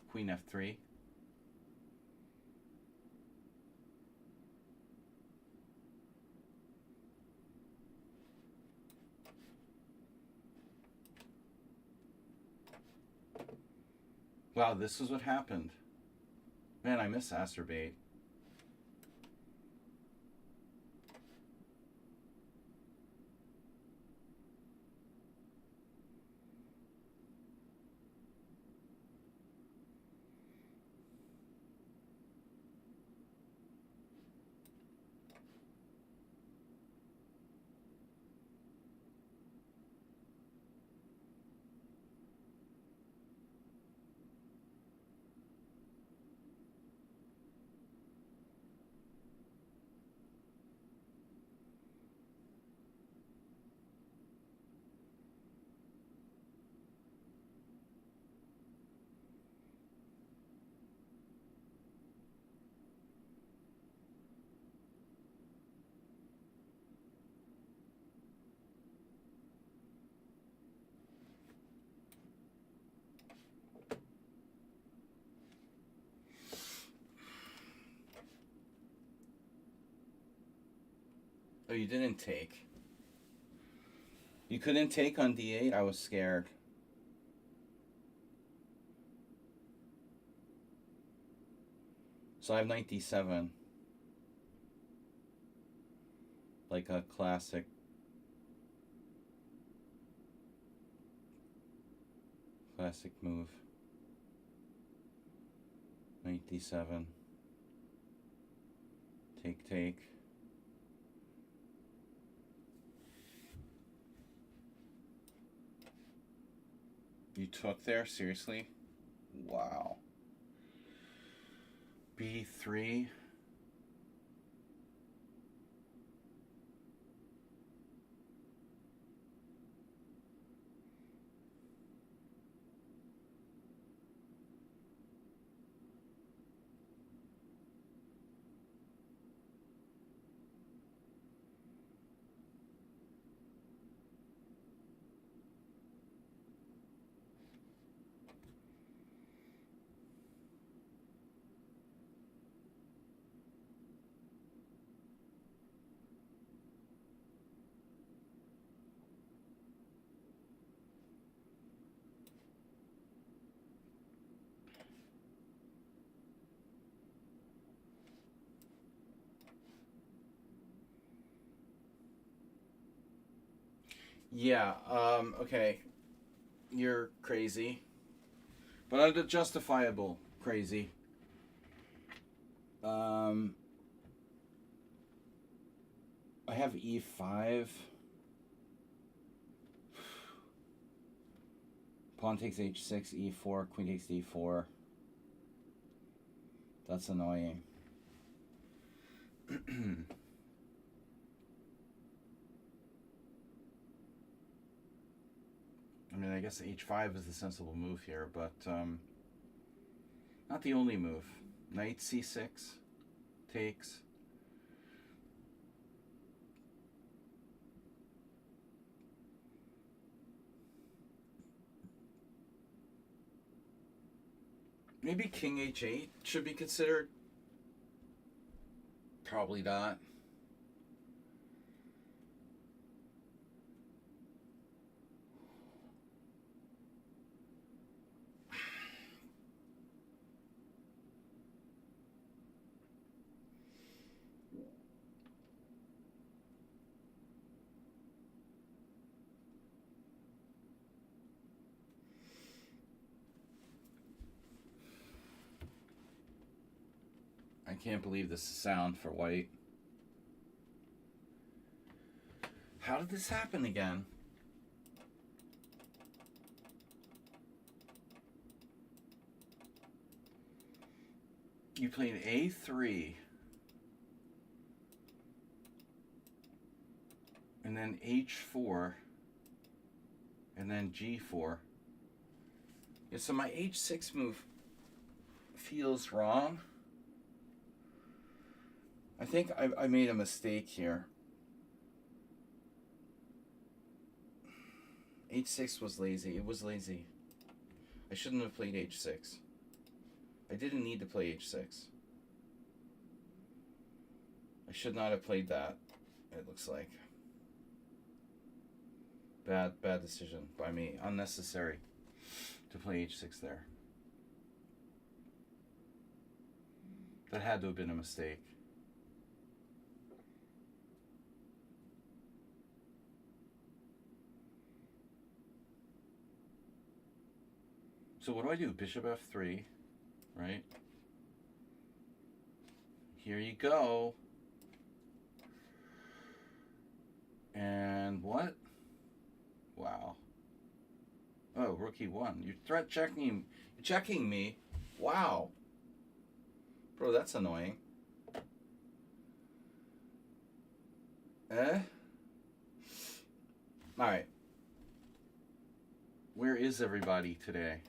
Queen f3. Wow, this is what happened. Man, I miss Acerbate. Oh, you didn't take. You couldn't take on d8? I was scared. So I have knight d7. Like a classic move. Knight d7. Take. You took there? Seriously? Wow. b3. Yeah, okay. You're crazy. But justifiable crazy. Um, I have e5. Pawn takes h6, e4, queen takes d4. That's annoying. I mean, I guess h5 is the sensible move here, but not the only move. Knight c6 takes. Maybe king h8 should be considered. Probably not. I can't believe this is sound for white. How did this happen again? You played a3. And then h4. And then g4. Yeah, so my h6 move feels wrong. I think I made a mistake here. h6 was lazy. It was lazy. I shouldn't have played h6. I didn't need to play h6. I should not have played that, it looks like. Bad decision by me. Unnecessary to play h6 there. That had to have been a mistake. So what do I do? Bishop f3, right? Here you go. And what? Wow. Oh, rook e1. You're checking me. Wow. Bro, that's annoying. Alright. Where is everybody today?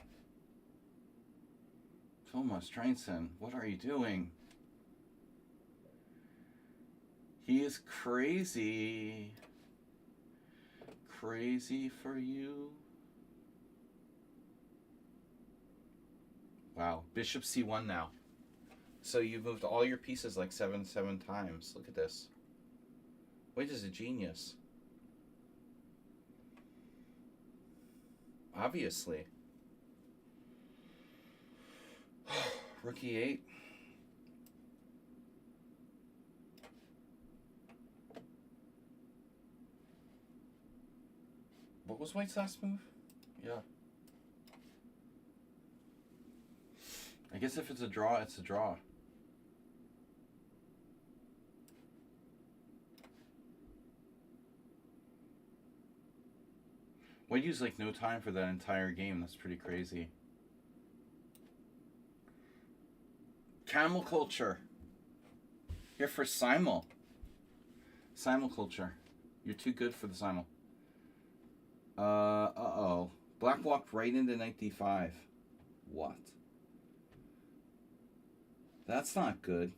Thomas Trainson, what are you doing? He is crazy. Crazy for you. Wow, bishop c1 now. So you've moved all your pieces like seven times. Look at this. White is a genius. Obviously. Rook e8. What was White's last move? Yeah. I guess if it's a draw, it's a draw. White used like no time for that entire game. That's pretty crazy. Camel culture. Here for Simul. Simul culture. You're too good for the Simul. Uh-oh. Black walked right into knight d5. What? That's not good.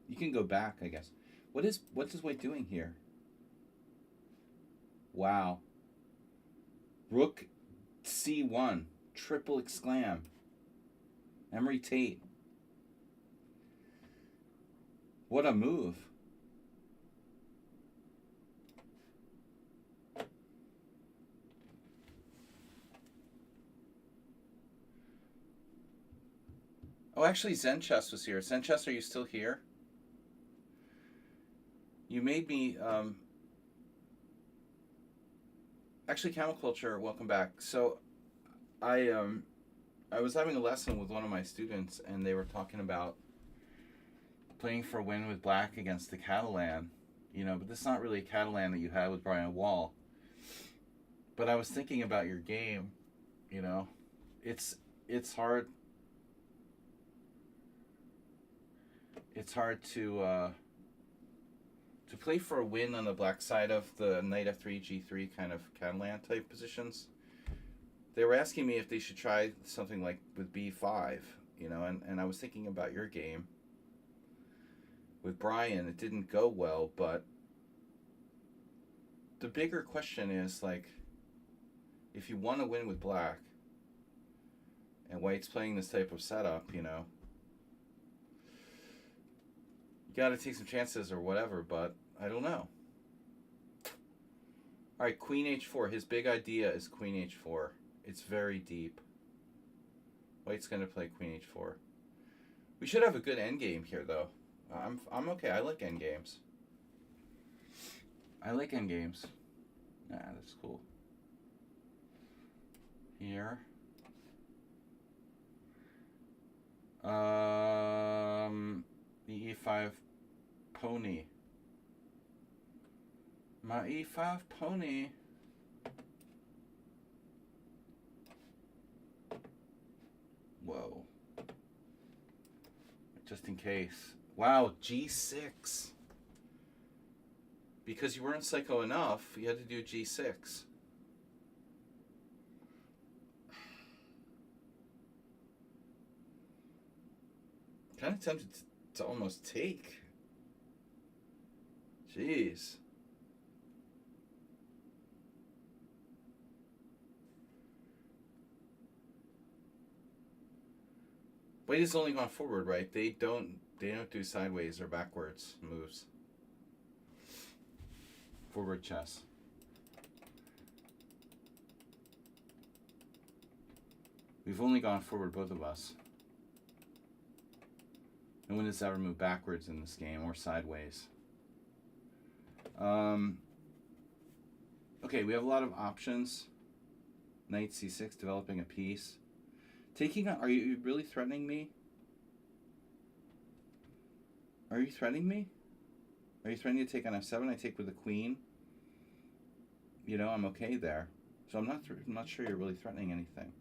You can go back, I guess. What is White doing here? Wow. Rook c1. Triple exclam. Emery Tate. What a move. Oh, actually, Zen Chess was here. Zen Chess, are you still here? You made me... Actually, Camel Culture, welcome back. So, I was having a lesson with one of my students, and they were talking about playing for a win with black against the Catalan, you know, but this is not really a Catalan that you had with Brian Wall. But I was thinking about your game, you know, it's hard. It's hard to play for a win on the black side of the knight f3 g3 kind of Catalan type positions. They were asking me if they should try something like with b5, you know, and I was thinking about your game with Brian. It didn't go well, but the bigger question is, like, if you want to win with black and white's playing this type of setup, you know, you got to take some chances or whatever, but I don't know. All right, queen h4. His big idea is queen h4. It's very deep. White's going to play queen h4. We should have a good endgame here, though. I'm okay. I like endgames. I like endgames. Nah, that's cool. Here. The e5 pony. My e5 pony. Whoa. Just in case. Wow, g6. Because you weren't psycho enough, you had to do g6. Kind of tempted to almost take. Jeez. White has only gone forward, right? They don't do sideways or backwards moves. Forward chess. We've only gone forward, both of us. No one has ever moved backwards in this game or sideways. Okay, we have a lot of options. Knight c6, developing a piece. Taking on, are you really threatening me? Are you threatening me? Are you threatening to take on f7? I take with the queen. You know, I'm okay there. So I'm not sure you're really threatening anything.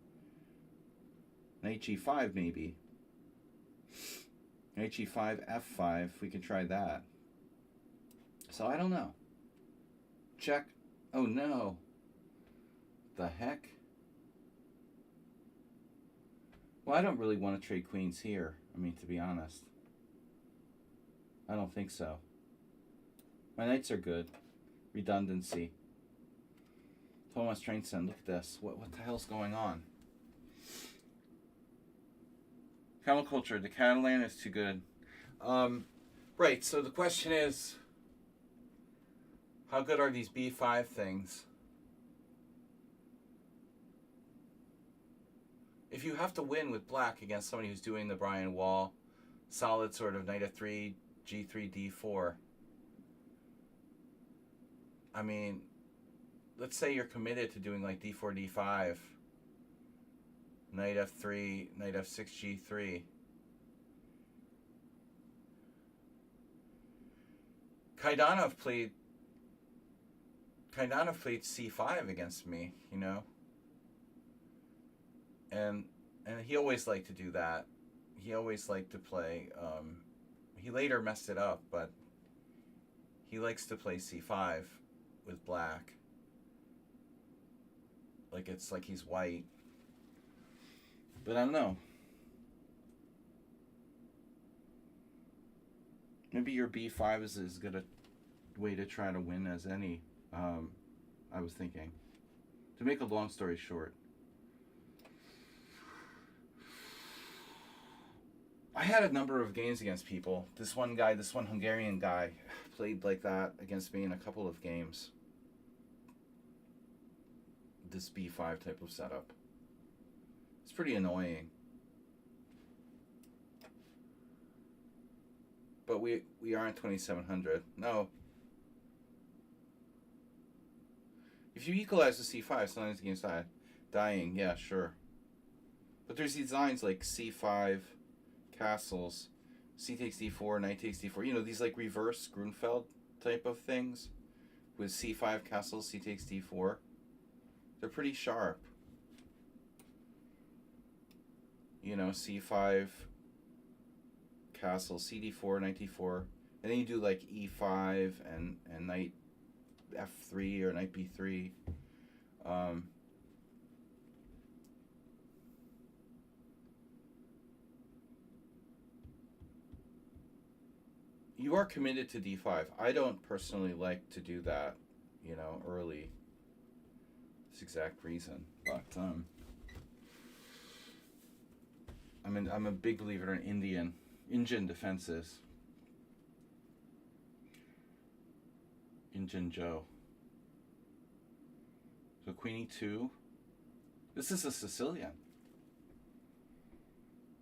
Knight g5 maybe. Knight g5, f5. We could try that. So I don't know. Check. Oh no. The heck? Well, I don't really want to trade queens here. I mean, to be honest. I don't think so. My knights are good. Redundancy. Thomas Trainson, look at this. What the hell's going on? Camel culture. The Catalan is too good. Right, so the question is, how good are these b5 things? If you have to win with black against somebody who's doing the Brian Wall solid sort of knight f3, g3, d4, I mean, let's say you're committed to doing like d4, d5, knight f3, knight f6, g3. Kaidanov played c5 against me, you know? And he always liked to do that. He always liked to play, he later messed it up, but he likes to play c5 with black. Like it's like he's white. But I don't know. Maybe your b5 is as good a way to try to win as any, I was thinking. To make a long story short. I had a number of games against people. This one Hungarian guy played like that against me in a couple of games. This b5 type of setup. It's pretty annoying. But we aren't 2700. No. If you equalize the c5, sometimes the game's dying. Yeah, sure. But there's these lines like c5, castles, C takes d4, knight takes d4. You know, these like reverse Grunfeld type of things with c5 castle, c takes d4. They're pretty sharp. You know, c5 castle, cd4, knight d4, and then you do like e5 and knight f3 or knight b3. You are committed to d5. I don't personally like to do that, you know, early. This exact reason, but I'm a big believer in Indian defenses. Indian Joe. So Queen e2. This is a Sicilian.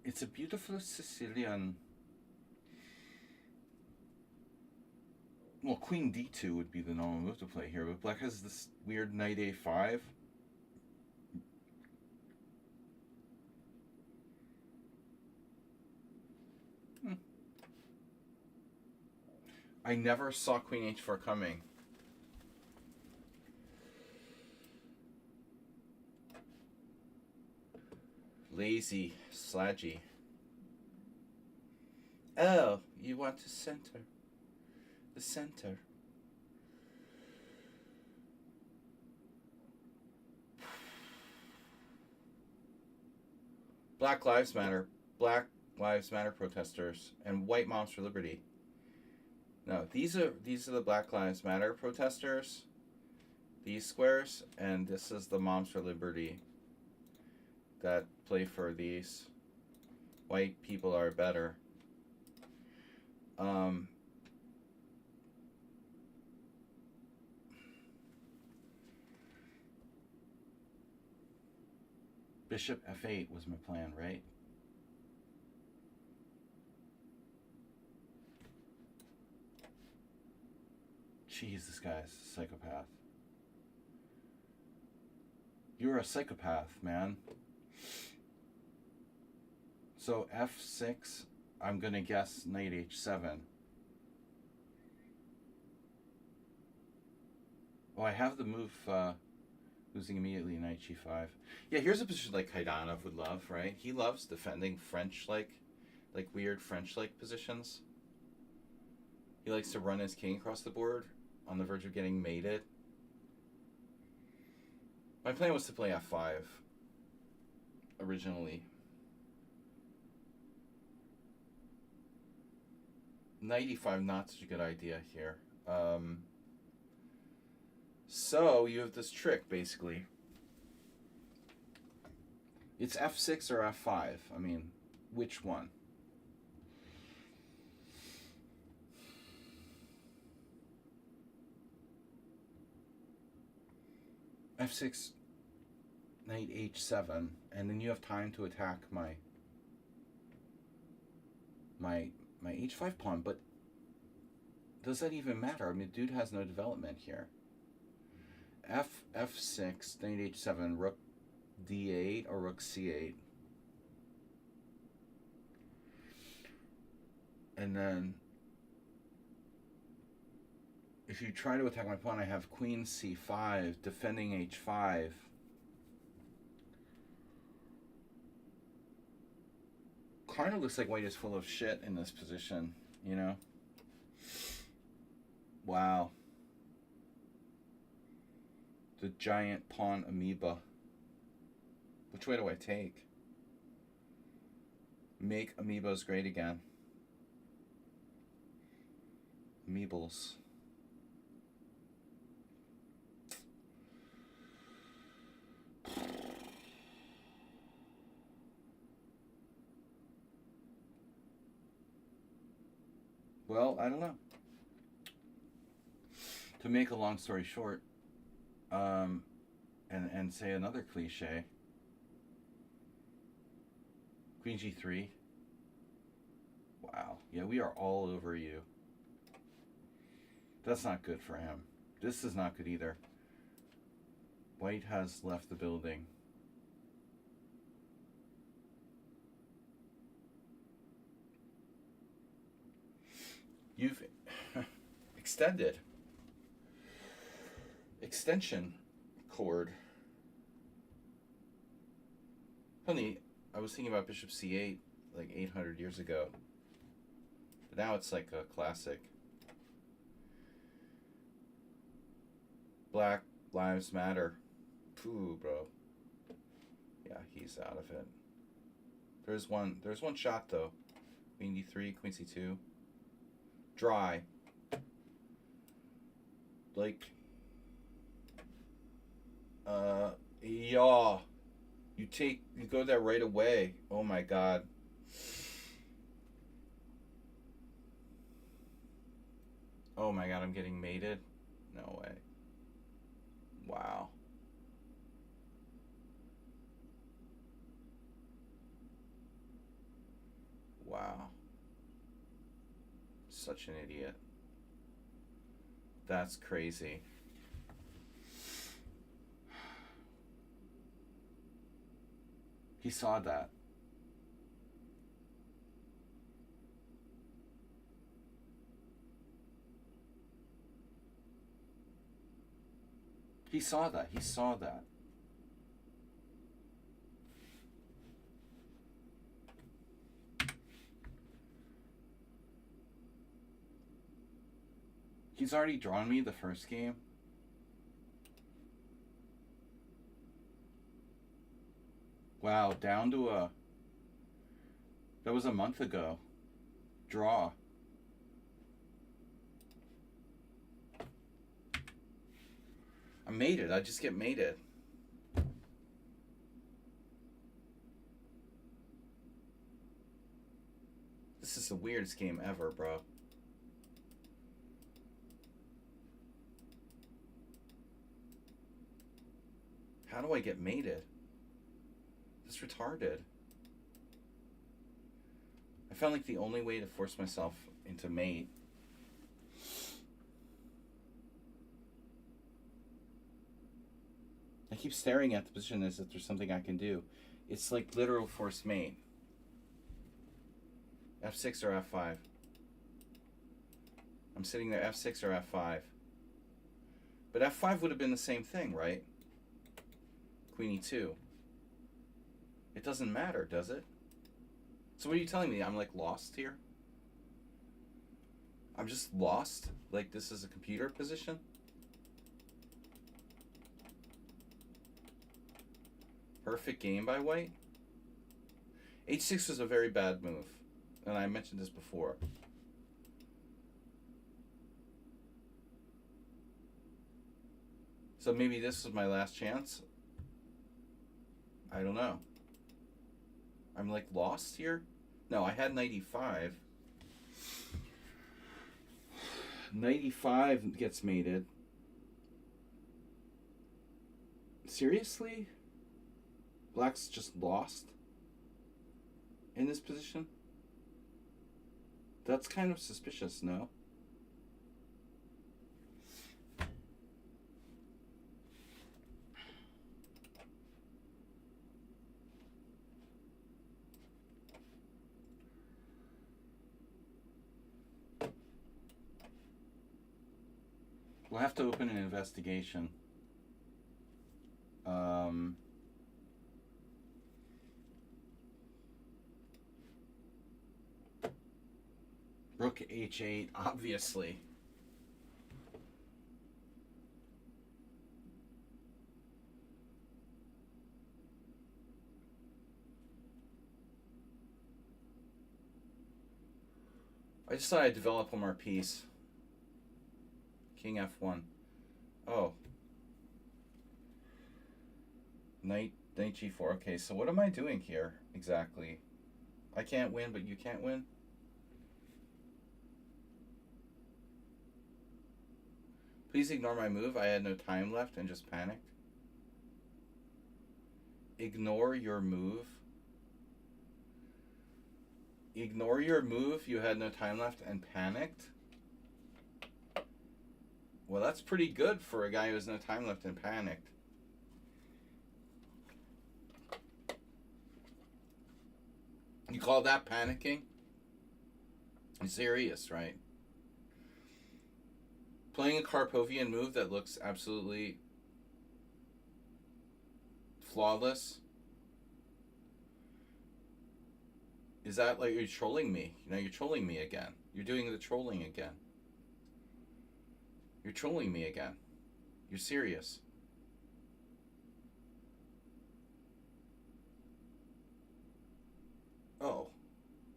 It's a beautiful Sicilian. Well, Queen d2 would be the normal move to play here, but black has this weird knight a5. I never saw Queen h4 coming. Lazy, sludgy. Oh, you want to center. The center. Black Lives Matter. Black Lives Matter protesters and white moms for liberty. No, these are the Black Lives Matter protesters. These squares, and this is the moms for liberty that play for these. White people are better. Bishop f8 was my plan, right? Jeez, this guy's a psychopath. You're a psychopath, man. So f6, I'm gonna guess knight h7. Oh, I have the move losing immediately, knight g5. Yeah, here's a position like Kaidanov would love, right? He loves defending French-like weird French-like positions. He likes to run his king across the board on the verge of getting mated. My plan was to play f5 originally. Knight e5, not such a good idea here. So you have this trick, basically. It's f6 or f5. I mean, which one? f6, knight h7, and then you have time to attack my h5 pawn, but does that even matter? I mean, dude has no development here. f6, knight h7, rook d8 or rook c8. And then if you try to attack my pawn, I have queen c5, defending h5. Kind of looks like white is full of shit in this position, you know? Wow. The giant pawn amoeba. Which way do I take? Make amoebas great again. Amoebals. Well, I don't know. To make a long story short, and say another cliche, Queen g3. Wow. Yeah, we are all over you. That's not good for him. This is not good either. White has left the building. You've extended extension cord. Honey, I was thinking about Bishop C8 like 800 years ago. But now it's like a classic. Black Lives Matter. Pooh, bro. Yeah, he's out of it. There's one shot though. Queen D3, Queen C2. Dry. Like yeah. You go there right away. Oh my god. Oh my god, I'm getting mated? No way. Wow. Wow. Such an idiot. That's crazy. He saw that. He saw that. He saw that. He's already drawn me the first game. Wow, down to a... That was a month ago. Draw. I made it. I just get mated. This is the weirdest game ever, bro. How do I get mated? That's retarded. I found like the only way to force myself into mate. I keep staring at the position as if there's something I can do. It's like literal force mate. F6 or F5. I'm sitting there, F6 or F5. But F5 would have been the same thing, right? Queen E2. It doesn't matter, does it? So what are you telling me? I'm like lost here? I'm just lost? Like this is a computer position? Perfect game by white? H6 was a very bad move. And I mentioned this before. So maybe this was my last chance? I don't know. I'm like lost here? No, I had 95. 95 gets mated. Seriously? Black's just lost in this position? That's kind of suspicious, no? We'll have to open an investigation. Rook H8, obviously. I just thought I'd develop one more piece. King F1. Oh. Knight G4. Okay, so what am I doing here exactly? I can't win, but you can't win? Please ignore my move. I had no time left and just panicked. Ignore your move. Ignore your move. You had no time left and panicked. Well, that's pretty good for a guy who has no time left and panicked. You call that panicking? You're serious, right? Playing a Karpovian move that looks absolutely flawless. Is that like you're trolling me? You know, you're trolling me again. You're doing the trolling again. You're trolling me again. You're serious. Oh,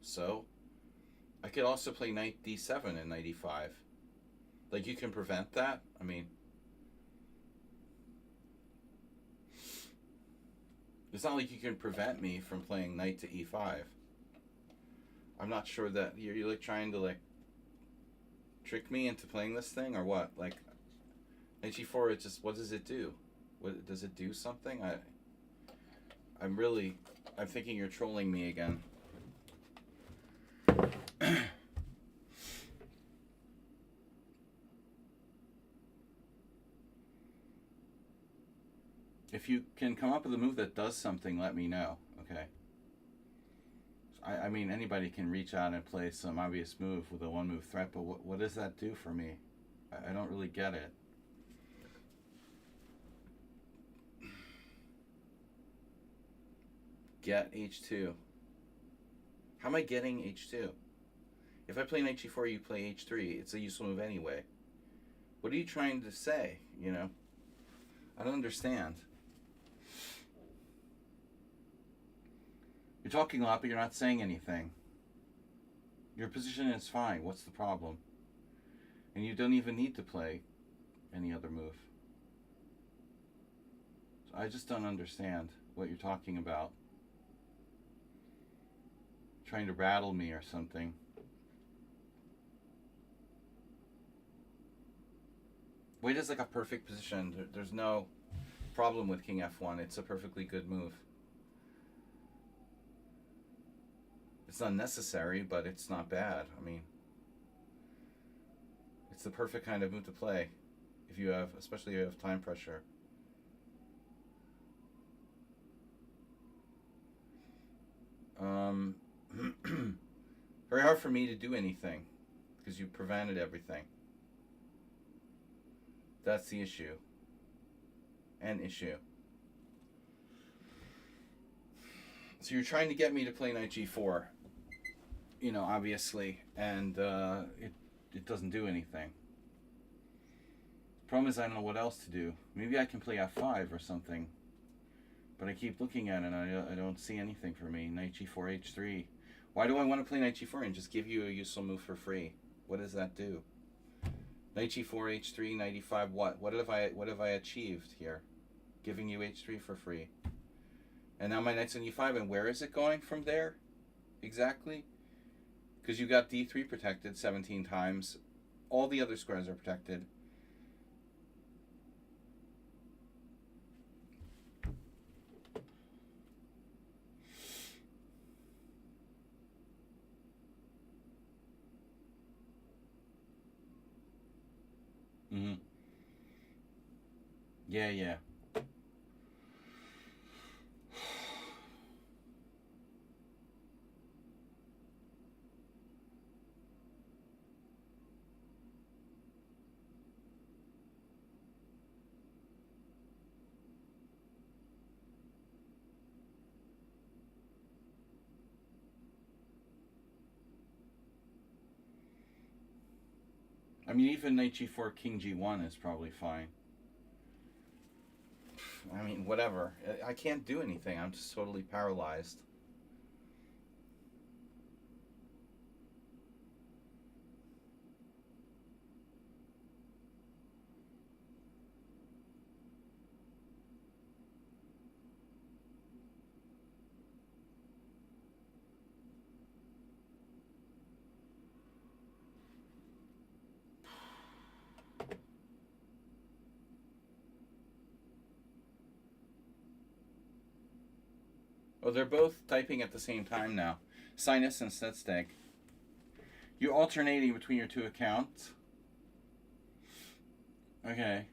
so I could also play knight d7 and knight e5. Like, you can prevent that? I mean, it's not like you can prevent me from playing knight to e5. I'm not sure that you're like trying to like trick me into playing this thing or what? Like, knight g4, it just, what does it do? What does it do something? I'm thinking you're trolling me again. If you can come up with a move that does something, let me know, okay? I mean, anybody can reach out and play some obvious move with a one-move threat, but what does that do for me? I don't really get it. Get h2. How am I getting h2? If I play knight g4, you play h3. It's a useful move anyway. What are you trying to say, you know? I don't understand. You're talking a lot, but you're not saying anything. Your position is fine. What's the problem? And you don't even need to play any other move. So I just don't understand what you're talking about. Trying to rattle me or something. White is like a perfect position. There's no problem with king f1. It's a perfectly good move. It's not necessary, but it's not bad. I mean, it's the perfect kind of move to play if you have, especially if you have time pressure. Very hard for me to do anything because you prevented everything. That's the issue. An issue. So you're trying to get me to play knight g4, you know, obviously, and it doesn't do anything. The problem is I don't know what else to do. Maybe I can play f5 or something, but I keep looking at it and I don't see anything for me. Knight g4, h3. Why do I want to play knight g4 and just give you a useful move for free? What does that do? Knight g4, h3, knight e5. What have I achieved here? Giving you h3 for free. And now my knight's on e5, and where is it going from there? Exactly? Because you got d3 protected 17 times. All the other squares are protected. Mm-hmm. Yeah. I mean, even knight g4, king g1 is probably fine. I mean, whatever. I can't do anything. I'm just totally paralyzed. Oh, they're both typing at the same time now. Sinus and Setsteg. You're alternating between your two accounts. Okay.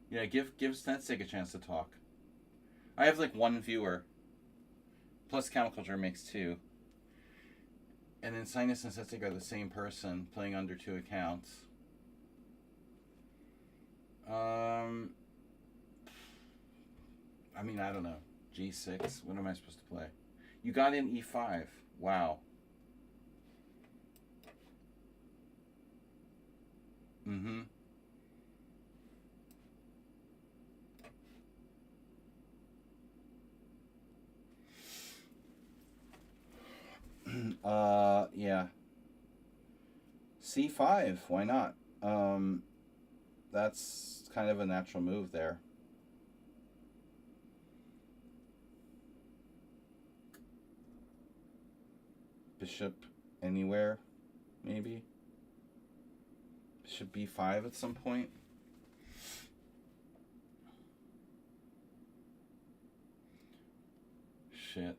Yeah, give Setsteg a chance to talk. I have like one viewer. Plus Chemical Germ makes two. And then Sinus and Setsteg are the same person playing under two accounts. Um, I mean, I don't know. G6. What am I supposed to play? You got in E5. Wow. Mm-hmm. Yeah. C5. Why not? That's kind of a natural move there. Bishop anywhere, maybe. Bishop B5 at some point. Shit.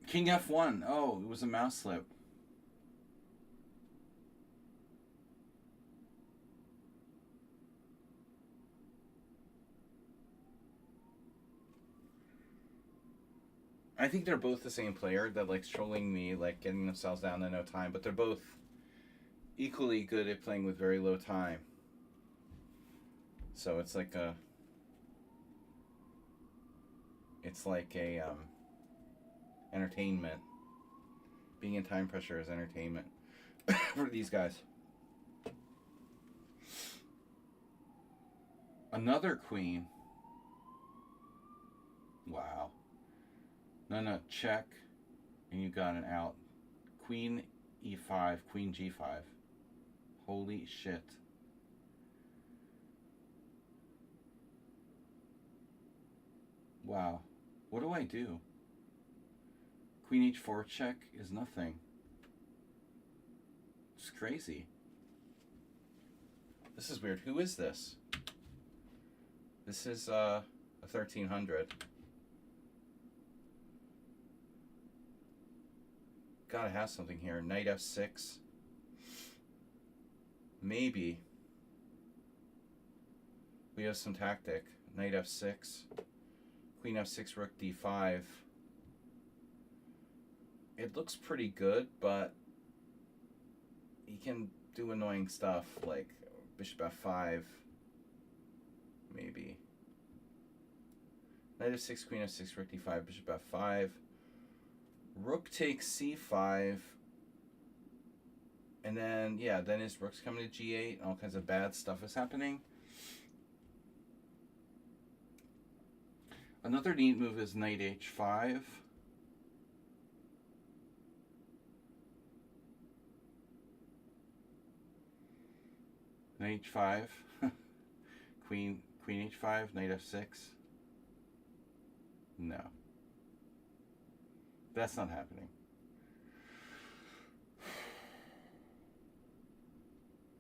King F1. Oh, it was a mouse slip. I think they're both the same player that likes trolling me, like getting themselves down in no time, but they're both equally good at playing with very low time. So it's like a entertainment. Being in time pressure is entertainment for these guys. Another queen. Wow. No, check, and you got an out. Queen E5, Queen G5. Holy shit. Wow. What do I do? Queen H4 check is nothing. It's crazy. This is weird. Who is this? This is a 1300. Gotta have something here. Knight F6. Maybe. We have some tactic. Knight F6. Queen F6, Rook D5. It looks pretty good, but he can do annoying stuff like Bishop F5. Maybe. Knight F6, Queen F6, Rook D5, Bishop F5. Rook takes C5. And then, yeah, then his rook's coming to G8. All kinds of bad stuff is happening. Another neat move is Knight H5. Knight H5. Queen H5, Knight F6. No. That's not happening.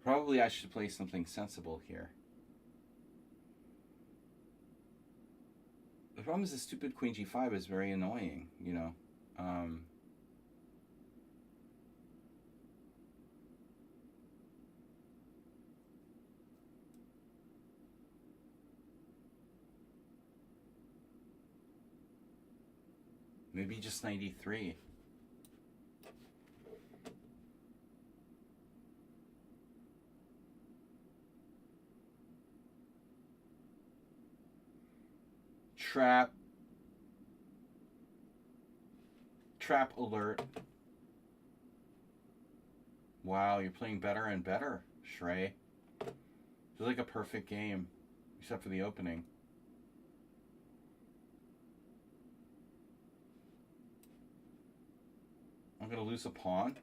Probably I should play something sensible here. The problem is the stupid Queen G5 is very annoying, you know. Maybe just 93. Trap alert. Wow, you're playing better and better, Shrey. It's like a perfect game, except for the opening. I'm going to lose a pawn.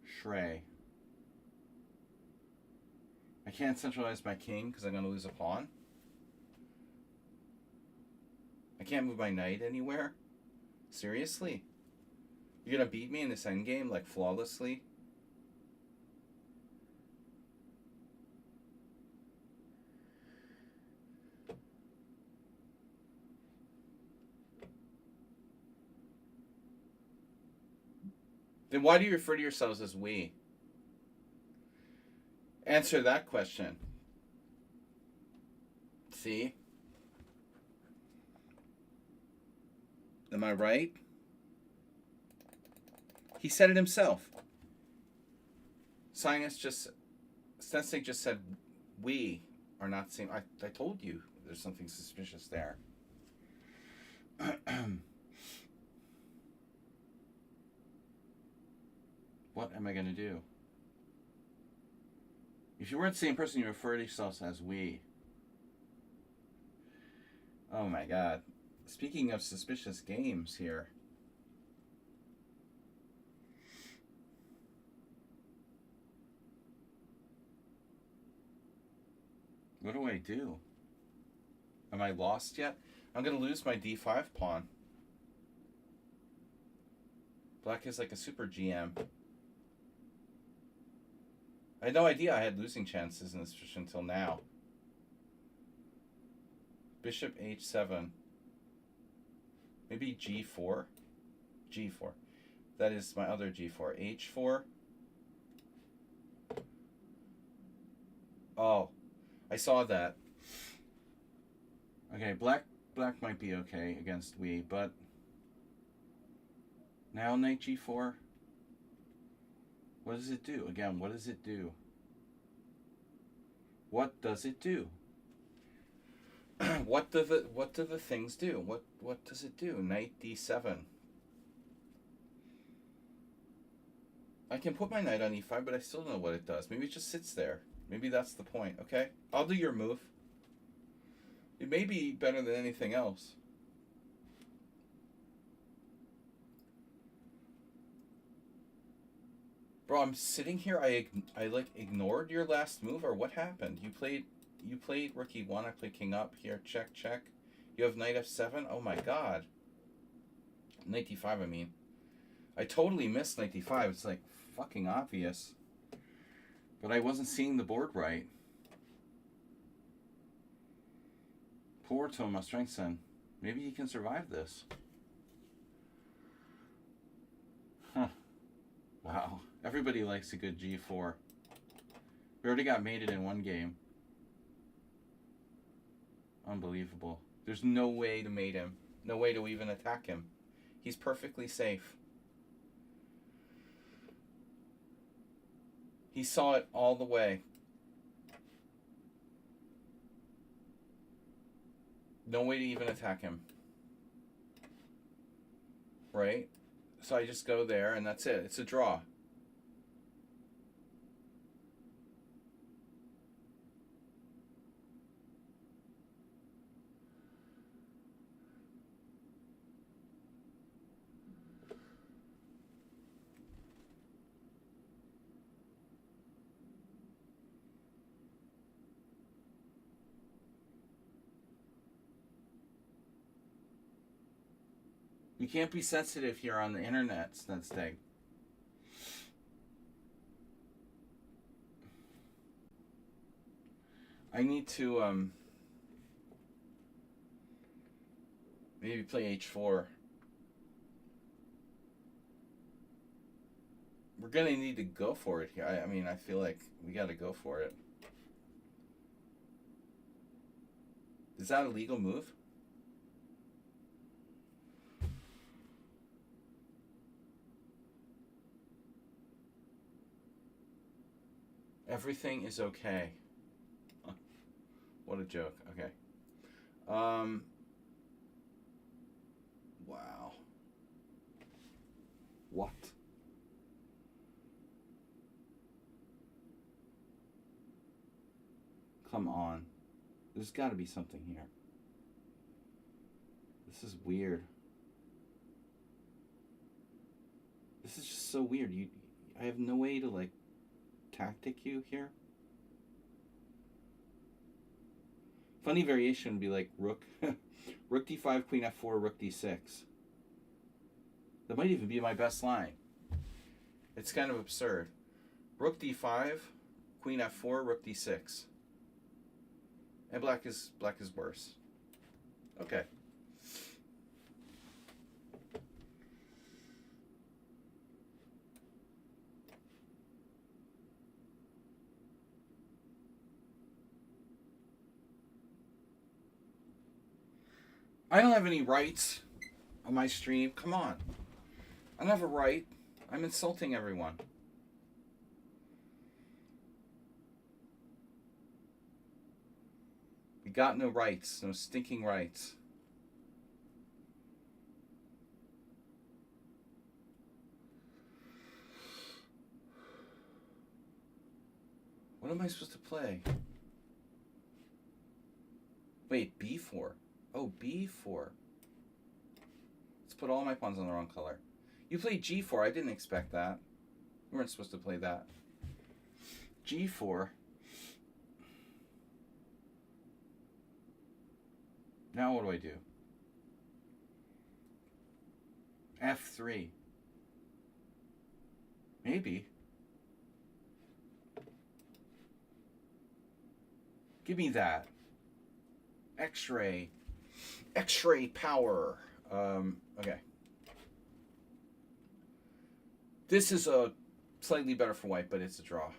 Shrey. I can't centralize my king because I'm going to lose a pawn. I can't move my knight anywhere. Seriously? You're going to beat me in this endgame, like, flawlessly? Then why do you refer to yourselves as we? Answer that question. See? Am I right? He said it himself. Science just Sensei just said we are not seeing. I told you there's something suspicious there. What am I gonna do? If you weren't the same person, you refer to yourselves as we. Oh my god. Speaking of suspicious games here. What do I do? Am I lost yet? I'm going to lose my d5 pawn. Black is like a super GM. I had no idea I had losing chances in this position until now. Bishop h7. Maybe g4? g4. That is my other g4. h4. Oh, I saw that. Okay, black might be okay against we, but now knight g4. What does it do? Again, what does it do? What does it do? What do the things do? What does it do? Knight d7. I can put my knight on e5, but I still don't know what it does. Maybe it just sits there. Maybe that's the point. Okay, I'll do your move. It may be better than anything else. Bro, I'm sitting here. I like ignored your last move, or what happened? You played rook e1. I played king up here. Check, check. You have knight f7. Oh my god. Knight d5. I mean, I totally missed knight d5. It's like fucking obvious, but I wasn't seeing the board right. Poor Thomas Strengthson. Maybe he can survive this. Huh. Wow. Everybody likes a good g4. We already got mated in one game. Unbelievable. There's no way to mate him. No way to even attack him. He's perfectly safe. He saw it all the way. No way to even attack him. Right? So I just go there and that's it. It's a draw. You can't be sensitive here on the internet, Snedsteg. I need to maybe play h4. We're gonna need to go for it here. I mean, I feel like we gotta go for it. Is that a legal move? Everything is okay. What a joke. Okay. Wow. What? Come on. There's got to be something here. This is weird. This is just so weird. I have no way to like tactic you here. Funny variation would be like rook rook d5, queen f4, rook d6. That might even be my best line. It's kind of absurd. Rook d5, queen f4, rook d6. And black is worse. Okay. I don't have any rights on my stream. Come on. I don't have a right. I'm insulting everyone. You got no rights, no stinking rights. What am I supposed to play? Wait, B4. Oh, B4. Let's put all my pawns on the wrong color. You played G4. I didn't expect that. You weren't supposed to play that. G4. Now what do I do? F3. Maybe. Give me that. X-ray. X-ray power. Okay. This is a slightly better for white, but it's a draw.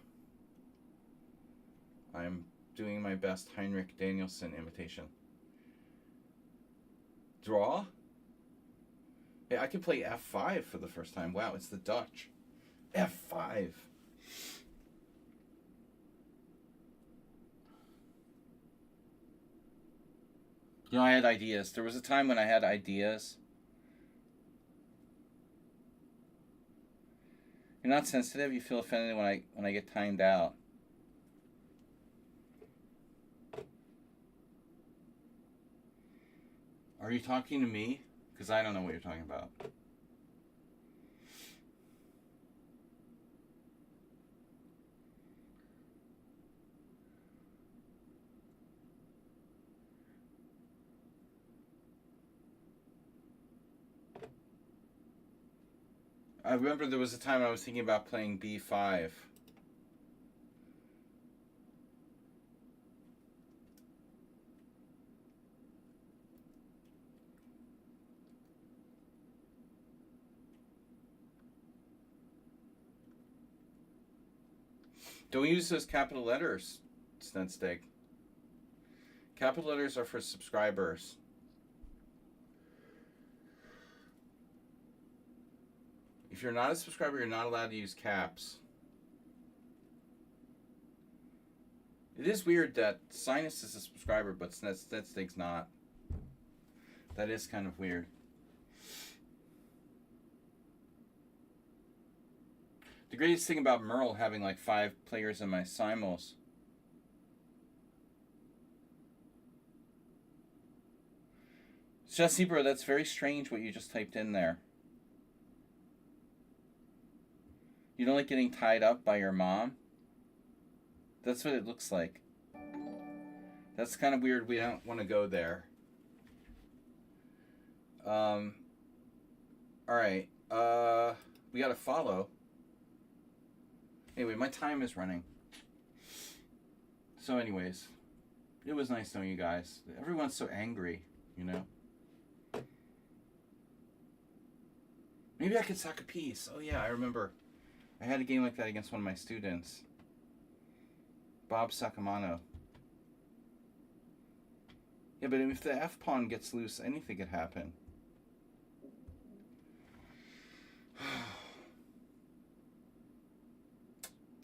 I'm doing my best Heinrich Danielson imitation. Draw? Yeah, I can play F5 for the first time. Wow, it's the Dutch. F5. You know, I had ideas. There was a time when I had ideas. You're not sensitive. You feel offended when I get timed out. Are you talking to me? Because I don't know what you're talking about. I remember there was a time I was thinking about playing B5. Don't use those capital letters, Snedsteak. Capital letters are for subscribers. If you're not a subscriber, you're not allowed to use caps. It is weird that Sinus is a subscriber, but Snedsteak's not. That is kind of weird. The greatest thing about Merle having like 5 players in my Simuls. Jesse, bro, that's very strange what you just typed in there. You don't like getting tied up by your mom? That's what it looks like. That's kind of weird. We don't want to go there. Alright. We got to follow. Anyway, my time is running. So anyways, it was nice knowing you guys. Everyone's so angry, you know? Maybe I could sack a piece. Oh yeah, I remember. I had a game like that against one of my students. Bob Sacamano. Yeah, but if the F-pawn gets loose, anything could happen.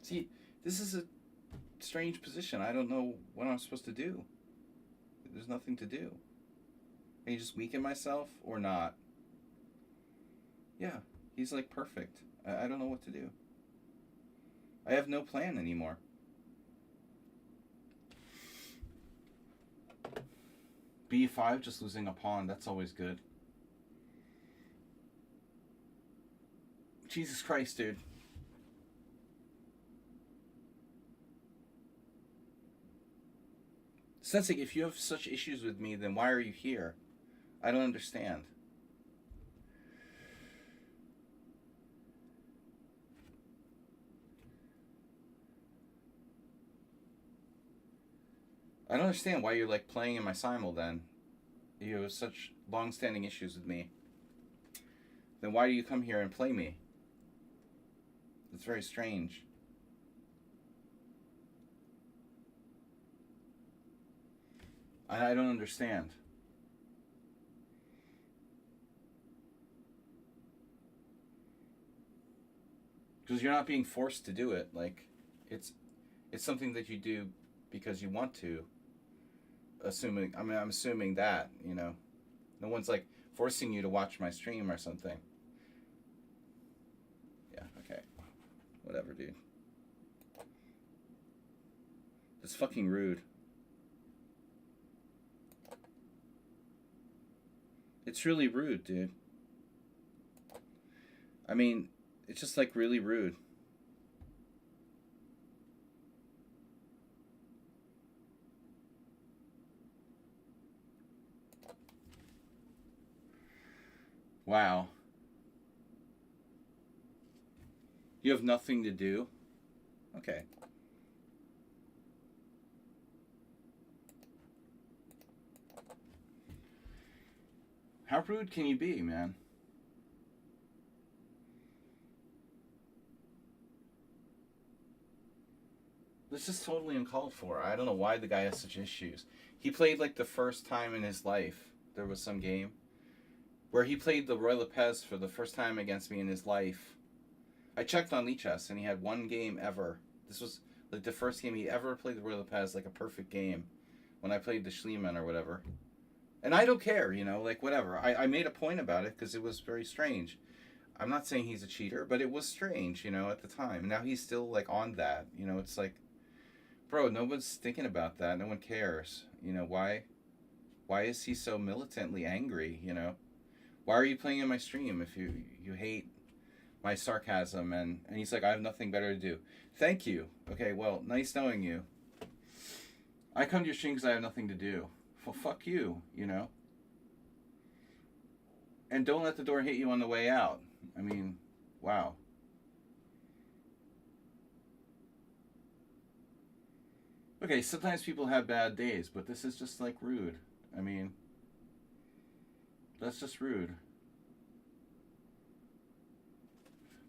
See, this is a strange position. I don't know what I'm supposed to do. There's nothing to do. Can you just weaken myself or not? Yeah, he's like perfect. I don't know what to do. I have no plan anymore. B5, just losing a pawn. That's always good. Jesus Christ, dude. Sensei, if you have such issues with me, then why are you here? I don't understand. I don't understand why you're like playing in my Simul then. You have such long-standing issues with me. Then why do you come here and play me? It's very strange. I don't understand. Because you're not being forced to do it. Like, it's something that you do because you want to. assuming. I mean, I'm assuming that, you know. No one's like forcing you to watch my stream or something. Yeah, okay. Whatever, dude. That's fucking rude. It's really rude, dude. I mean, it's just like really rude. Wow. You have nothing to do? Okay. How rude can you be, man? This is totally uncalled for. I don't know why the guy has such issues. He played like the first time in his life. There was some game where he played the Roy Lopez for the first time against me in his life. I checked on Lichess and he had one game ever. This was like the first game he ever played the Roy Lopez, like a perfect game, when I played the Schliemann or whatever. And I don't care, you know, like whatever. I made a point about it because it was very strange. I'm not saying he's a cheater, but it was strange, you know, at the time. Now he's still like on that, you know. It's like, bro, no one's thinking about that. No one cares. You know, why is he so militantly angry, you know? Why are you playing in my stream if you hate my sarcasm? And he's like, I have nothing better to do. Thank you. Okay, well, nice knowing you. I come to your stream because I have nothing to do. Well, fuck you, you know? And don't let the door hit you on the way out. I mean, wow. Okay, sometimes people have bad days, but this is just like rude. I mean, that's just rude.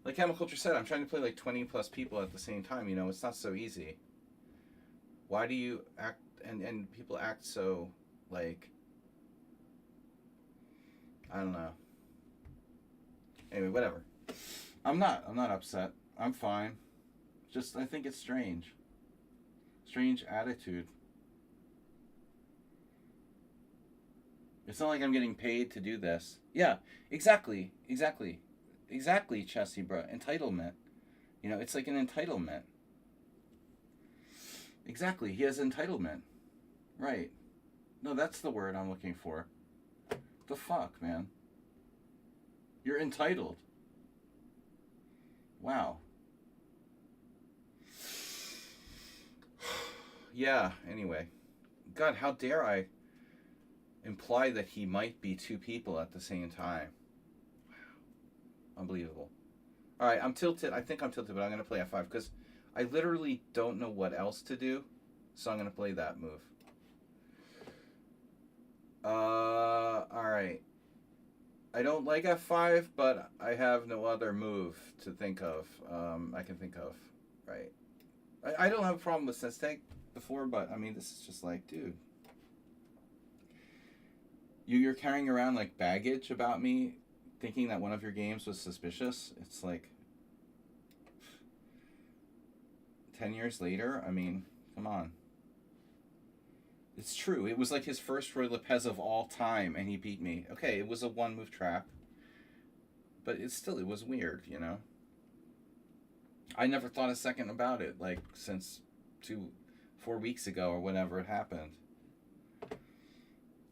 Like Camel Culture said, I'm trying to play like 20 plus people at the same time, you know, it's not so easy. Why do you act, and people act so, like, I don't know. Anyway, whatever. I'm not upset. I'm fine. Just, I think it's strange. Strange attitude. It's not like I'm getting paid to do this. Yeah, exactly, Chessie, bro. Entitlement. You know, it's like an entitlement. Exactly, he has entitlement. Right. No, that's the word I'm looking for. The fuck, man? You're entitled. Wow. Yeah, anyway. God, how dare I imply that he might be two people at the same time? Wow. Unbelievable. Alright, I'm tilted. I think I'm tilted, but I'm going to play F5 because I literally don't know what else to do. So I'm going to play that move. Alright. I don't like F5, but I have no other move to think of. I can think of. Right. I don't have a problem with sense take before, but I mean, this is just like, dude. You're carrying around like baggage about me, thinking that one of your games was suspicious. It's like 10 years later. I mean, come on. It's true. It was like his first Roy Lopez of all time, and he beat me. Okay, it was a one-move trap, but it was weird, you know? I never thought a second about it, like, since 4 weeks ago or whenever it happened.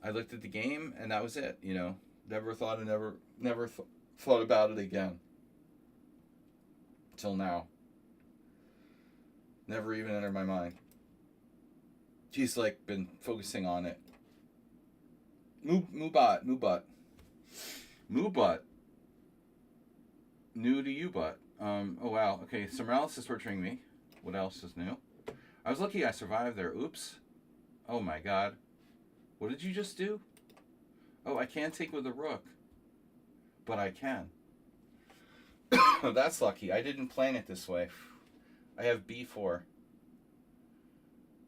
I looked at the game, and that was it, you know? Never thought thought about it again. Till now. Never even entered my mind. He's like been focusing on it. Moobot. New to you, but oh wow. Okay, so Morales is torturing me. What else is new? I was lucky I survived there. Oops. Oh my god. What did you just do? Oh, I can't take with a rook. But I can. That's lucky. I didn't plan it this way. I have b4.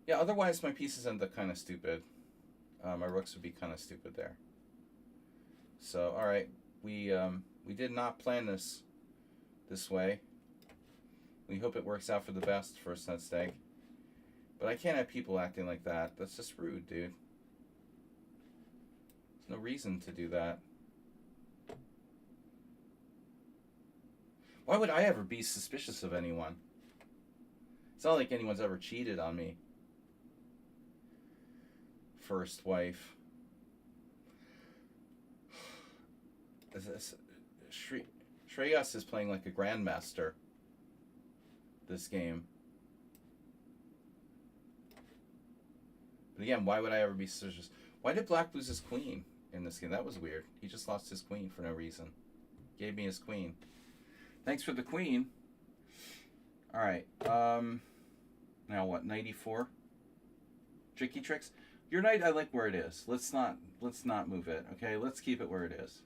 Yeah, otherwise my pieces end up kind of stupid. My rooks would be kind of stupid there. So, all right, we did not plan this way. We hope it works out for the best for Snedsteg. But I can't have people acting like that. That's just rude, dude. There's no reason to do that. Why would I ever be suspicious of anyone? It's not like anyone's ever cheated on me. First wife. Shreyas is playing like a grandmaster this game. But again, why would I ever be suspicious? Why did Black lose his queen in this game? That was weird. He just lost his queen for no reason. Gave me his queen. Thanks for the queen. Alright. Now what? Knight e4? Tricky tricks? Your knight, I like where it is. Let's not move it, okay? Let's keep it where it is.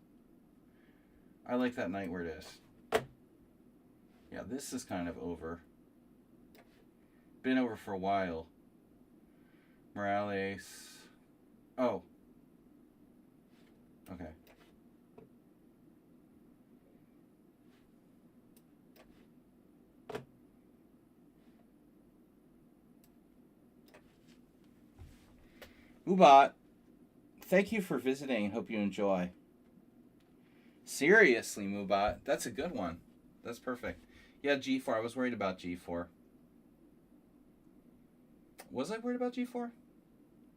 I like that knight where it is. Yeah, this is kind of over. Been over for a while. Morales. Oh. Okay. Ubat, thank you for visiting. Hope you enjoy. Seriously, Mubat, that's a good one. That's perfect. Yeah, G4. I was worried about G4. Was I worried about G4?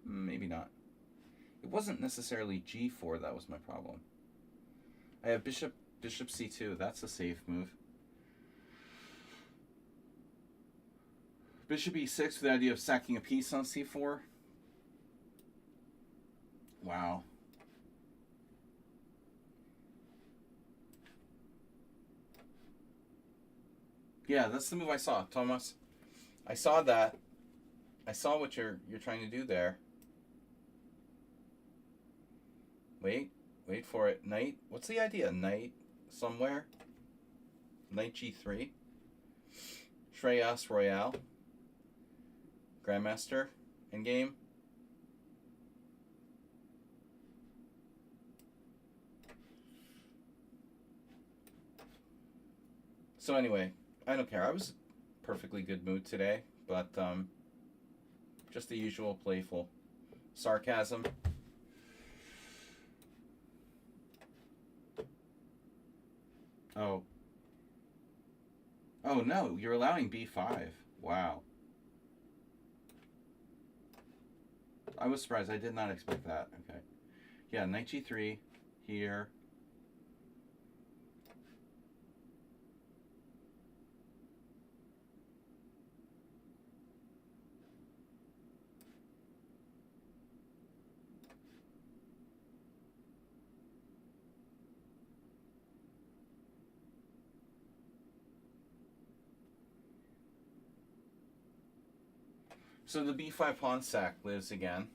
Maybe not. It wasn't necessarily G4 that was my problem. I have Bishop C2. That's a safe move. Bishop E6 with the idea of sacking a piece on C4. Wow. Yeah, that's the move I saw, Thomas. I saw that. I saw what you're trying to do there. Wait for it. Knight. What's the idea? Knight somewhere. Knight G3. Shreyas Royale. Grandmaster in game. So anyway, I don't care. I was perfectly good mood today, but just the usual playful sarcasm. Oh. Oh no, you're allowing B5. Wow. I was surprised. I did not expect that. Okay. Yeah, Knight G3 here. So the B5 pawn sack lives again.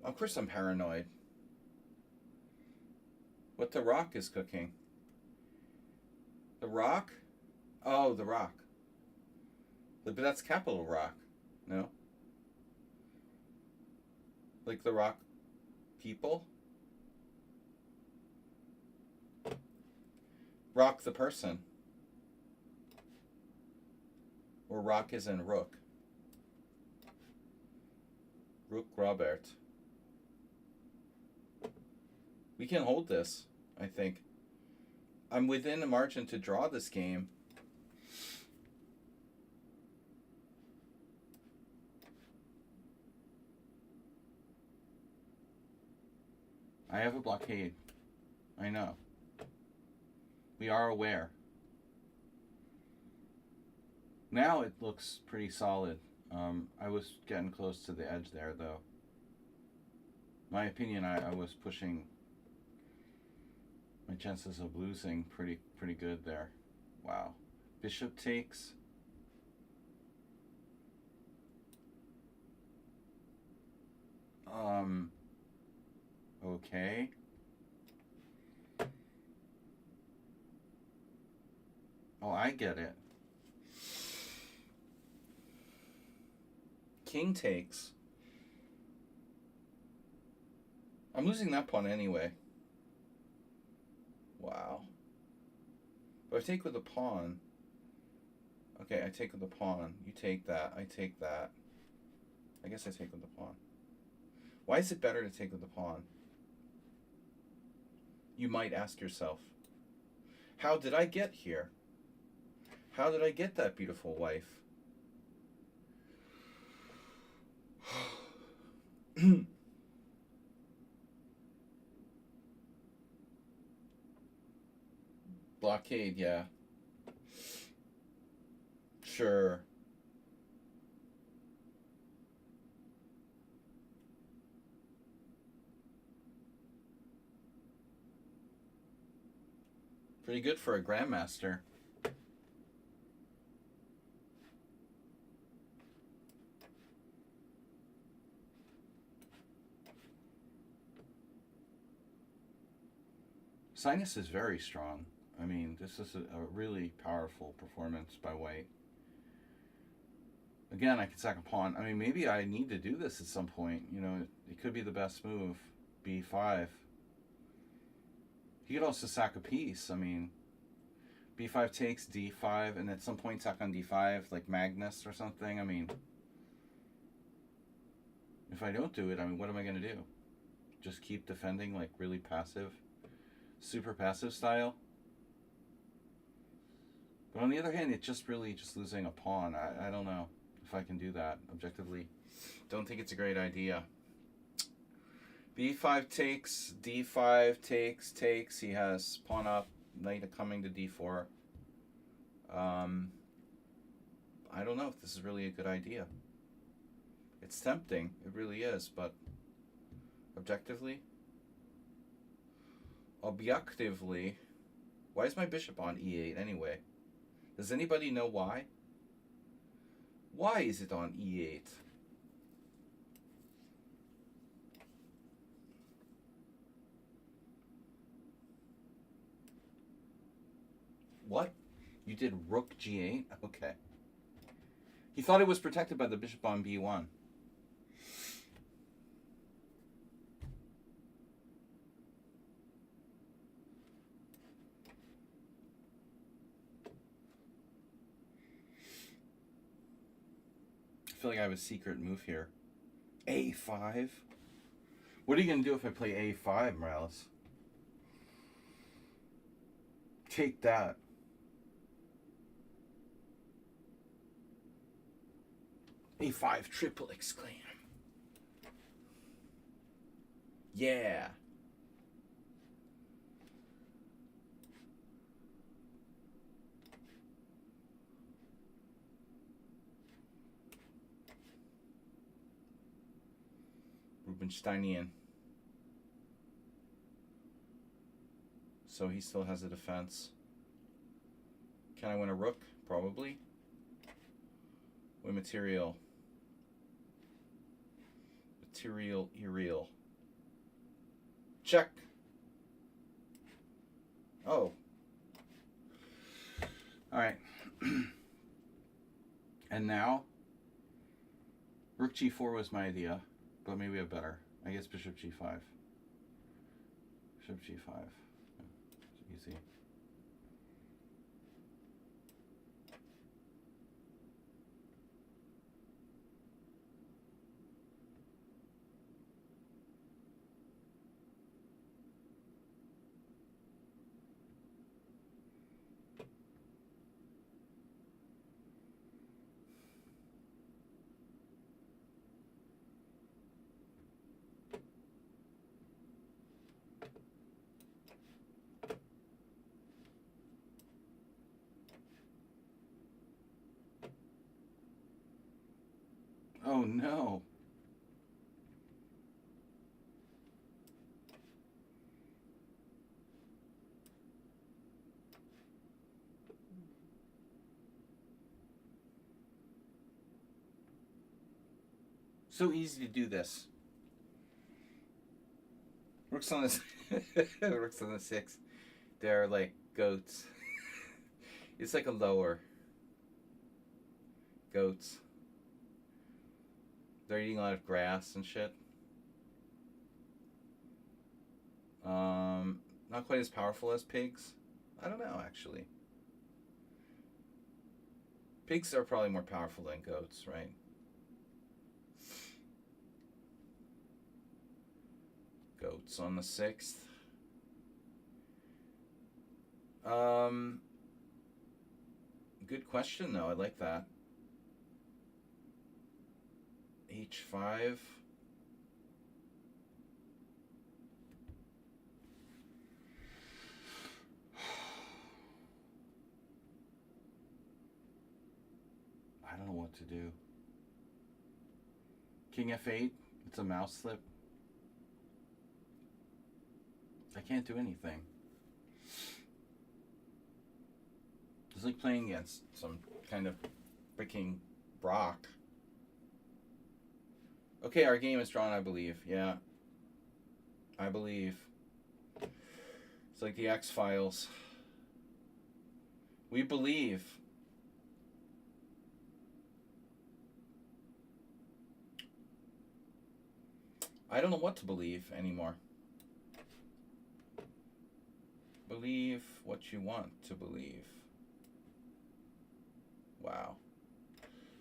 Of course I'm paranoid. What the rock is cooking. The rock? Oh, the rock. But that's capital rock. No? Like the rock people? Rock the person. Or rock is in rook. Rook Robert. We can hold this, I think. I'm within the margin to draw this game. I have a blockade. I know. We are aware. Now it looks pretty solid. I was getting close to the edge there, though. My opinion, I was pushing my chances of losing pretty good there. Wow. Bishop takes. Okay. Oh, I get it. King takes. I'm losing that pawn anyway. Wow. But I take with a pawn. Okay, I take the pawn. You take that. I take that. I guess I take with the pawn. Why is it better to take with the pawn? You might ask yourself, how did I get here? How did I get that beautiful wife? Blockade, yeah. Sure. Pretty good for a grandmaster. Sinus is very strong. I mean, this is a really powerful performance by white. Again, I can sack a pawn. I mean, maybe I need to do this at some point. You know, it could be the best move. B5. He could also sack a piece. I mean, B5 takes D5, and at some point sack on D5, like Magnus or something. I mean, if I don't do it, I mean, what am I going to do? Just keep defending, like, really passive? Super passive style? But on the other hand, it's just really just losing a pawn. I don't know if I can do that objectively. Don't think it's a great idea. B5 takes, D5 takes. He has pawn up, knight coming to D4. I don't know if this is really a good idea. It's tempting, it really is, but objectively, why is my bishop on E8 anyway? Does anybody know why? Why is it on E8? What? You did rook G8? Okay. He thought it was protected by the bishop on B1. I feel like I have a secret move here. A5? What are you going to do if I play A5, Morales? Take that. A5 triple exclaim. Yeah. Rubinsteinian. So he still has a defense. Can I win a rook? Probably. Win material. Material, irreal. Check. Oh. Alright. And now, rook g4 was my idea, but maybe a better. I guess bishop g5. Bishop g5. It's easy. Oh no. So easy to do this. Rook's on the Rook's on the 6. They're like goats. It's like a lower. Goats. They're eating a lot of grass and shit. Not quite as powerful as pigs. I don't know, actually. Pigs are probably more powerful than goats, right? Goats on the 6th. Good question though. I like that. H5. I don't know what to do. King F8. It's a mouse slip. I can't do anything. It's like playing against some kind of freaking rock. Okay, our game is drawn, I believe. Yeah. I believe. It's like the X-Files. We believe. I don't know what to believe anymore. Believe what you want to believe. Wow.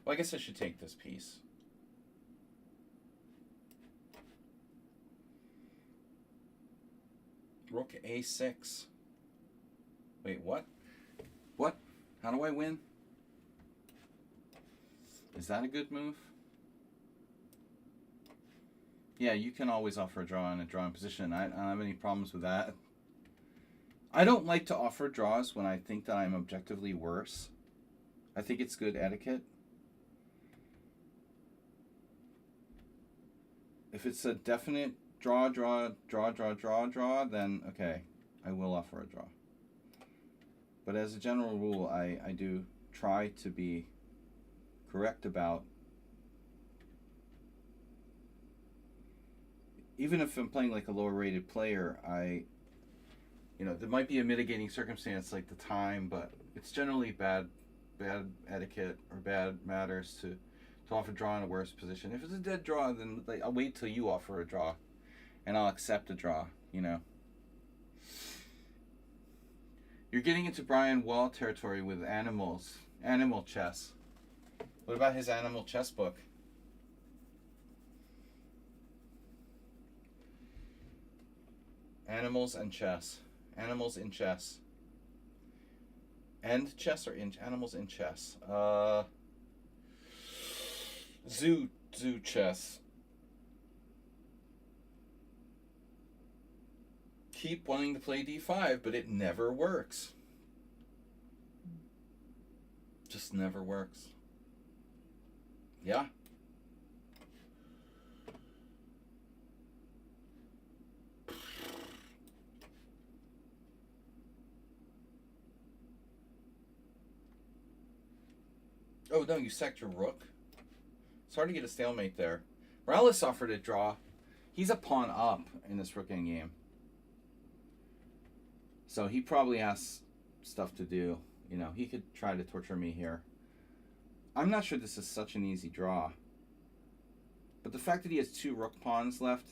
Well, I guess I should take this piece. Rook A6. Wait, what? What? How do I win? Is that a good move? Yeah, you can always offer a draw in a drawing position. I don't have any problems with that. I don't like to offer draws when I think that I'm objectively worse. I think it's good etiquette. If it's a definite draw, then okay, I will offer a draw. But as a general rule, I do try to be correct about, even if I'm playing like a lower rated player, there might be a mitigating circumstance like the time, but it's generally bad etiquette or bad matters to offer draw in a worse position. If it's a dead draw, then I'll wait till you offer a draw, and I'll accept a draw. You're getting into Brian Wall territory with animal chess. What about his animal chess book? Animals and chess. Animals in chess. And chess or in animals in chess? Zoo chess. Keep wanting to play d5, but it never works. Just never works. Yeah. Oh no, you sacked your rook? It's hard to get a stalemate there. Morales offered a draw. He's a pawn up in this rook endgame. So he probably has stuff to do. He could try to torture me here. I'm not sure this is such an easy draw. But the fact that he has 2 rook pawns left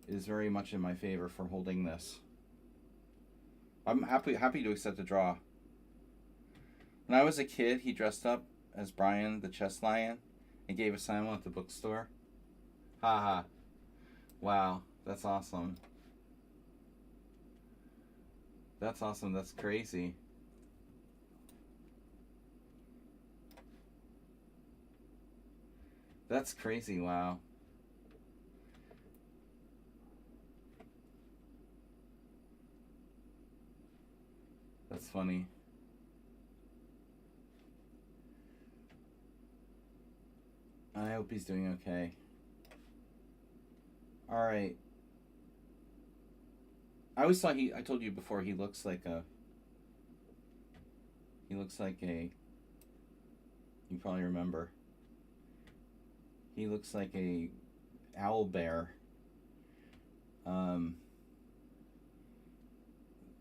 is very much in my favor for holding this. I'm happy to accept a draw. When I was a kid, he dressed up as Brian the Chess Lion and gave a Simul at the bookstore. Haha. Wow, that's awesome. That's awesome. That's crazy. That's crazy. Wow. That's funny. I hope he's doing okay. All right. I always thought I told you before, he looks like a, you probably remember. He looks like a owl bear,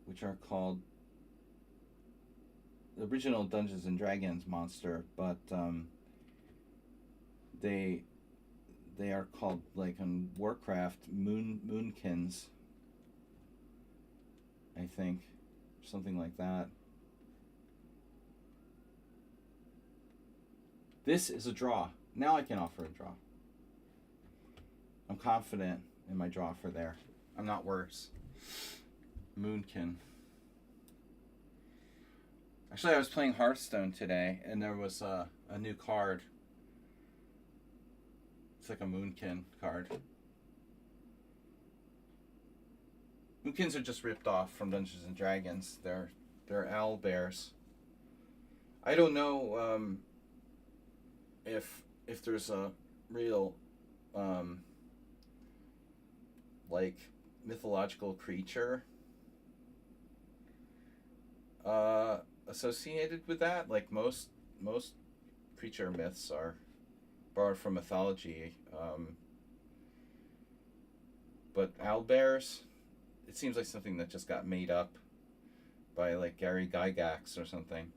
which are called the original Dungeons and Dragons monster, but they are called, like on Warcraft, moonkins, I think, something like that. This is a draw. Now I can offer a draw. I'm confident in my draw for there. I'm not worse. Moonkin. Actually, I was playing Hearthstone today, and there was a new card. It's like a Moonkin card. Moonkins are just ripped off from Dungeons and Dragons. They're owl bears. I don't know if there's a real like mythological creature associated with that. Like most creature myths are borrowed from mythology, but owlbears, it seems like something that just got made up by like Gary Gygax or something.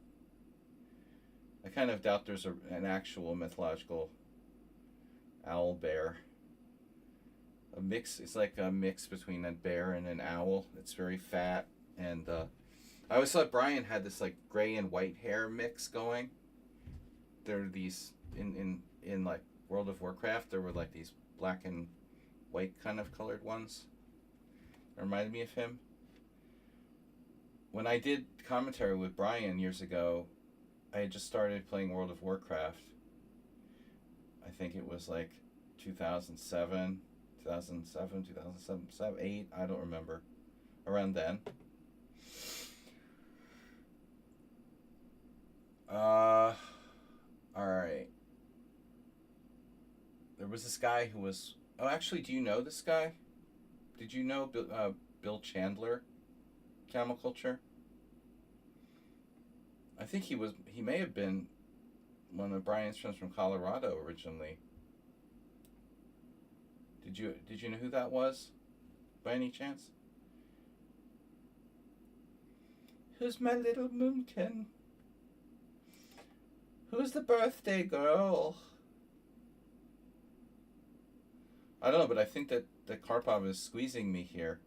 I kind of doubt there's an actual mythological owl bear. A mix. It's like a mix between a bear and an owl. It's very fat, and I always thought Brian had this like gray and white hair mix going. There are these in like World of Warcraft. There were like these black and white kind of colored ones. It reminded me of him. When I did commentary with Brian years ago, I had just started playing World of Warcraft. I think it was like 2007, 8, I don't remember. Around then. Alright. There was this guy who was... Oh, actually, do you know this guy? Did you know Bill Chandler? Camel Culture? I think he may have been one of Brian's friends from Colorado originally. Did you know who that was? By any chance? Who's my little moonkin? Who's the birthday girl? I don't know, but I think that Karpov is squeezing me here.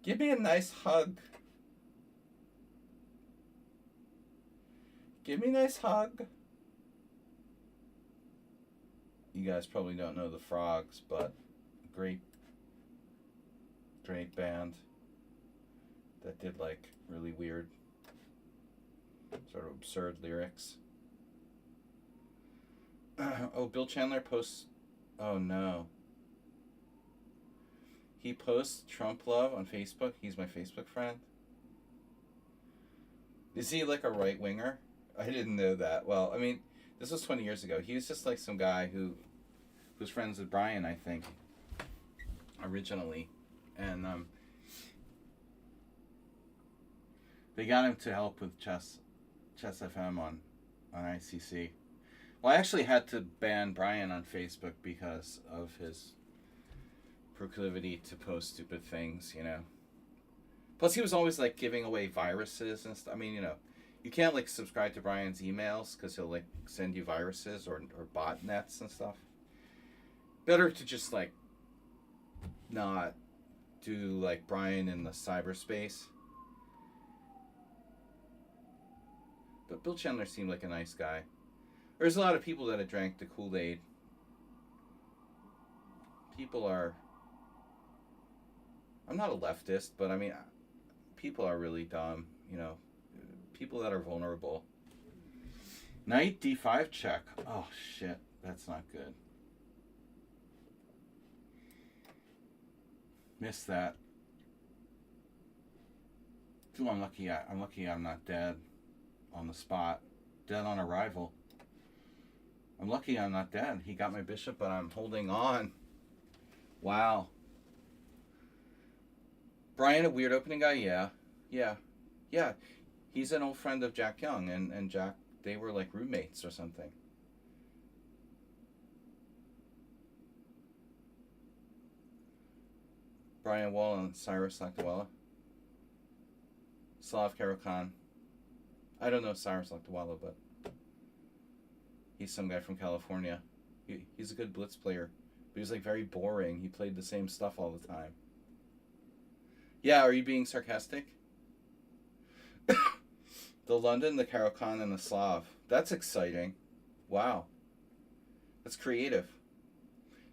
Give me a nice hug. Give me a nice hug. You guys probably don't know the Frogs, but great band that did like really weird, sort of absurd lyrics. Oh, Bill Chandler posts... Oh no. He posts Trump love on Facebook. He's my Facebook friend. Is he like a right winger? I didn't know that. Well, I mean, this was 20 years ago. He was just like some guy who was friends with Brian, I think, originally. And they got him to help with Chess FM on ICC. Well, I actually had to ban Brian on Facebook because of his proclivity to post stupid things, you know. Plus, he was always like giving away viruses and stuff. I mean, you know, you can't like subscribe to Brian's emails because he'll like send you viruses or botnets and stuff. Better to just like not do like Brian in the cyberspace. But Bill Chandler seemed like a nice guy. There's a lot of people that have drank the Kool-Aid. People are... I'm not a leftist, but I mean, people are really dumb, you know. People that are vulnerable. Knight D5 check. Oh, shit. That's not good. Missed that. Ooh, I'm lucky I'm not dead on the spot. Dead on arrival. I'm lucky I'm not dead. He got my bishop, but I'm holding on. Wow. Brian, a weird opening guy? Yeah. He's an old friend of Jack Young, and Jack, they were like roommates or something. Brian Wall and Cyrus Lakdawala. Slav Karakan. I don't know Cyrus Lakdawala, but he's some guy from California. He's a good blitz player, but he's like very boring. He played the same stuff all the time. Yeah, are you being sarcastic? The London, the Caracal, and the Slav. That's exciting. Wow, that's creative.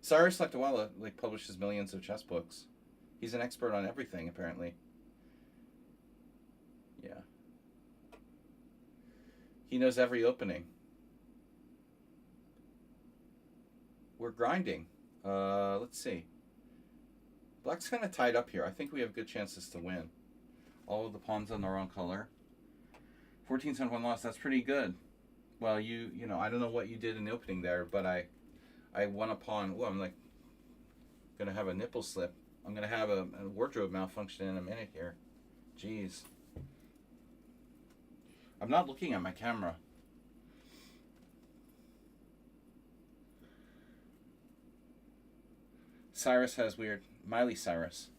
Cyrus Lakdawala like publishes millions of chess books. He's an expert on everything apparently. Yeah, he knows every opening. We're grinding. Let's see. Black's kind of tied up here. I think we have good chances to win. All of the pawns on the wrong color. 14 cent one loss. That's pretty good. Well, you know I don't know what you did in the opening there, but I won a pawn. Well, I'm like gonna have a nipple slip. I'm gonna have a wardrobe malfunction in a minute here. Jeez. I'm not looking at my camera. Cyrus has weird. Miley Cyrus.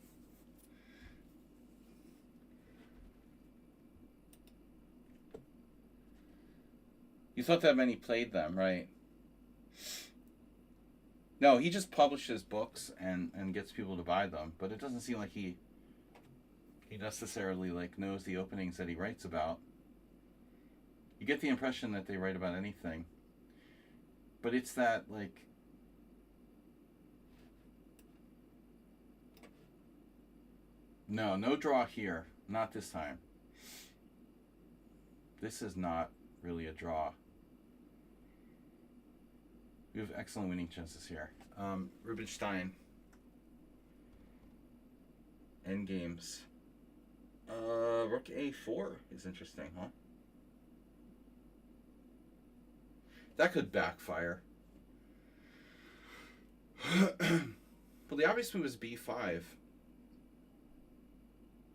You thought that many played them, right? No, he just publishes books and gets people to buy them, but it doesn't seem like he necessarily like knows the openings that he writes about. You get the impression that they write about anything, but it's that like no draw here, not this time. This is not really a draw. We have excellent winning chances here. Rubinstein. Endgames. Rook A4 is interesting, huh? That could backfire. Well, the obvious move is B5.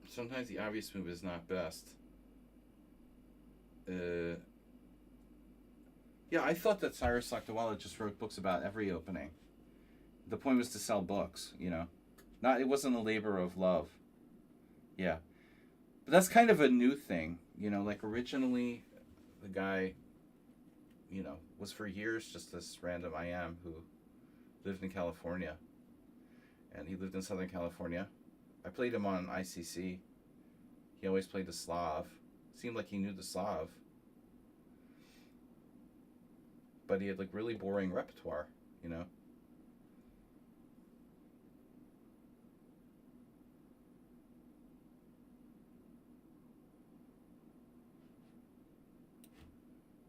Sometimes the obvious move is not best. Yeah, I thought that Cyrus Lakdawala just wrote books about every opening. The point was to sell books, you know. It wasn't a labor of love. Yeah. But that's kind of a new thing, you know, like originally the guy, you know, was for years just this random IM who lived in California. And he lived in Southern California. I played him on ICC. He always played the Slav. Seemed like he knew the Slav. But he had like really boring repertoire, you know.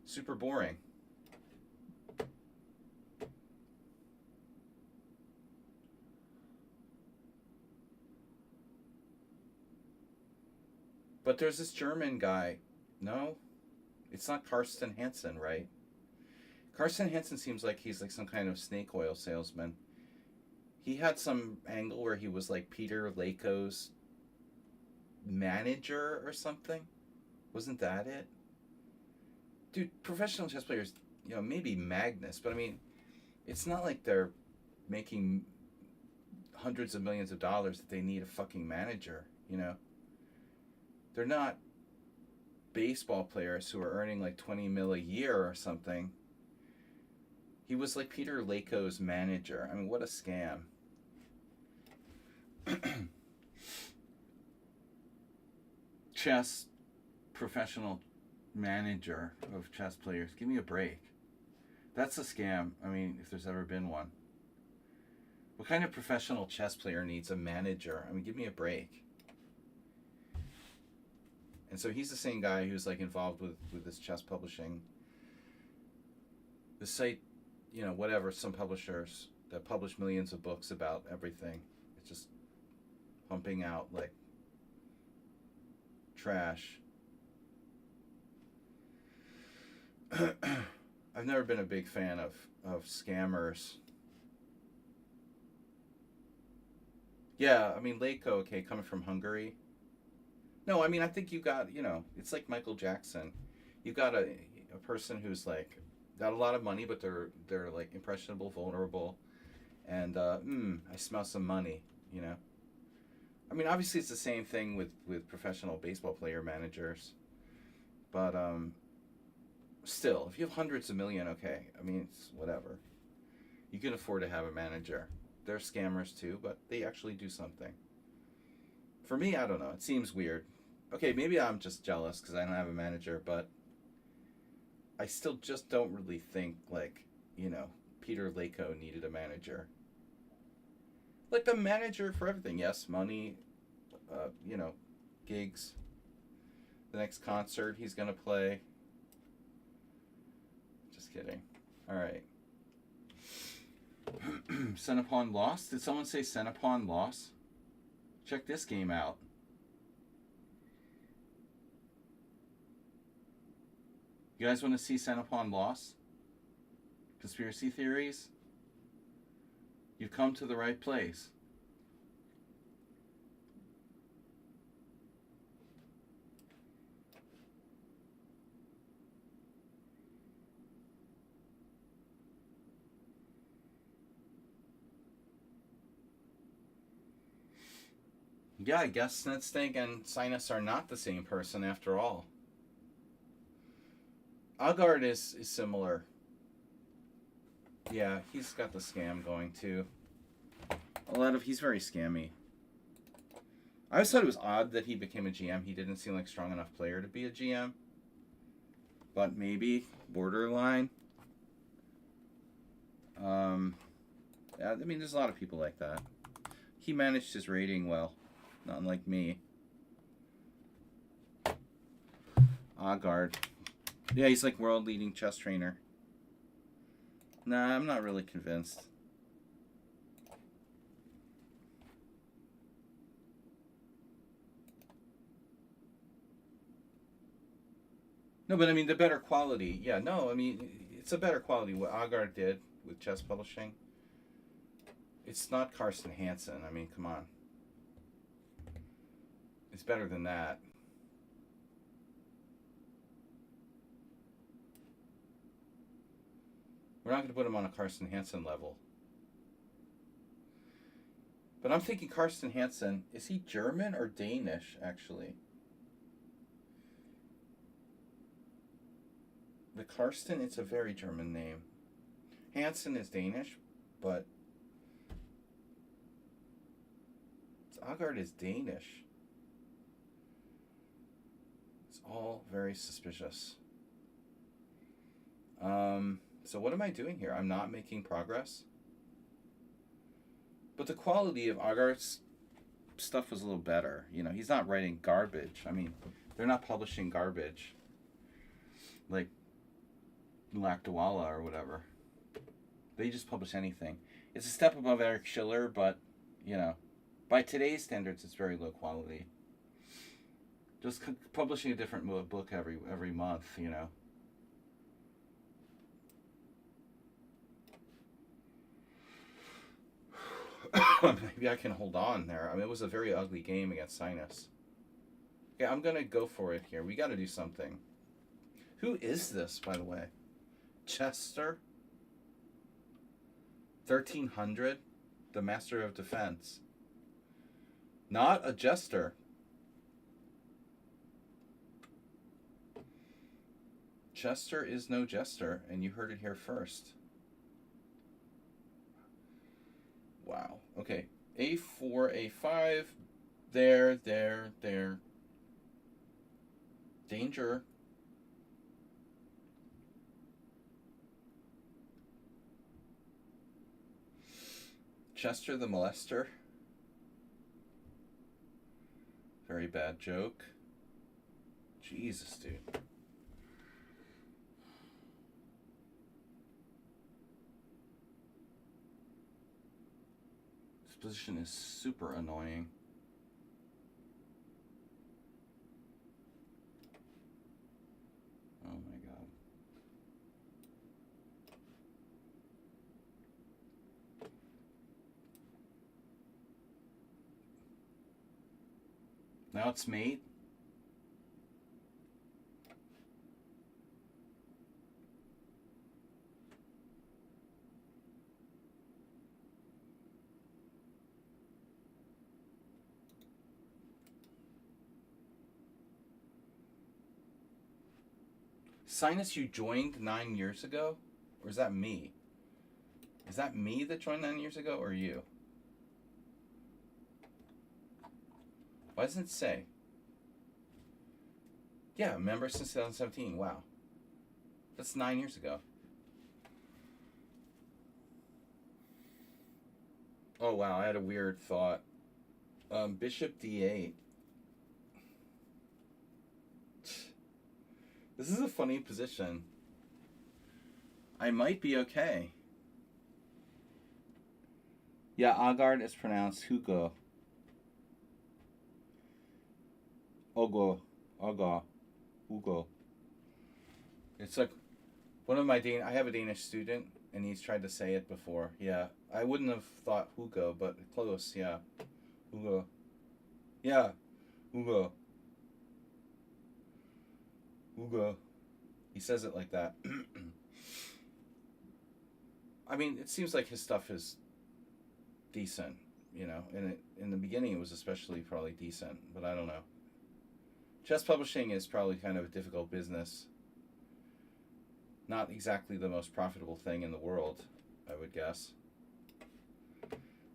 Super boring. But there's this German guy. No, it's not Karsten Hansen, right? Karsten Hansen seems like he's like some kind of snake oil salesman. He had some angle where he was like Peter Lako's manager or something. Wasn't that it? Dude, professional chess players, you know, maybe Magnus, but I mean, it's not like they're making hundreds of millions of dollars that they need a fucking manager, you know? They're not baseball players who are earning like 20 mil a year or something. He was like Peter Lako's manager. I mean, what a scam. Chess professional manager of chess players. Give me a break. That's a scam. I mean, if there's ever been one. What kind of professional chess player needs a manager? I mean, give me a break. And so he's the same guy who's like involved with this chess publishing. The site, you know, whatever, some publishers that publish millions of books about everything. It's just pumping out like trash. I've never been a big fan of scammers. Yeah, I mean, Lako, okay, coming from Hungary. No, I mean, I think you got, you know, it's like Michael Jackson. You got a person who's like got a lot of money, but they're like impressionable, vulnerable, and I smell some money, you know. I mean, obviously it's the same thing with professional baseball player managers, but still, if you have hundreds of million, okay, I mean, it's whatever. You can afford to have a manager. They're scammers too, but they actually do something. For me, I don't know. It seems weird. Okay, maybe I'm just jealous because I don't have a manager, but I still just don't really think like, you know, Peter Lako needed a manager. Like the manager for everything. Yes, money, you know, gigs. The next concert he's gonna play. Just kidding. All right. Senapon lost. Did someone say Senapon lost? Check this game out. You guys want to see Senapon lost? Conspiracy theories? You've come to the right place. Yeah, I guess Snedstink and Sinus are not the same person after all. Agard is similar. Yeah, he's got the scam going too. He's very scammy. I always thought it was odd that he became a GM. He didn't seem like a strong enough player to be a GM. But maybe borderline. Yeah, I mean, there's a lot of people like that. He managed his rating well, not unlike me. Agard. Yeah, he's like world leading chess trainer. Nah, I'm not really convinced. No, but I mean the better quality. Yeah, no, I mean it's a better quality. What Agard did with chess publishing. It's not Carsten Hansen. I mean, come on. It's better than that. We're not going to put him on a Carsten Hansen level. But I'm thinking Carsten Hansen, is he German or Danish, actually? The Karsten, it's a very German name. Hansen is Danish, but Agard is Danish. It's all very suspicious. So what am I doing here? I'm not making progress. But the quality of Agard's stuff was a little better. You know, he's not writing garbage. I mean, they're not publishing garbage. Like Lakdawala or whatever. They just publish anything. It's a step above Eric Schiller, but, you know, by today's standards, it's very low quality. Just publishing a different book every month, you know. Maybe I can hold on there. I mean, it was a very ugly game against Sinus. Okay, I'm going to go for it here. We got to do something. Who is this, by the way? Chester? 1300? The Master of Defense. Not a jester. Chester is no jester, and you heard it here first. Wow. Okay. A4, A5. There. Danger. Chester the Molester. Very bad joke. Jesus, dude. This position is super annoying. Oh my god. Now it's mate. Sinus, you joined 9 years ago? Or is that me? Is that me that joined 9 years ago, or you? Why doesn't it say? Yeah, member since 2017. Wow. That's 9 years ago. Oh, wow. I had a weird thought. Bishop D8. This is a funny position. I might be okay. Yeah, Agard is pronounced Hugo. Ogo. Ogo. Hugo. It's like one of my I have a Danish student, and he's tried to say it before. Yeah, I wouldn't have thought Hugo, but close. Yeah, Hugo. Yeah, Hugo. Hugo. He says it like that. I mean, it seems like his stuff is decent, you know. And in the beginning, it was especially probably decent, but I don't know. Chess publishing is probably kind of a difficult business. Not exactly the most profitable thing in the world, I would guess.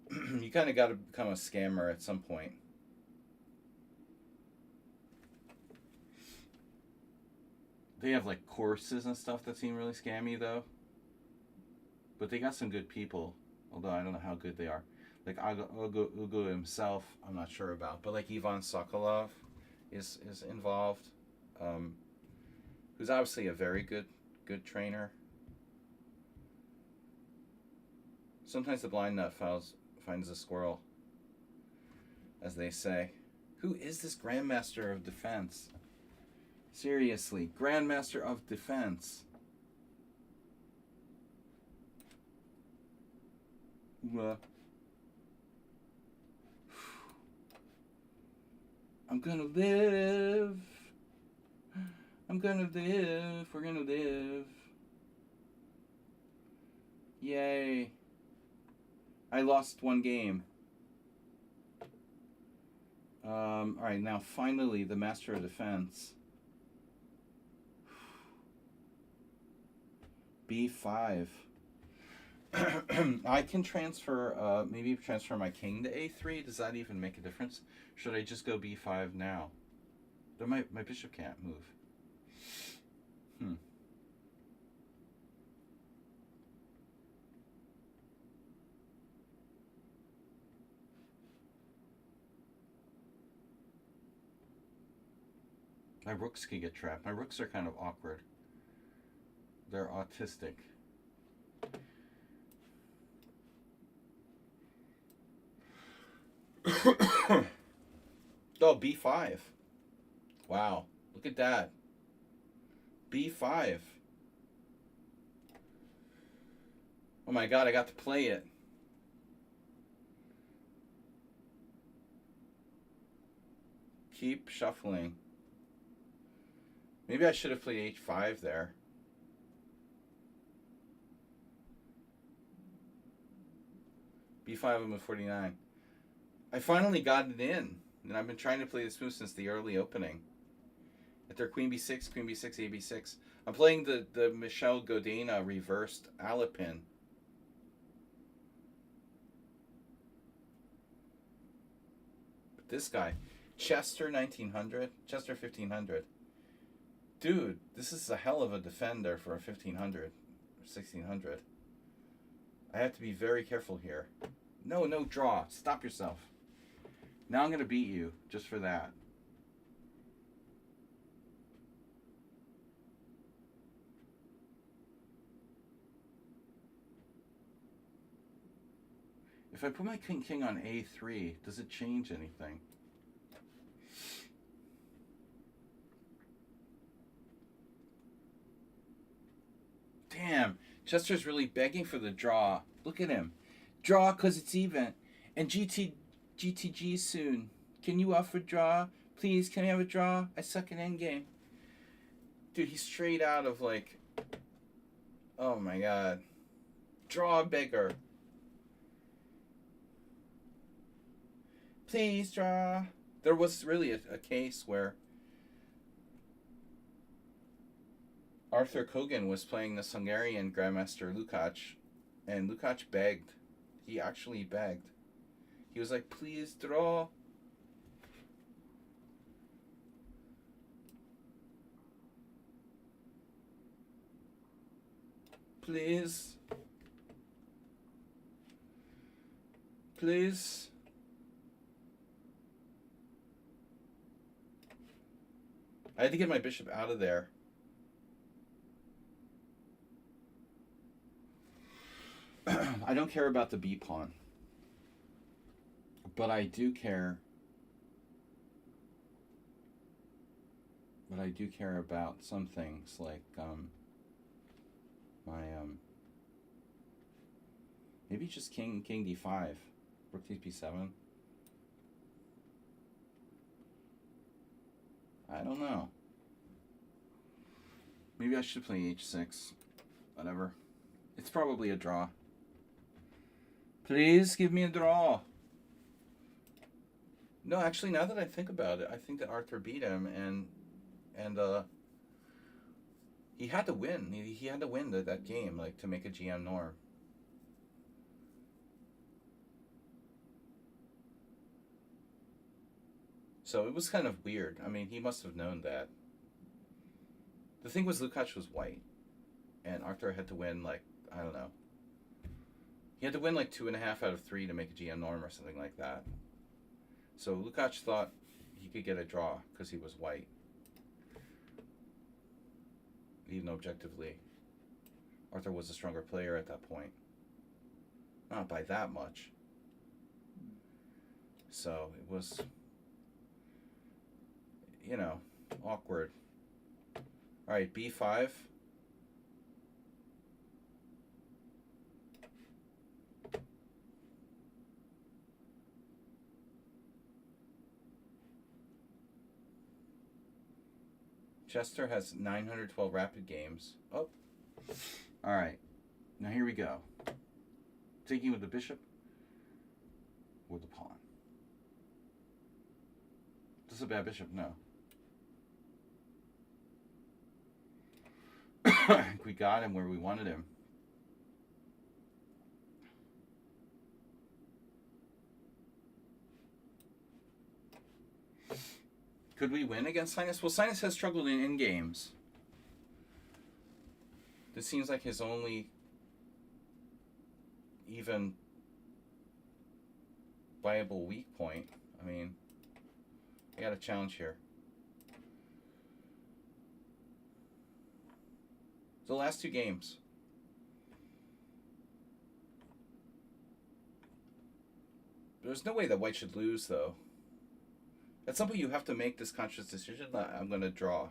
You kind of got to become a scammer at some point. They have like courses and stuff that seem really scammy though. But they got some good people, although I don't know how good they are. Like Ugo himself, I'm not sure about. But like Ivan Sokolov is involved, who's obviously a very good trainer. Sometimes the blind nut finds a squirrel, as they say. Who is this Grandmaster of Defense? Seriously, Grandmaster of Defense. I'm gonna live. I'm gonna live. We're gonna live. Yay. I lost one game. Alright, now finally the Master of Defense. B5. I can transfer, maybe transfer my king to A3. Does that even make a difference? Should I just go B5 now? My bishop can't move. My rooks can get trapped. My rooks are kind of awkward. They're autistic. Oh, B5. Wow. Look at that. B5. Oh my god, I got to play it. Keep shuffling. Maybe I should have played H5 there. B5 move 49. I finally got it in, and I've been trying to play this move since the early opening. At their Queen B6, Queen B6, A B6. I'm playing the Michel Godena reversed Alipin. But this guy, Chester 1900, Chester 1500. Dude, this is a hell of a defender for a 1500, 1600. I have to be very careful here. No, draw. Stop yourself. Now I'm going to beat you just for that. If I put my king on A3, does it change anything? Damn, Chester's really begging for the draw. Look at him. Draw because it's even. And GTG soon. Can you offer draw? Please, can I have a draw? I suck at endgame. Dude, he's straight out of like... Oh my god. Draw beggar. Please draw. There was really a case where Arthur Kogan was playing this Hungarian Grandmaster Lukács, and Lukács begged. He actually begged. He was like, please draw. Please. Please. I had to get my bishop out of there. I don't care about the b pawn. But I do care. But I do care about some things like my maybe just king d5, rook takes b7. I don't know. Maybe I should play h6. Whatever. It's probably a draw. Please give me a draw. No, actually, now that I think about it, I think that Arthur beat him, and he had to win. He had to win that game, like, to make a GM norm. So it was kind of weird. I mean, he must have known that. The thing was, Lukács was white, and Arthur had to win, like, I don't know. He had to win like 2.5 out of 3 to make a GM norm or something like that. So Lukács thought he could get a draw because he was white. Even though objectively, Arthur was a stronger player at that point. Not by that much. So it was, you know, awkward. All right, b5. Chester has 912 rapid games. Oh. All right. Now here we go. Taking with the bishop or the pawn. This is a bad bishop? No. I think we got him where we wanted him. Could we win against Sinus? Well, Sinus has struggled in games. This seems like his only even viable weak point. I mean, I got a challenge here. The last 2 games. There's no way that White should lose, though. At some point, you have to make this conscious decision that I'm going to draw.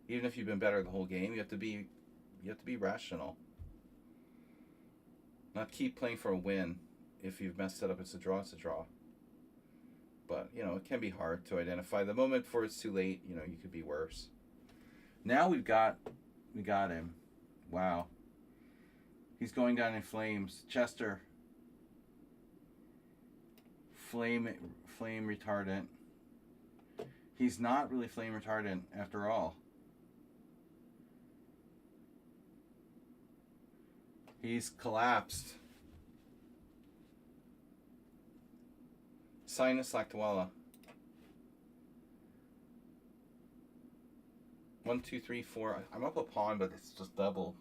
Even if you've been better the whole game, you have to be rational. Not keep playing for a win. If you've messed it up, it's a draw. It's a draw. But you know, it can be hard to identify the moment before it's too late. You know, you could be worse. Now we got him. Wow. He's going down in flames. Chester. Flame retardant. He's not really flame retardant after all. He's collapsed. Sinus Lactawala. 1, 2, 3, 4. I'm up a pawn, but it's just double.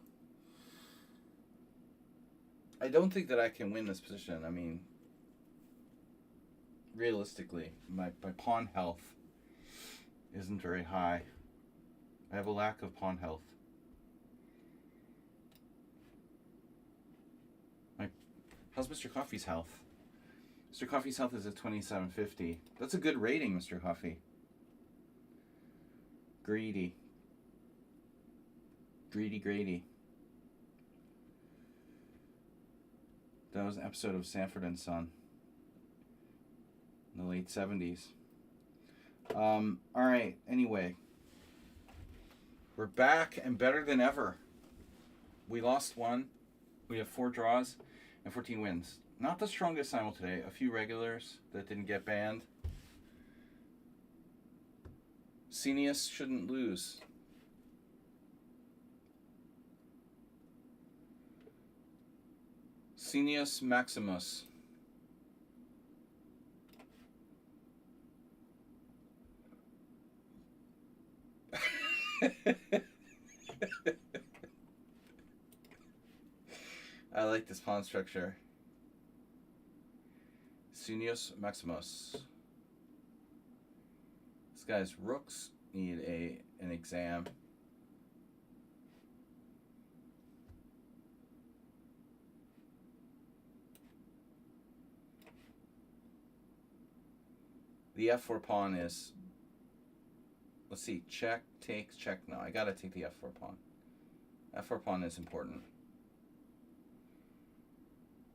I don't think that I can win this position. I mean, realistically, my pawn health isn't very high. I have a lack of pawn health. How's Mr. Coffee's health? Mr. Coffee's health is at 2750. That's a good rating, Mr. Coffee. Greedy. Greedy. That was an episode of Sanford and Son in the late 70s. Alright, anyway. We're back and better than ever. We lost 1. We have 4 draws and 14 wins. Not the strongest Simul today. A few regulars that didn't get banned. Senius shouldn't lose. Senius Maximus. I like this pawn structure. Sunius Maximus. This guy's rooks need an exam. The f4 pawn is, let's see, check, takes, check. No, I gotta take the f4 pawn. F4 pawn is important.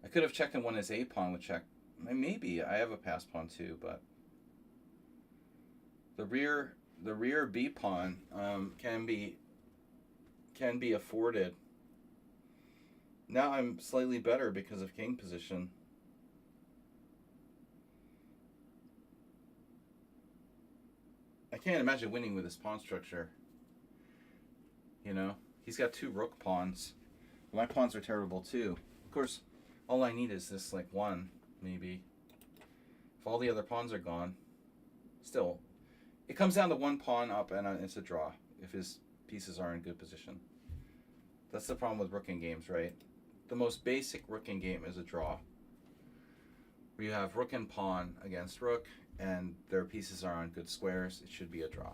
I could have checked and won his a pawn with check. Maybe I have a pass pawn too, but the rear b pawn can be afforded. Now I'm slightly better because of king position. I can't imagine winning with this pawn structure. You know, he's got 2 rook pawns. My pawns are terrible too. Of course, all I need is this like 1, maybe. If all the other pawns are gone, still, it comes down to 1 pawn up and it's a draw if his pieces are in good position. That's the problem with rook in games, right? The most basic rook in game is a draw. Where you have rook and pawn against rook, and their pieces are on good squares, it should be a draw.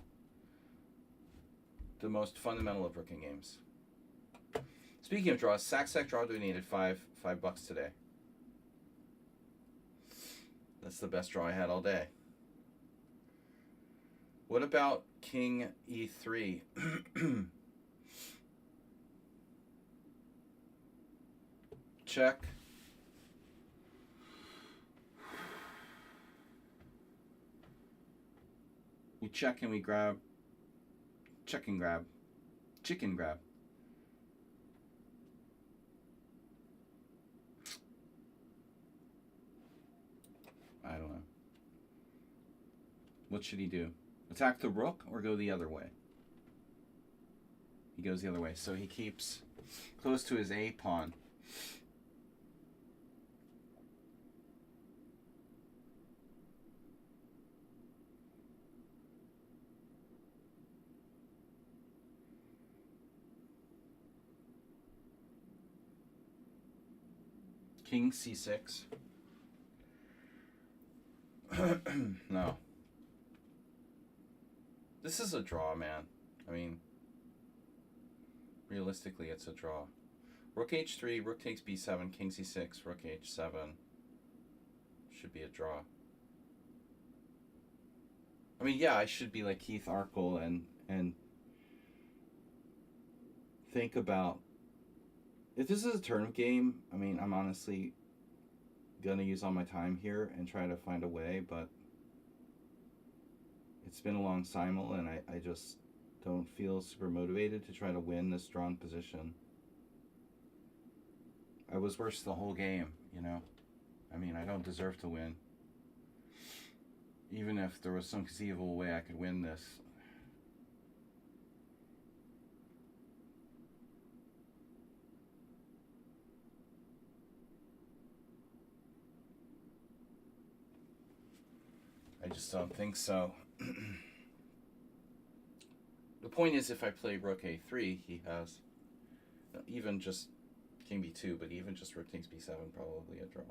The most fundamental of rook in games. Speaking of draws, sack draw donated $5 today. That's the best draw I had all day. What about king e3? Check. We check and we grab. Check and grab. Chicken grab. I don't know. What should he do? Attack the rook or go the other way? He goes the other way. So he keeps close to his a pawn. King c6. No. This is a draw, man. I mean, realistically, it's a draw. Rook h3, rook takes b7, king c6, rook h7. Should be a draw. I mean, yeah, I should be like Keith Arkle and think about, if this is a tournament game, I mean, I'm honestly gonna use all my time here and try to find a way, but it's been a long Simul and I just don't feel super motivated to try to win this drawn position. I was worse the whole game, you know? I mean, I don't deserve to win. Even if there was some conceivable way I could win this. I just don't think so. The point is, if I play rook a3, he has even just king b2, but even just rook takes b7, probably a draw.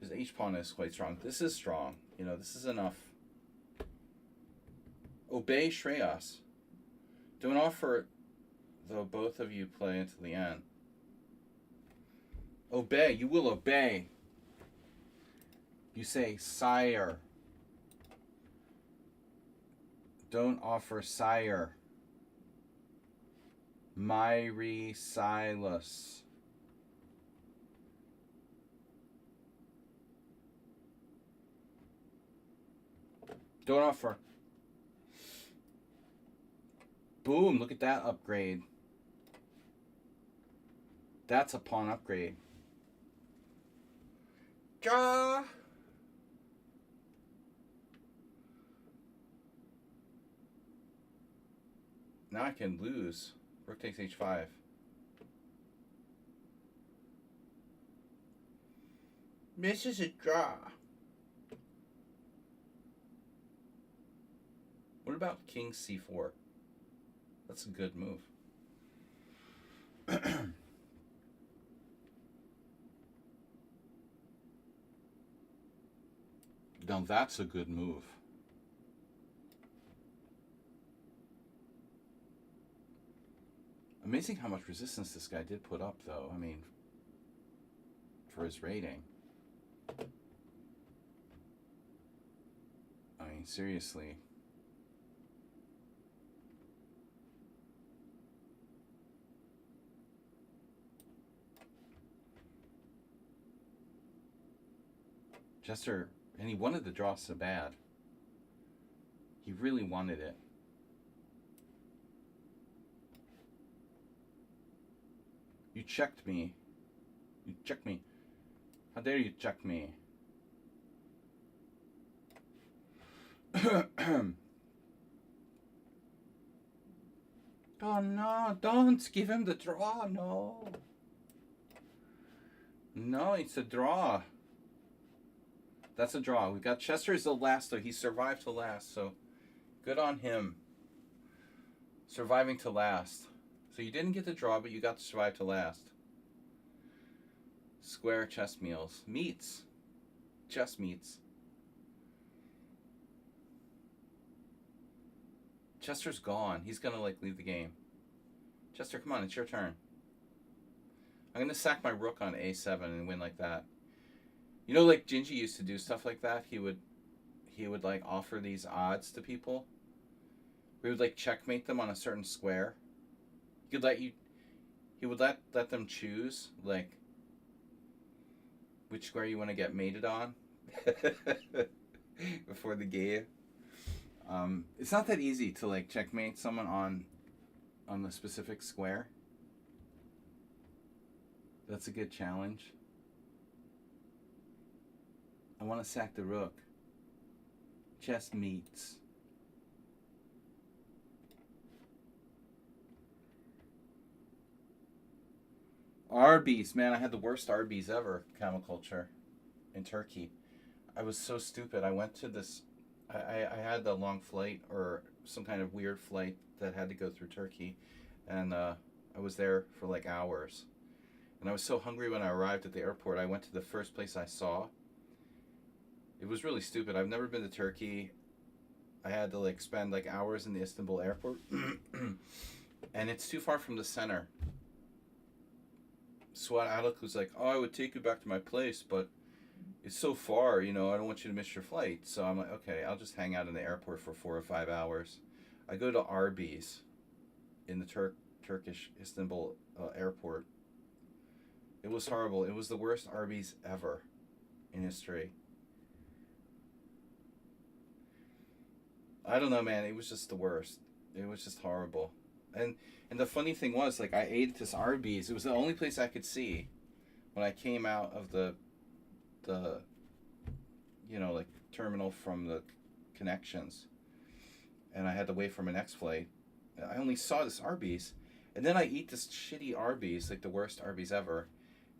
His h pawn is quite strong. This is strong. You know, this is enough. Obey Shreyas. Don't offer, though both of you play until the end. Obey. You will obey. You say, sire. Don't offer sire. Myri Silas. Don't offer. Boom, look at that upgrade. That's a pawn upgrade. Draw. Now I can lose. Rook takes h5. This is a draw. What about king c4? That's a good move. Now that's a good move. Amazing how much resistance this guy did put up, though. I mean, for his rating. I mean, seriously. Chester, and he wanted the draw so bad. He really wanted it. You checked me. You checked me. How dare you check me? Oh no, don't give him the draw, no. No, it's a draw. That's a draw. We got Chester as the last, though. He survived to last, so good on him. Surviving to last. So you didn't get the draw, but you got to survive to last. Square chess meals. Meats. Chess meats. Chester's gone. He's gonna leave the game. Chester, come on, it's your turn. I'm gonna sack my rook on a7 and win like that. You know, like Gingy used to do stuff like that. He would like offer these odds to people. We would like checkmate them on a certain square. He would let them choose like which square you want to get mated on before the game. It's not that easy to like checkmate someone on the specific square. That's a good challenge. I want to sack the rook. Chess meets. Arby's, man, I had the worst Arby's ever, camel culture, in Turkey. I was so stupid. I went to this, I had a long flight or some kind of weird flight that had to go through Turkey, and I was there for like hours. And I was so hungry when I arrived at the airport, I went to the first place I saw. It was really stupid. I've never been to Turkey. I had to like spend like hours in the Istanbul airport. And it's too far from the center. Suat Alec was like, oh, I would take you back to my place, but it's so far, I don't want you to miss your flight. So I'm like, okay, I'll just hang out in the airport for 4 or 5 hours. I go to Arby's in the Turkish Istanbul airport. It was horrible. It was the worst Arby's ever in history. I don't know, man. It was just the worst. It was just horrible. And the funny thing was, like, I ate at this Arby's. It was the only place I could see when I came out of the like, terminal from the connections. And I had to wait for my next flight. I only saw this Arby's. And then I eat this shitty Arby's, like the worst Arby's ever.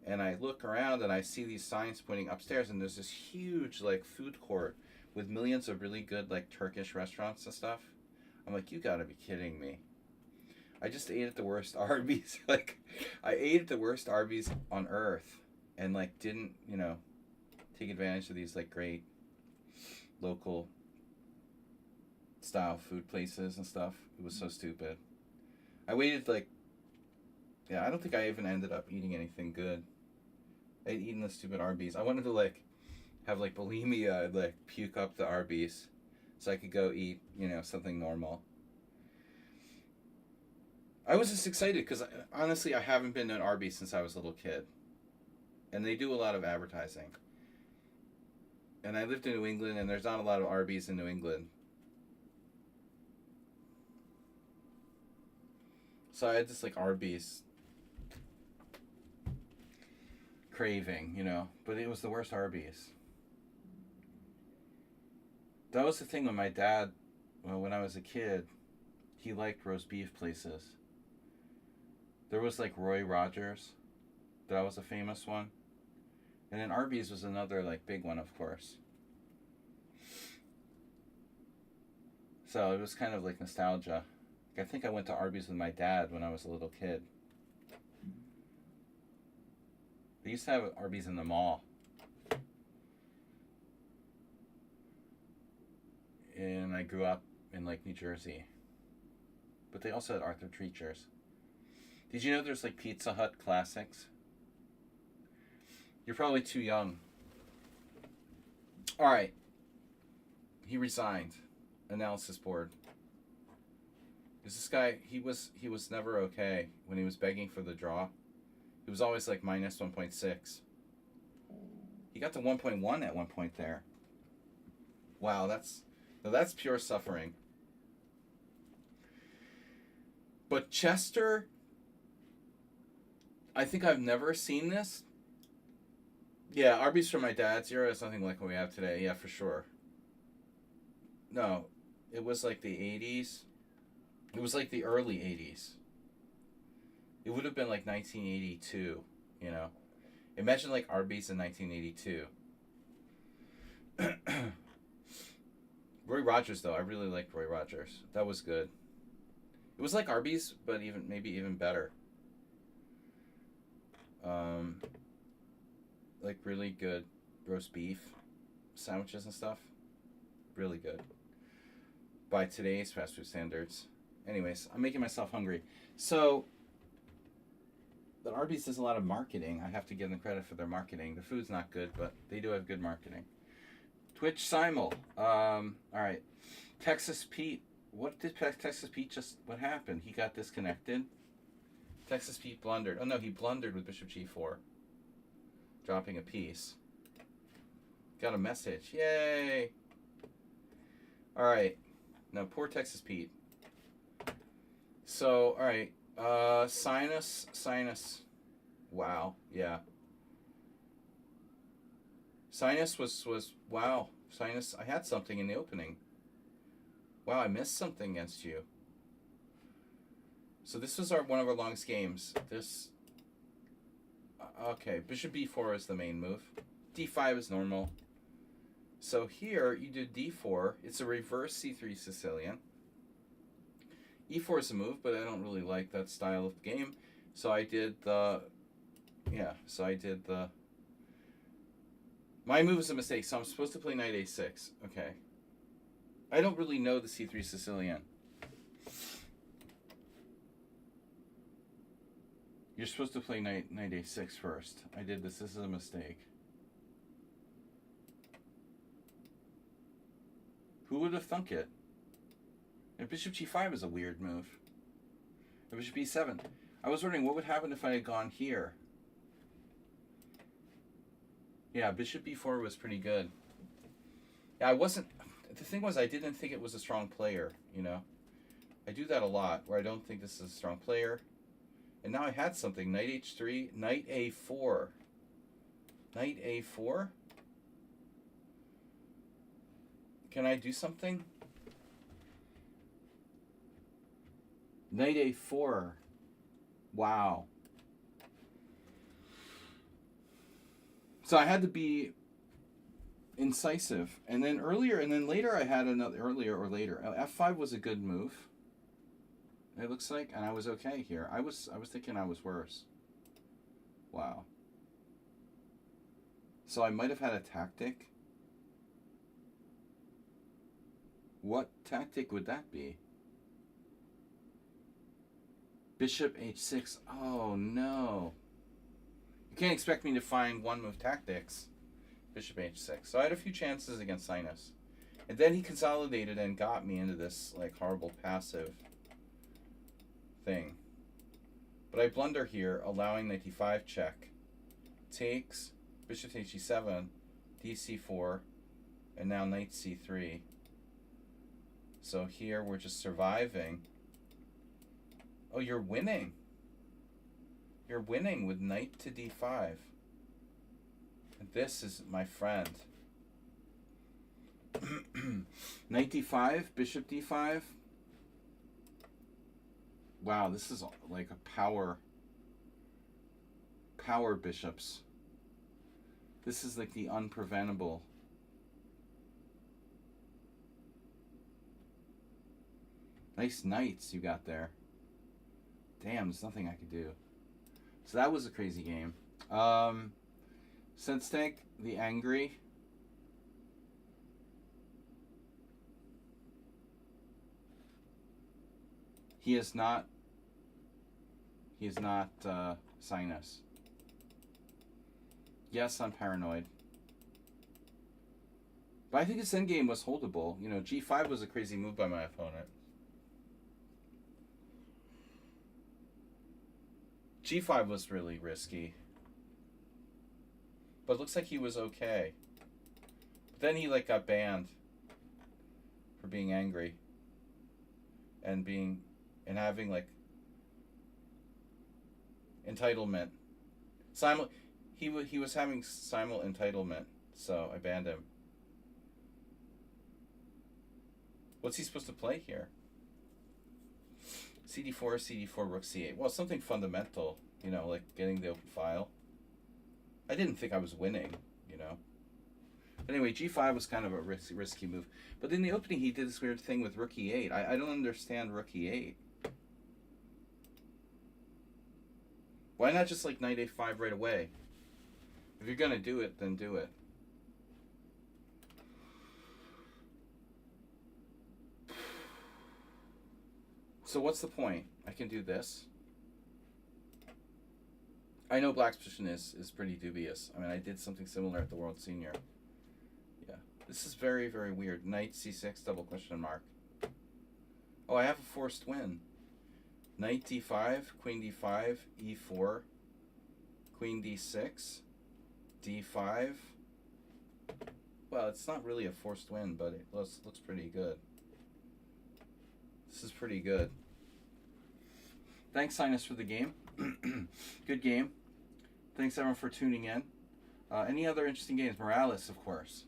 And I look around and I see these signs pointing upstairs, and there's this huge, like, food court with millions of really good, like, Turkish restaurants and stuff. I'm like, you gotta be kidding me. I just ate at the worst Arby's. Like, I ate at the worst Arby's on earth and, like, didn't, take advantage of these, like, great local style food places and stuff. It was so stupid. I waited, like, I don't think I even ended up eating anything good. I'd eaten the stupid Arby's. I wanted to, like, have, like, bulimia and, like, puke up the Arby's so I could go eat, something normal. I was just excited because, honestly, I haven't been to an Arby's since I was a little kid. And they do a lot of advertising. And I lived in New England, and there's not a lot of Arby's in New England. So I had this, like, Arby's craving, but it was the worst Arby's. That was the thing with my dad, when I was a kid, he liked roast beef places. There was, like, Roy Rogers. That was a famous one. And then Arby's was another, like, big one, of course. So it was kind of like nostalgia. I think I went to Arby's with my dad when I was a little kid. They used to have Arby's in the mall. I grew up in like New Jersey. But they also had Arthur Treacher's. Did you know there's like Pizza Hut classics? You're probably too young. All right. He resigned. Analysis board. Is this guy? He was never okay when he was begging for the draw. He was always like minus 1.6. He got to 1.1 at one point there. Wow, that's pure suffering. But Chester, I think I've never seen this. Yeah, Arby's from my dad's era is nothing like what we have today. Yeah, for sure. No, it was like the 80s. It was like the early 80s. It would have been like 1982, you know. Imagine like Arby's in 1982. Roy Rogers, though. I really liked Roy Rogers. That was good. It was like Arby's, but maybe even better. Like really good roast beef sandwiches and stuff. Really good. By today's fast food standards. Anyways, I'm making myself hungry. So, the Arby's does a lot of marketing. I have to give them credit for their marketing. The food's not good, but they do have good marketing. Twitch Simul. All right. Texas Pete. What did Texas Pete what happened? He got disconnected. Texas Pete blundered. Oh no, he blundered with Bishop G4. Dropping a piece. Got a message. Yay! Alright. Now, poor Texas Pete. So, alright. Sinus. Wow. Yeah. Sinus was wow. Sinus, I had something in the opening. Wow, I missed something against you. So this was one of our longest games. Okay, Bishop B4 is the main move. D5 is normal. So here, you do D4. It's a reverse C3 Sicilian. E4 is a move, but I don't really like that style of game. So I did my move is a mistake, so I'm supposed to play knight A6. Okay. I don't really know the C3 Sicilian. You're supposed to play knight A6 first. I did this. This is a mistake. Who would have thunk it? And Bishop G5 is a weird move. And Bishop E7. I was wondering what would happen if I had gone here. Yeah, Bishop B4 was pretty good. Yeah, I wasn't... The thing was, I didn't think it was a strong player, you know? I do that a lot, where I don't think this is a strong player. And now I had something. Knight H3, Knight A4. Knight A4? Can I do something? Knight A4. Wow. So I had to be incisive. And then later I had another, earlier or later. F5 was a good move. It looks like, and I was okay here. I was thinking I was worse. Wow. So I might have had a tactic. What tactic would that be? Bishop H6. Oh no. You can't expect me to find one move tactics. Bishop H6. So I had a few chances against Sinus. And then he consolidated and got me into this like horrible passive thing. But I blunder here, allowing knight d5 check. Takes, bishop takes g7, dc4, and now knight c3. So here we're just surviving. Oh, you're winning. You're winning with knight to d5. And this is my friend. Knight d5, bishop d5. Wow, this is like a power bishops. This is like the unpreventable. Nice knights you got there. Damn, there's nothing I could do. So that was a crazy game. Senstank, the Angry. He is not. He is not Sinus. Yes, I'm paranoid. But I think his endgame was holdable. You know, G5 was a crazy move by my opponent. G5 was really risky. But it looks like he was okay. But then he like got banned for being angry. And having like entitlement. He was having simul entitlement, so I banned him. What's he supposed to play here? CD4, CD4, Rook C8. Well, something fundamental, you know, like getting the open file. I didn't think I was winning, you know. But anyway, G5 was kind of a risky move. But in the opening, he did this weird thing with Rook E8. I don't understand Rook E8. Why not just like Knight A5 right away? If you're going to do it, then do it. So what's the point? I can do this. I know Black's position is pretty dubious. I mean, I did something similar at the World Senior. Yeah. This is very, very weird. Knight C6, double question mark. Oh, I have a forced win. Knight D5, Queen D5, E4, Queen D6, D5. Well, it's not really a forced win, but it looks pretty good. This is pretty good. Thanks, Sinus, for the game. Good game. Thanks, everyone, for tuning in. Any other interesting games? Morales, of course.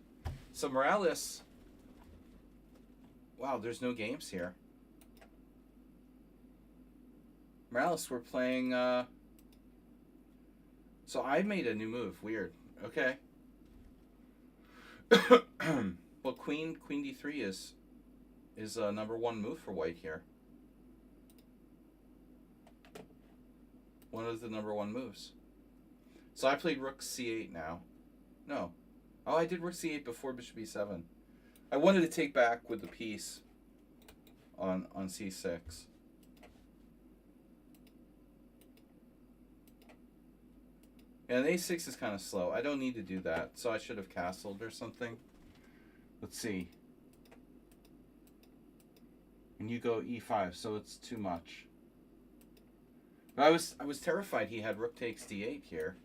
So Morales... Wow, there's no games here. Morales, we're playing... So I made a new move. Weird. Okay. Well, Queen D3 is a number one move for white here. One of the number one moves. So I played Rook C8 now. No. Oh, I did Rook C8 before Bishop E7. I wanted to take back with the piece on C6. And A6 is kind of slow. I don't need to do that, so I should have castled or something. Let's see. And you go E5, so it's too much. But I was terrified he had Rook takes D8 here,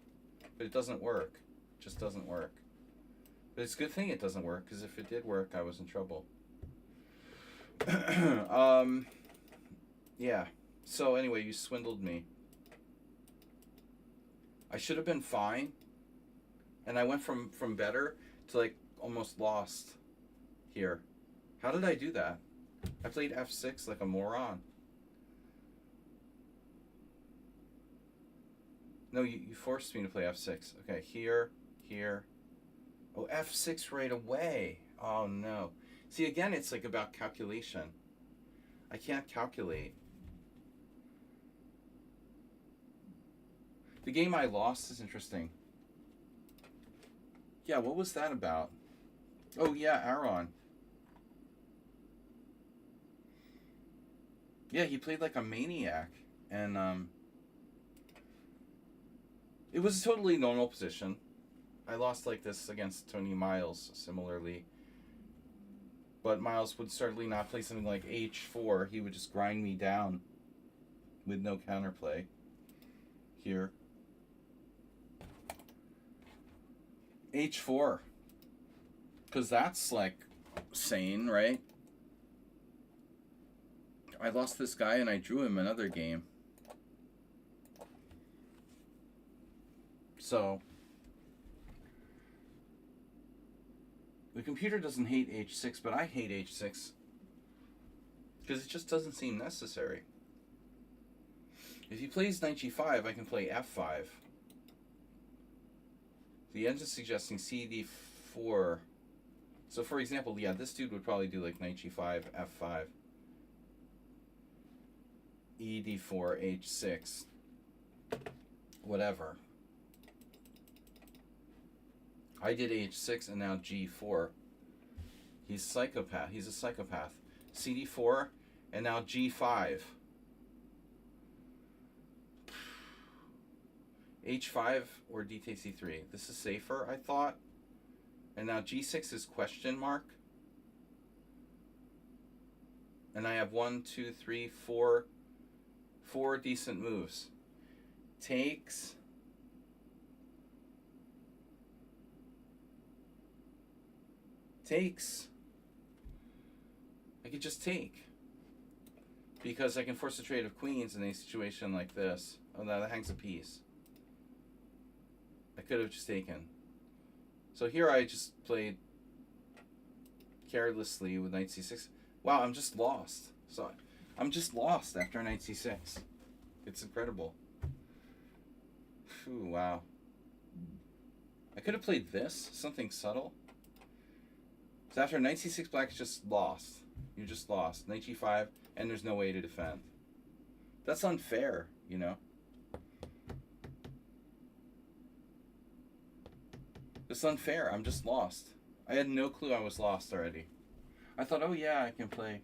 but it doesn't work. It just doesn't work. But it's a good thing it doesn't work, because if it did work, I was in trouble. Yeah. So anyway, you swindled me. I should have been fine, and I went from better to like almost lost here. How did I do that? I played F6 like a moron. No, you forced me to play F6. Okay, here. Oh, F6 right away. Oh, no. See, again, it's like about calculation. I can't calculate. The game I lost is interesting. Yeah, what was that about? Oh, yeah, Aaron. Yeah, he played like a maniac. And, it was a totally normal position. I lost like this against Tony Miles, similarly. But Miles would certainly not play something like H4. He would just grind me down with no counterplay. Here. H4. Because that's like sane, right? I lost this guy and I drew him another game. So, the computer doesn't hate H6, but I hate H6 because it just doesn't seem necessary. If he plays Knight G5, I can play F5. The engine's suggesting CD4. So, for example, yeah, this dude would probably do like Knight G5, F5, ED4, H6, whatever. I did H6 and now G4. He's psychopath. He's a psychopath. CD4 and now G5. H5 or d takes e3. This is safer, I thought. And now g6 is question mark. And I have 1, 2, 3, 4 decent moves. Takes. I could just take. Because I can force a trade of queens in a situation like this. Oh no, that hangs a piece. I could have just taken. So here I just played carelessly with knight c6. Wow, I'm just lost. So I'm just lost after knight c6. It's incredible. Phew, wow. I could have played this, something subtle. So after knight c6, black is just lost. You're just lost. Knight g5, and there's no way to defend. That's unfair, you know? It's unfair. I'm just lost. I had no clue I was lost already. I thought, oh yeah, I can play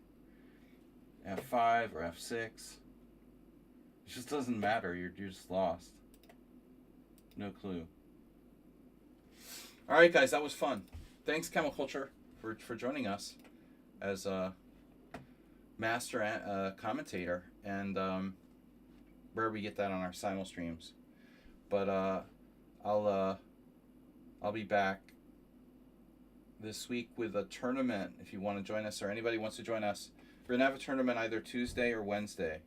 f5 or f6. It just doesn't matter. You're just lost. No clue. All right, guys, that was fun. Thanks, Camel Culture, for joining us as a master commentator, and where we get that on our Simul streams. But I'll be back this week with a tournament. If you want to join us, or anybody wants to join us, we're gonna have a tournament either Tuesday or Wednesday.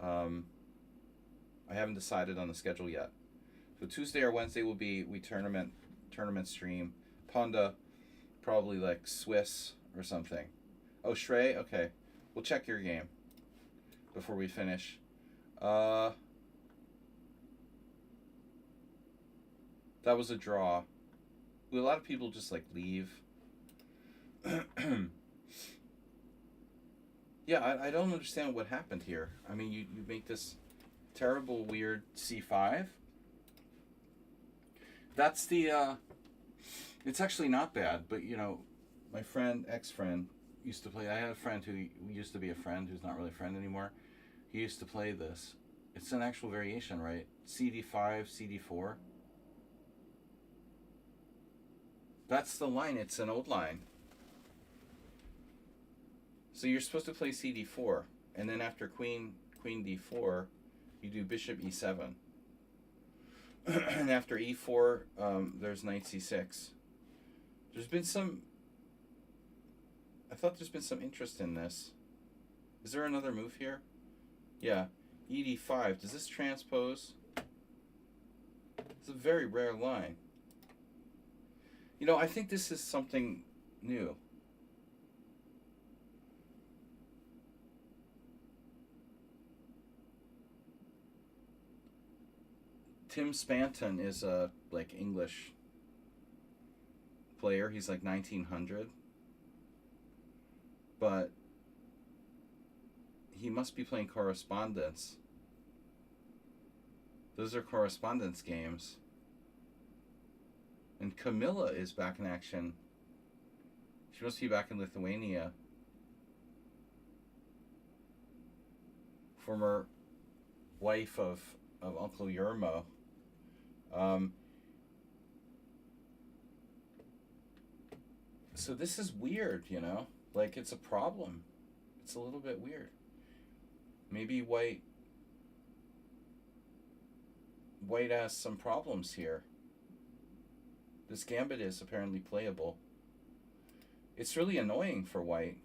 I haven't decided on the schedule yet. So Tuesday or Wednesday will be tournament stream. Ponda, probably like Swiss or something. Oh, Shrey? Okay. We'll check your game before we finish. That was a draw. A lot of people just like leave. Yeah, I don't understand what happened here. I mean, you make this terrible, weird c5. That's the, it's actually not bad, but you know, my friend, ex-friend, used to play. I had a friend who used to be a friend who's not really a friend anymore. He used to play this. It's an actual variation, right? CD5, CD4. That's the line. It's an old line. So you're supposed to play CD4, and then after queen D4, you do bishop E7. And after E4, there's knight C6. There's been some. I thought there's been some interest in this. Is there another move here? Yeah, ED5. Does this transpose? It's a very rare line. You know, I think this is something new. Tim Spanton is a like English player. He's like 1900. But he must be playing correspondence. Those are correspondence games. And Camilla is back in action. She must be back in Lithuania. Former wife of Uncle Yermo. So this is weird, you know? Like, it's a problem. It's a little bit weird. Maybe white has some problems here. This gambit is apparently playable. It's really annoying for white.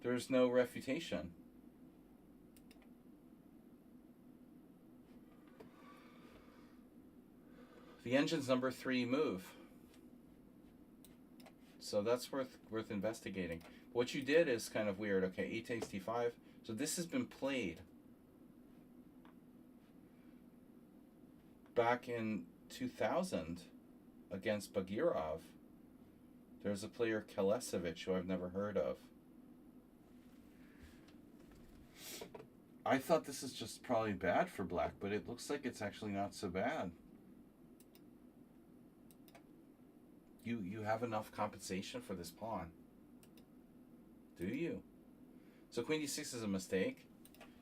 There's no refutation. The engine's number 3 move. So that's worth investigating. What you did is kind of weird. Okay, E takes D5. So this has been played back in 2000 against Bagirov. There's a player, Kelesevich, who I've never heard of. I thought this is just probably bad for black, but it looks like it's actually not so bad. You have enough compensation for this pawn. Do you? So queen d6 is a mistake.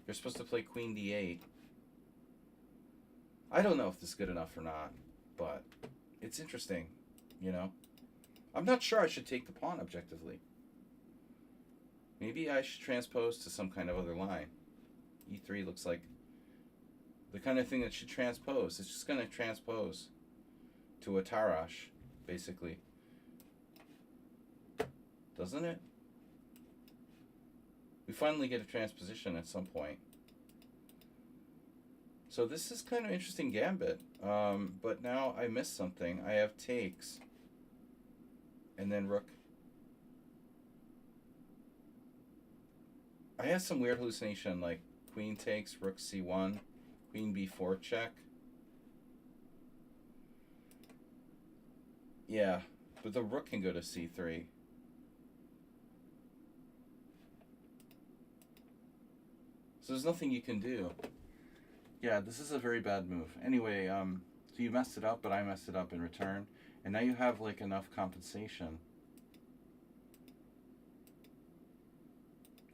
You're supposed to play queen d8. I don't know if this is good enough or not, but it's interesting, you know? I'm not sure I should take the pawn objectively. Maybe I should transpose to some kind of other line. E3 looks like the kind of thing that should transpose. It's just going to transpose to a Tarash, basically. Doesn't it? We finally get a transposition at some point. So this is kind of interesting gambit. But now I missed something. I have takes. And then rook. I had some weird hallucination like queen takes, rook c1, queen b4 check. Yeah, but the rook can go to c3. So there's nothing you can do. Yeah, this is a very bad move. Anyway, so you messed it up, but I messed it up in return. And now you have like enough compensation.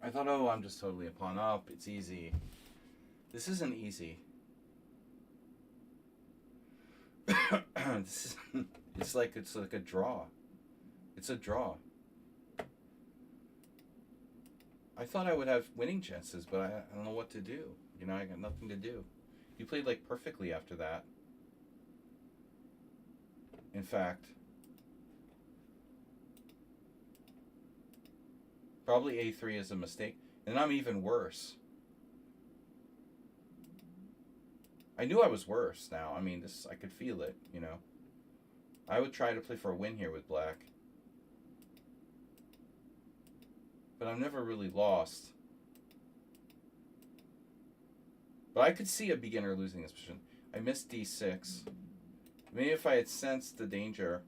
I thought, oh, I'm just totally a pawn up. It's easy. This isn't easy. This is, it's like a draw. It's a draw. I thought I would have winning chances, but I don't know what to do. You know, I got nothing to do. You played like perfectly after that. In fact, probably a3 is a mistake, and I'm even worse. I knew I was worse now. I mean, this I could feel it, you know. I would try to play for a win here with black. But I've never really lost. But I could see a beginner losing this position. I missed d6. Maybe if I had sensed the danger.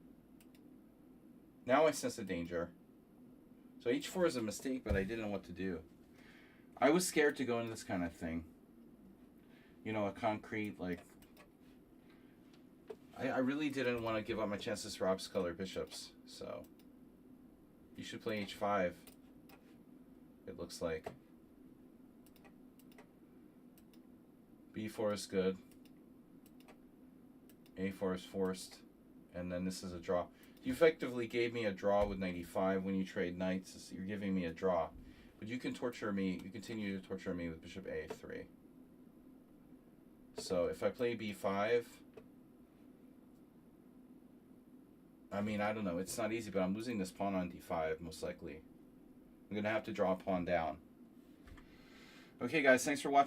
Now I sense the danger. So h4 is a mistake, but I didn't know what to do. I was scared to go into this kind of thing. You know, a concrete, like... I really didn't want to give up my chances for obscure bishops, so... You should play h5. It looks like. b4 is good. a4 is forced. And then this is a draw. You effectively gave me a draw with knight e5 when you trade knights. You're giving me a draw. But you can torture me. You continue to torture me with bishop a3. So if I play b5... I mean, I don't know. It's not easy, but I'm losing this pawn on d5, most likely. I'm going to have to draw a pawn down. Okay, guys, thanks for watching.